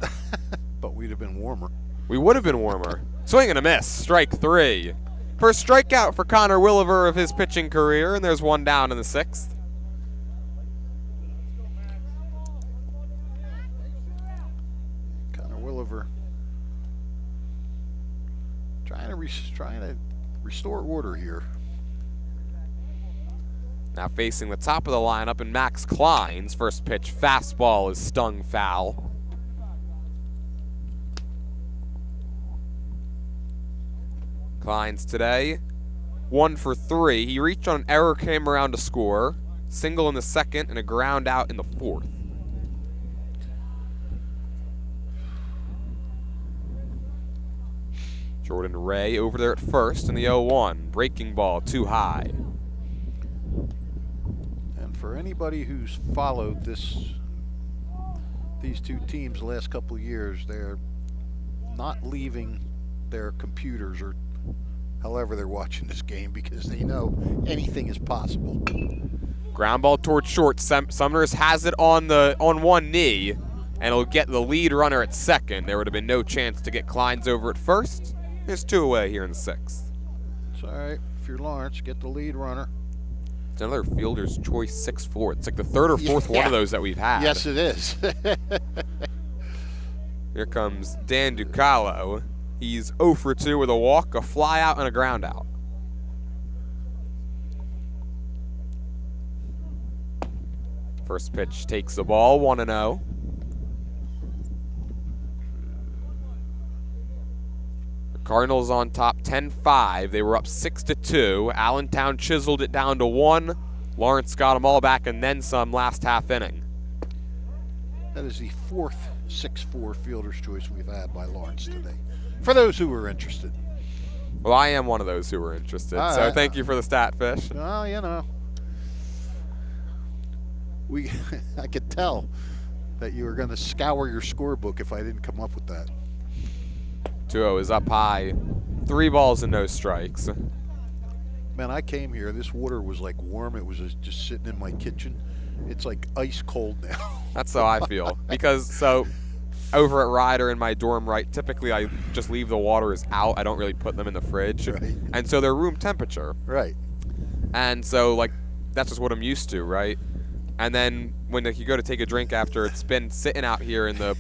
But we'd have been warmer. We would have been warmer. Swing and a miss. Strike 3. First strikeout for Connor Williver of his pitching career, and there's 1 down in the 6th. Williver trying to restore order here. Now facing the top of the lineup and Max Klein's first pitch fastball is stung foul. Klein's today 1 for 3. He reached on an error, came around to score. Single in the 2nd and a ground out in the 4th. Jordan Ray over there at first in the 0-1. Breaking ball too high. And for anybody who's followed these two teams the last couple of years, they're not leaving their computers or however they're watching this game because they know anything is possible. Ground ball towards short. Sumners has it on one knee, and it'll get the lead runner at second. There would have been no chance to get Klein's over at first. There's 2 away here in the 6th. It's all right. If you're Lawrence, get the lead runner. It's another fielder's choice 6-4. It's like the 3rd or 4th one of those that we've had. Yes, it is. Here comes Dan Ducalo. He's 0 for 2 with a walk, a fly out, and a ground out. First pitch takes the ball, 1-0. The Cardinals on top 10-5. They were up 6-2. Allentown chiseled it down to 1. Lawrence got them all back and then some last half inning. That is the 4th 6-4 fielder's choice we've had by Lawrence today. For those who were interested. Well, I am one of those who were interested, so thank you for the stat, Fish. Well, you know, I could tell that you were going to scour your scorebook if I didn't come up with that. 2-0 is up high. 3 balls and no strikes. Man, I came here. This water was like warm. It was just sitting in my kitchen. It's like ice cold now. That's how I feel. Because, so, over at Ryder in my dorm, right, typically I just leave the waters out. I don't really put them in the fridge. Right. And so they're room temperature. Right. And so, like, that's just what I'm used to, right? And then when you go to take a drink after it's been sitting out here in the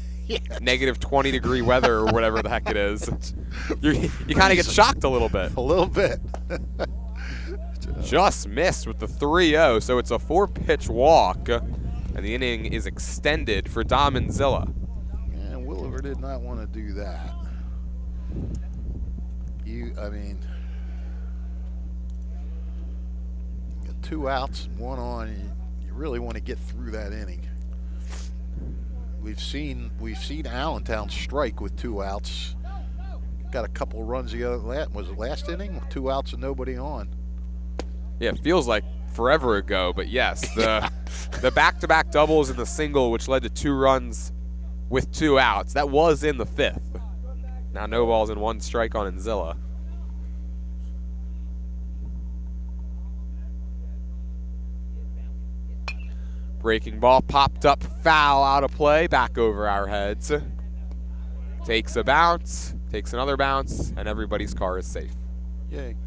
negative 20-degree weather or whatever the heck it is, you kind of get shocked a little bit. A little bit. Just missed with the 3-0, so it's a 4-pitch walk, and the inning is extended for Dom and Zilla. And Williver did not want to do that. You got 2 outs and 1 on. You really want to get through that inning. We've seen Allentown strike with 2 outs. Got a couple runs the other. Was it last inning? 2 outs and nobody on. Yeah, it feels like forever ago, but yes, the back-to-back doubles and the single, which led to 2 runs with 2 outs, that was in the 5th. Now no balls and 1 strike on Enzilla. Breaking ball popped up, foul, out of play, back over our heads. Takes a bounce, takes another bounce, and everybody's car is safe. Yay.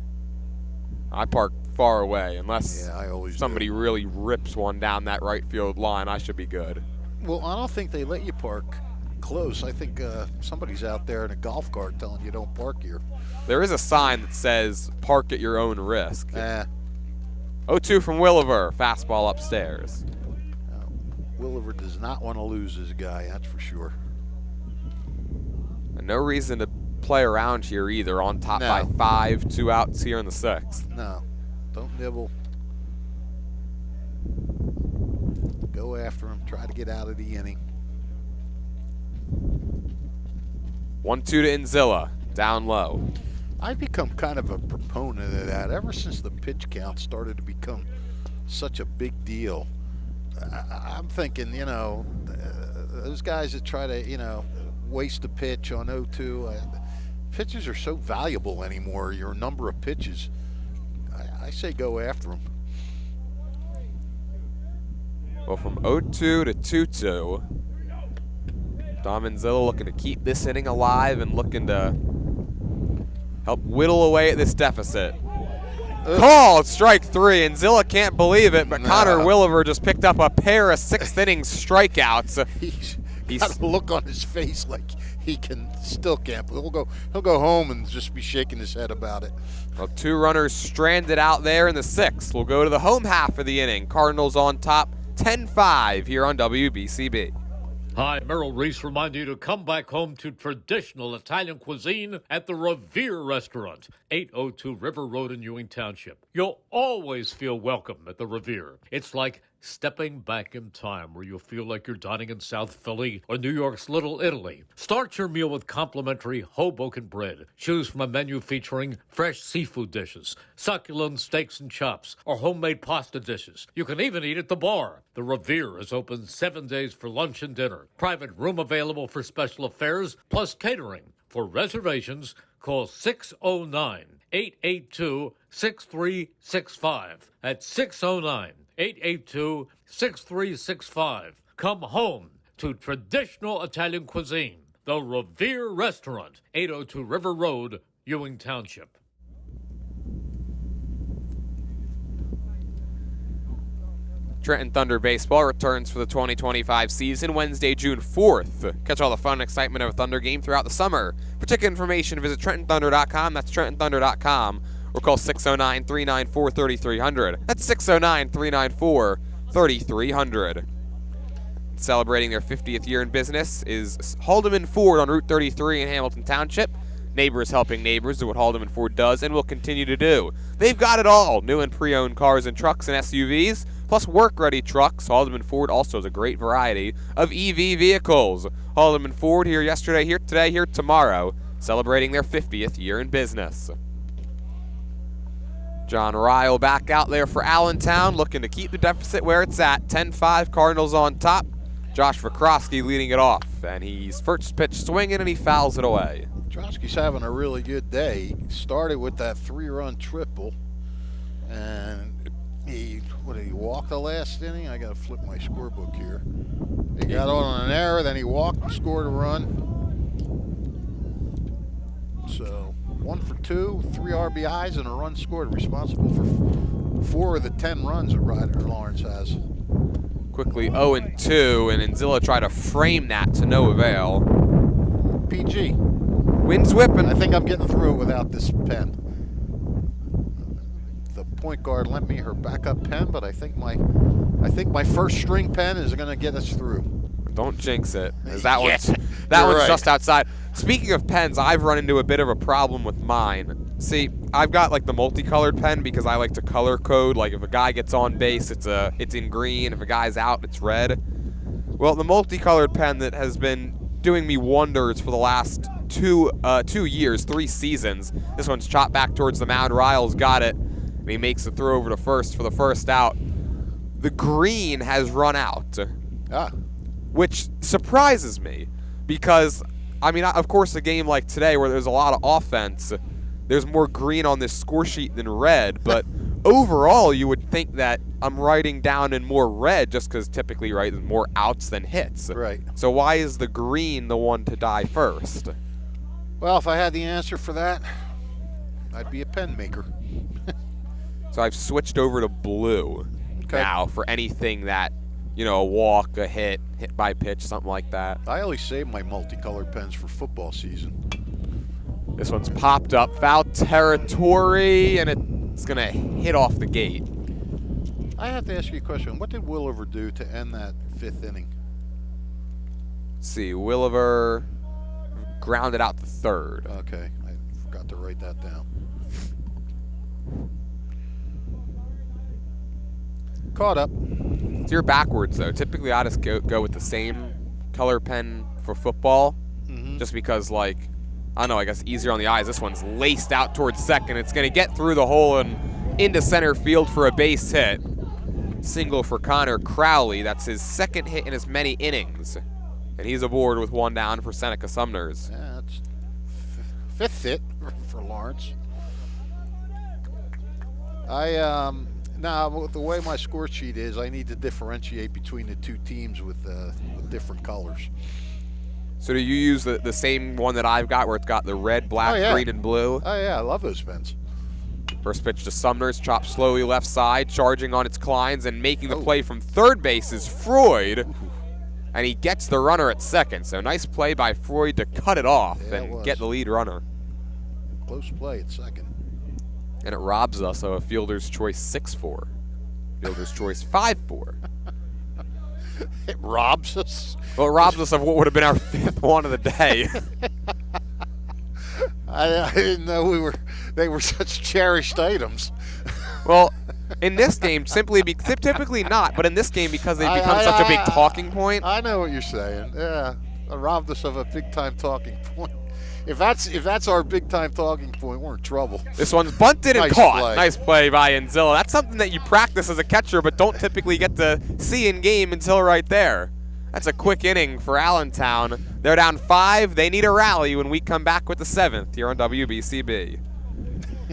I park far away unless I always somebody do. really rips one down that right field line. I should be good. Well, I don't think they let you park close. I think somebody's out there in a golf cart telling you don't park here. There is a sign that says park at your own risk. 0-2 from Williver, fastball upstairs. Williver does not want to lose his guy, that's for sure. And no reason to play around here either, on top by 5, 2 outs here in the 6th. No, don't nibble. Go after him, try to get out of the inning. 1-2 to Enzilla, down low. I've become kind of a proponent of that ever since the pitch count started to become such a big deal. I'm thinking, those guys that try to, waste a pitch on 0-2, pitches are so valuable anymore, your number of pitches. I say go after them. Well, from 0-2 to 2-2, Dom Enzilla looking to keep this inning alive and looking to help whittle away at this deficit. Called strike 3, and Zilla can't believe it, but Connor Williver just picked up a pair of 6th inning strikeouts. He's got a look on his face like he still can't. He'll go home and just be shaking his head about it. Well, 2 runners stranded out there in the 6th. We'll go to the home half of the inning. Cardinals on top, 10-5 here on WBCB. Hi, Merrill Reese reminding you to come back home to traditional Italian cuisine at the Revere Restaurant, 802 River Road in Ewing Township. You'll always feel welcome at the Revere. It's like stepping back in time where you'll feel like you're dining in South Philly or New York's Little Italy. Start your meal with complimentary Hoboken bread. Choose from a menu featuring fresh seafood dishes, succulent steaks and chops, or homemade pasta dishes. You can even eat at the bar. The Revere is open 7 days for lunch and dinner. Private room available for special affairs, plus catering. For reservations, call 609-882-6365. That's 609-882-6365. Come home to traditional Italian cuisine. The Revere Restaurant, 802 River Road, Ewing Township. Trenton Thunder baseball returns for the 2025 season Wednesday, June 4th. Catch all the fun and excitement of a Thunder game throughout the summer. For ticket information, visit TrentonThunder.com. That's TrentonThunder.com. Or call 609-394-3300. That's 609-394-3300. Celebrating their 50th year in business is Haldeman Ford on Route 33 in Hamilton Township. Neighbors helping neighbors do what Haldeman Ford does and will continue to do. They've got it all. New and pre-owned cars and trucks and SUVs, plus work-ready trucks. Haldeman Ford also has a great variety of EV vehicles. Haldeman Ford here yesterday, here today, here tomorrow, celebrating their 50th year in business. John Ryle back out there for Allentown, looking to keep the deficit where it's at. 10-5, Cardinals on top. Josh Vikrosky leading it off, and he's first pitch swinging, and he fouls it away. Trosky's having a really good day. He started with that 3-run triple, and he walked the last inning? I got to flip my scorebook here. He got on an error, then he walked and scored a run. So 1 for 2, 3 RBIs, and a run scored, responsible for 4 of the 10 runs that Ryder Lawrence has. Quickly 0-2, and Anzilla tried to frame that to no avail. PG. Wind's whipping. I think I'm getting through it without this pen. The point guard lent me her backup pen, but I think my first string pen is going to get us through. Don't jinx it. That Yes, one's right. just outside. Speaking of pens, I've run into a bit of a problem with mine. See, I've got like the multicolored pen because I like to color code. Like if a guy gets on base, it's in green. If a guy's out, it's red. Well, the multicolored pen that has been doing me wonders for the last 2 years, 3 seasons. This one's chopped back towards the mound. Ryle's got it, and he makes the throw over to first for the first out. The green has run out, which surprises me because, I mean, of course, a game like today where there's a lot of offense, there's more green on this score sheet than red, but overall, you would think that I'm writing down in more red just because typically, right, there's more outs than hits. Right. So why is the green the one to die first? Well, if I had the answer for that, I'd be a pen maker. So I've switched over to blue now for anything that, a walk, a hit by pitch, something like that. I always save my multicolored pens for football season. This one's popped up, foul territory, and it's going to hit off the gate. I have to ask you a question. What did Williver do to end that 5th inning? Let's see, Williver grounded out to third. Okay, I forgot to write that down. Caught up. So you're backwards, though. Typically, I just go with the same color pen for football, just because, like, I don't know, I guess easier on the eyes. This one's laced out towards second. It's going to get through the hole and into center field for a base hit. Single for Connor Crowley. That's his 2nd hit in as many innings. And he's aboard with 1 down for Seneca Sumners. Yeah, that's 5th hit for Lawrence. Now, the way my score sheet is, I need to differentiate between the 2 teams with different colors. So do you use the same one that I've got where it's got the red, black, green, and blue? Oh, yeah, I love those pens. First pitch to Sumners, chopped slowly left side, charging on its clines, and making the play from third base is Freud. And he gets the runner at second. So nice play by Freud to cut it off and get the lead runner. Close play at second. And it robs us of a fielder's choice 6-4. Fielder's choice 5-4. It robs us. Well, it robs us of what would have been our 5th one of the day. I didn't know they were such cherished items. Well, in this game, typically not, but in this game because they become such a big talking point. I know what you're saying. Yeah, it robbed us of a big-time talking point. If that's our big-time talking point, we're in trouble. This one's bunted and caught. Play. Nice play by Anzilla. That's something that you practice as a catcher but don't typically get to see in game until right there. That's a quick inning for Allentown. They're down 5. They need a rally when we come back with the 7th here on WBCB.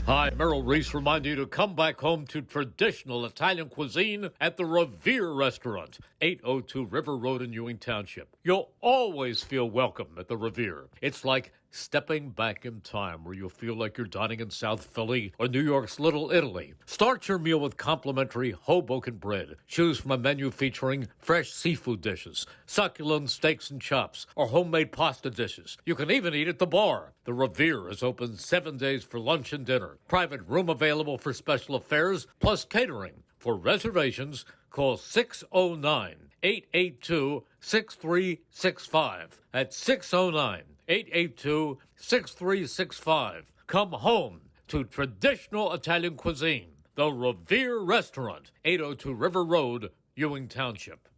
Hi, Merrill Reese reminding you to come back home to traditional Italian cuisine at the Revere Restaurant, 802 River Road in Ewing Township. You'll always feel welcome at the Revere. It's like stepping back in time where you'll feel like you're dining in South Philly or New York's Little Italy. Start your meal with complimentary Hoboken bread. Choose from a menu featuring fresh seafood dishes, succulent steaks and chops, or homemade pasta dishes. You can even eat at the bar. The Revere is open 7 days for lunch and dinner. Private room available for special affairs, plus catering. For reservations, call 609-882-6365. That's 609-882-6365. Come home to traditional Italian cuisine. The Revere Restaurant, 802 River Road, Ewing Township.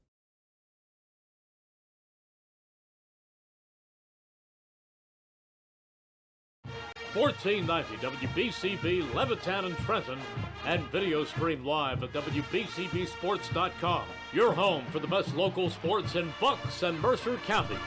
$14.90 WBCB Levittown and Trenton, and video stream live at WBCBsports.com. Your home for the best local sports in Bucks and Mercer counties.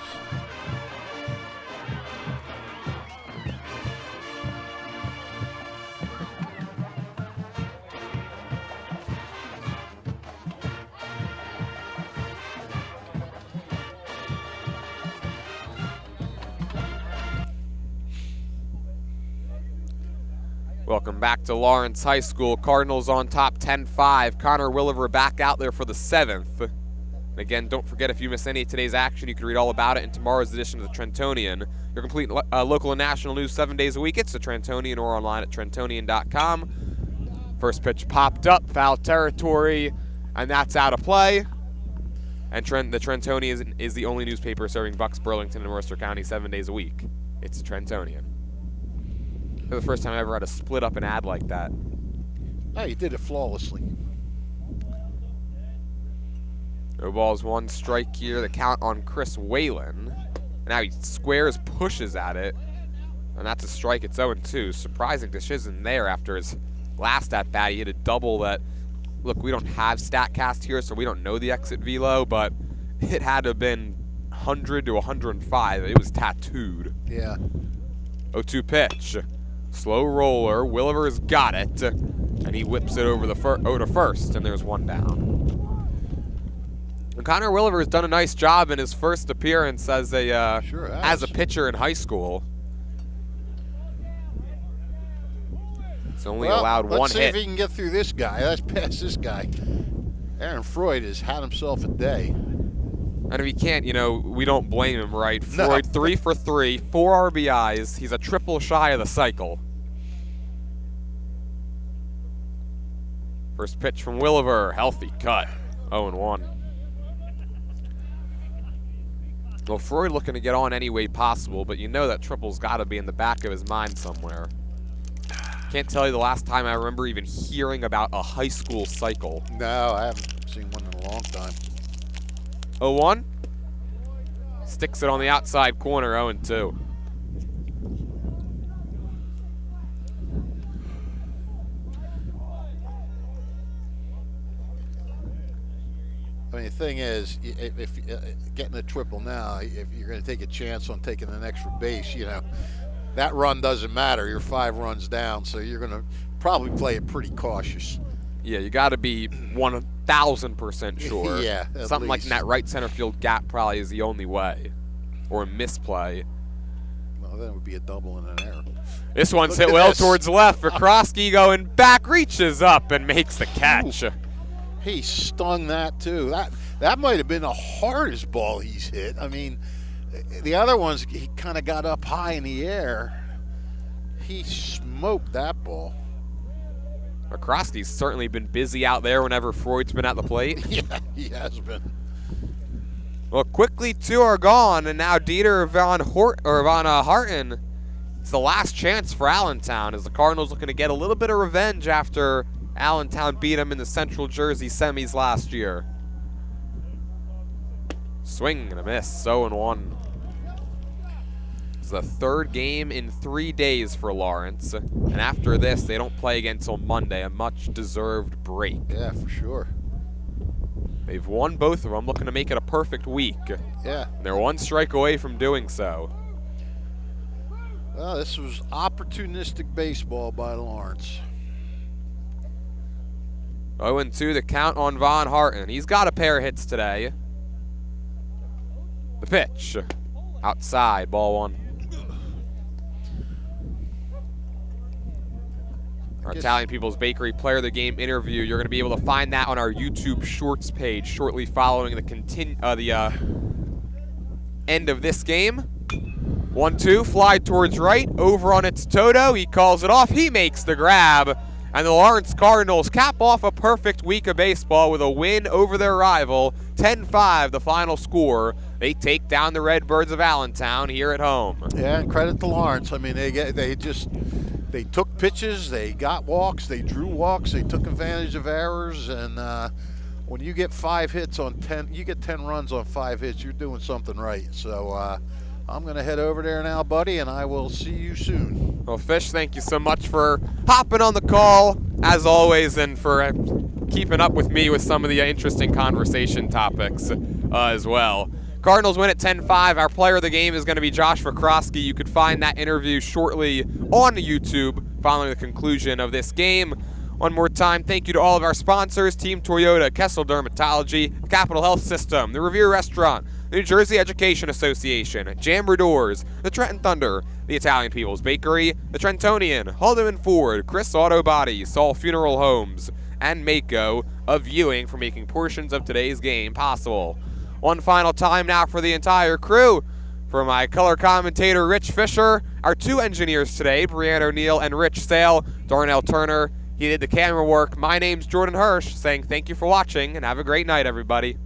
Welcome back to Lawrence High School. Cardinals on top 10-5. Connor Williver back out there for the 7th. And again, don't forget, if you miss any of today's action, you can read all about it in tomorrow's edition of the Trentonian. Your complete local and national news 7 days a week. It's the Trentonian or online at Trentonian.com. First pitch popped up, foul territory, and that's out of play. And the Trentonian is the only newspaper serving Bucks, Burlington, and Mercer County 7 days a week. It's the Trentonian. For the first time I ever had to split up an ad like that. Oh, you did it flawlessly. No balls, 1 strike here. The count on Chris Whalen. And now he squares, pushes at it. And that's a strike. It's 0-2. Surprising to Shizen there after his last at-bat. He hit a double that, look, we don't have StatCast here, so we don't know the exit velo, but it had to have been 100 to 105. It was tattooed. Yeah. 0-2 pitch. Slow roller, Williver's got it, and he whips it over to first, and there's 1 down. And Connor Williver has done a nice job in his first appearance as a pitcher in high school. He's only allowed 1 hit. Let's see if he can get through this guy. Let's pass this guy. Aaron Freud has had himself a day. And if he can't, we don't blame him, right? No. Freud 3 for 3, 4 RBIs. He's a triple shy of the cycle. First pitch from Williver, healthy cut, 0-1. Well, Freud looking to get on any way possible, but you know that triple's got to be in the back of his mind somewhere. Can't tell you the last time I remember even hearing about a high school cycle. No, I haven't seen one in a long time. 0-1. Sticks it on the outside corner, 0-2. I mean, the thing is, if getting a triple now, if you're going to take a chance on taking an extra base, that run doesn't matter. You're 5 runs down, so you're going to probably play it pretty cautious. Yeah, you got to be 1,000% sure. Yeah, something like in that right center field gap probably is the only way, or a misplay. Well, then it would be a double and an error. This one's hit well towards left. Vikrosky going back, reaches up and makes the catch. Ooh, he stung that too. That might have been the hardest ball he's hit. I mean, the other ones he kind of got up high in the air. He smoked that ball. Vikrosky's certainly been busy out there whenever Freud's been at the plate. Yeah, he has been. Well, quickly 2 are gone, and now Dieter van Harten. It's the last chance for Allentown as the Cardinals looking to get a little bit of revenge after Allentown beat them in the Central Jersey semis last year. Swing and a miss, 0-1. It's the 3rd game in 3 days for Lawrence. And after this, they don't play again until Monday, a much-deserved break. Yeah, for sure. They've won both of them, looking to make it a perfect week. Yeah. And they're 1 strike away from doing so. Well, this was opportunistic baseball by Lawrence. 0-2 the count on Von Harten. He's got a pair of hits today. The pitch. Outside, ball 1. Our Italian People's Bakery Player of the Game interview. You're going to be able to find that on our YouTube Shorts page shortly following the end of this game. 1-2, fly towards right, over on its Toto. He calls it off. He makes the grab. And the Lawrence Cardinals cap off a perfect week of baseball with a win over their rival. 10-5, the final score. They take down the Redbirds of Allentown here at home. Yeah, and credit to Lawrence. I mean, they took pitches, they got walks, they drew walks, they took advantage of errors, and when you get 5 hits on 10, you get 10 runs on 5 hits, you're doing something right. So I'm going to head over there now, buddy, and I will see you soon. Well, Fish, thank you so much for hopping on the call, as always, and for keeping up with me with some of the interesting conversation topics as well. Cardinals win at 10-5. Our player of the game is going to be Josh Vakrosky. You could find that interview shortly on YouTube following the conclusion of this game. One more time, thank you to all of our sponsors, Team Toyota, Kessel Dermatology, Capital Health System, the Revere Restaurant, the New Jersey Education Association, Jambor Doors, the Trenton Thunder, the Italian People's Bakery, the Trentonian, Haldeman Ford, Chris Auto Body, Saul Funeral Homes, and Mako of Viewing for making portions of today's game possible. One final time now for the entire crew. For my color commentator, Rich Fisher, our 2 engineers today, Brianne O'Neill and Rich Sale, Darnell Turner, he did the camera work. My name's Jordan Hirsch, saying thank you for watching, and have a great night, everybody.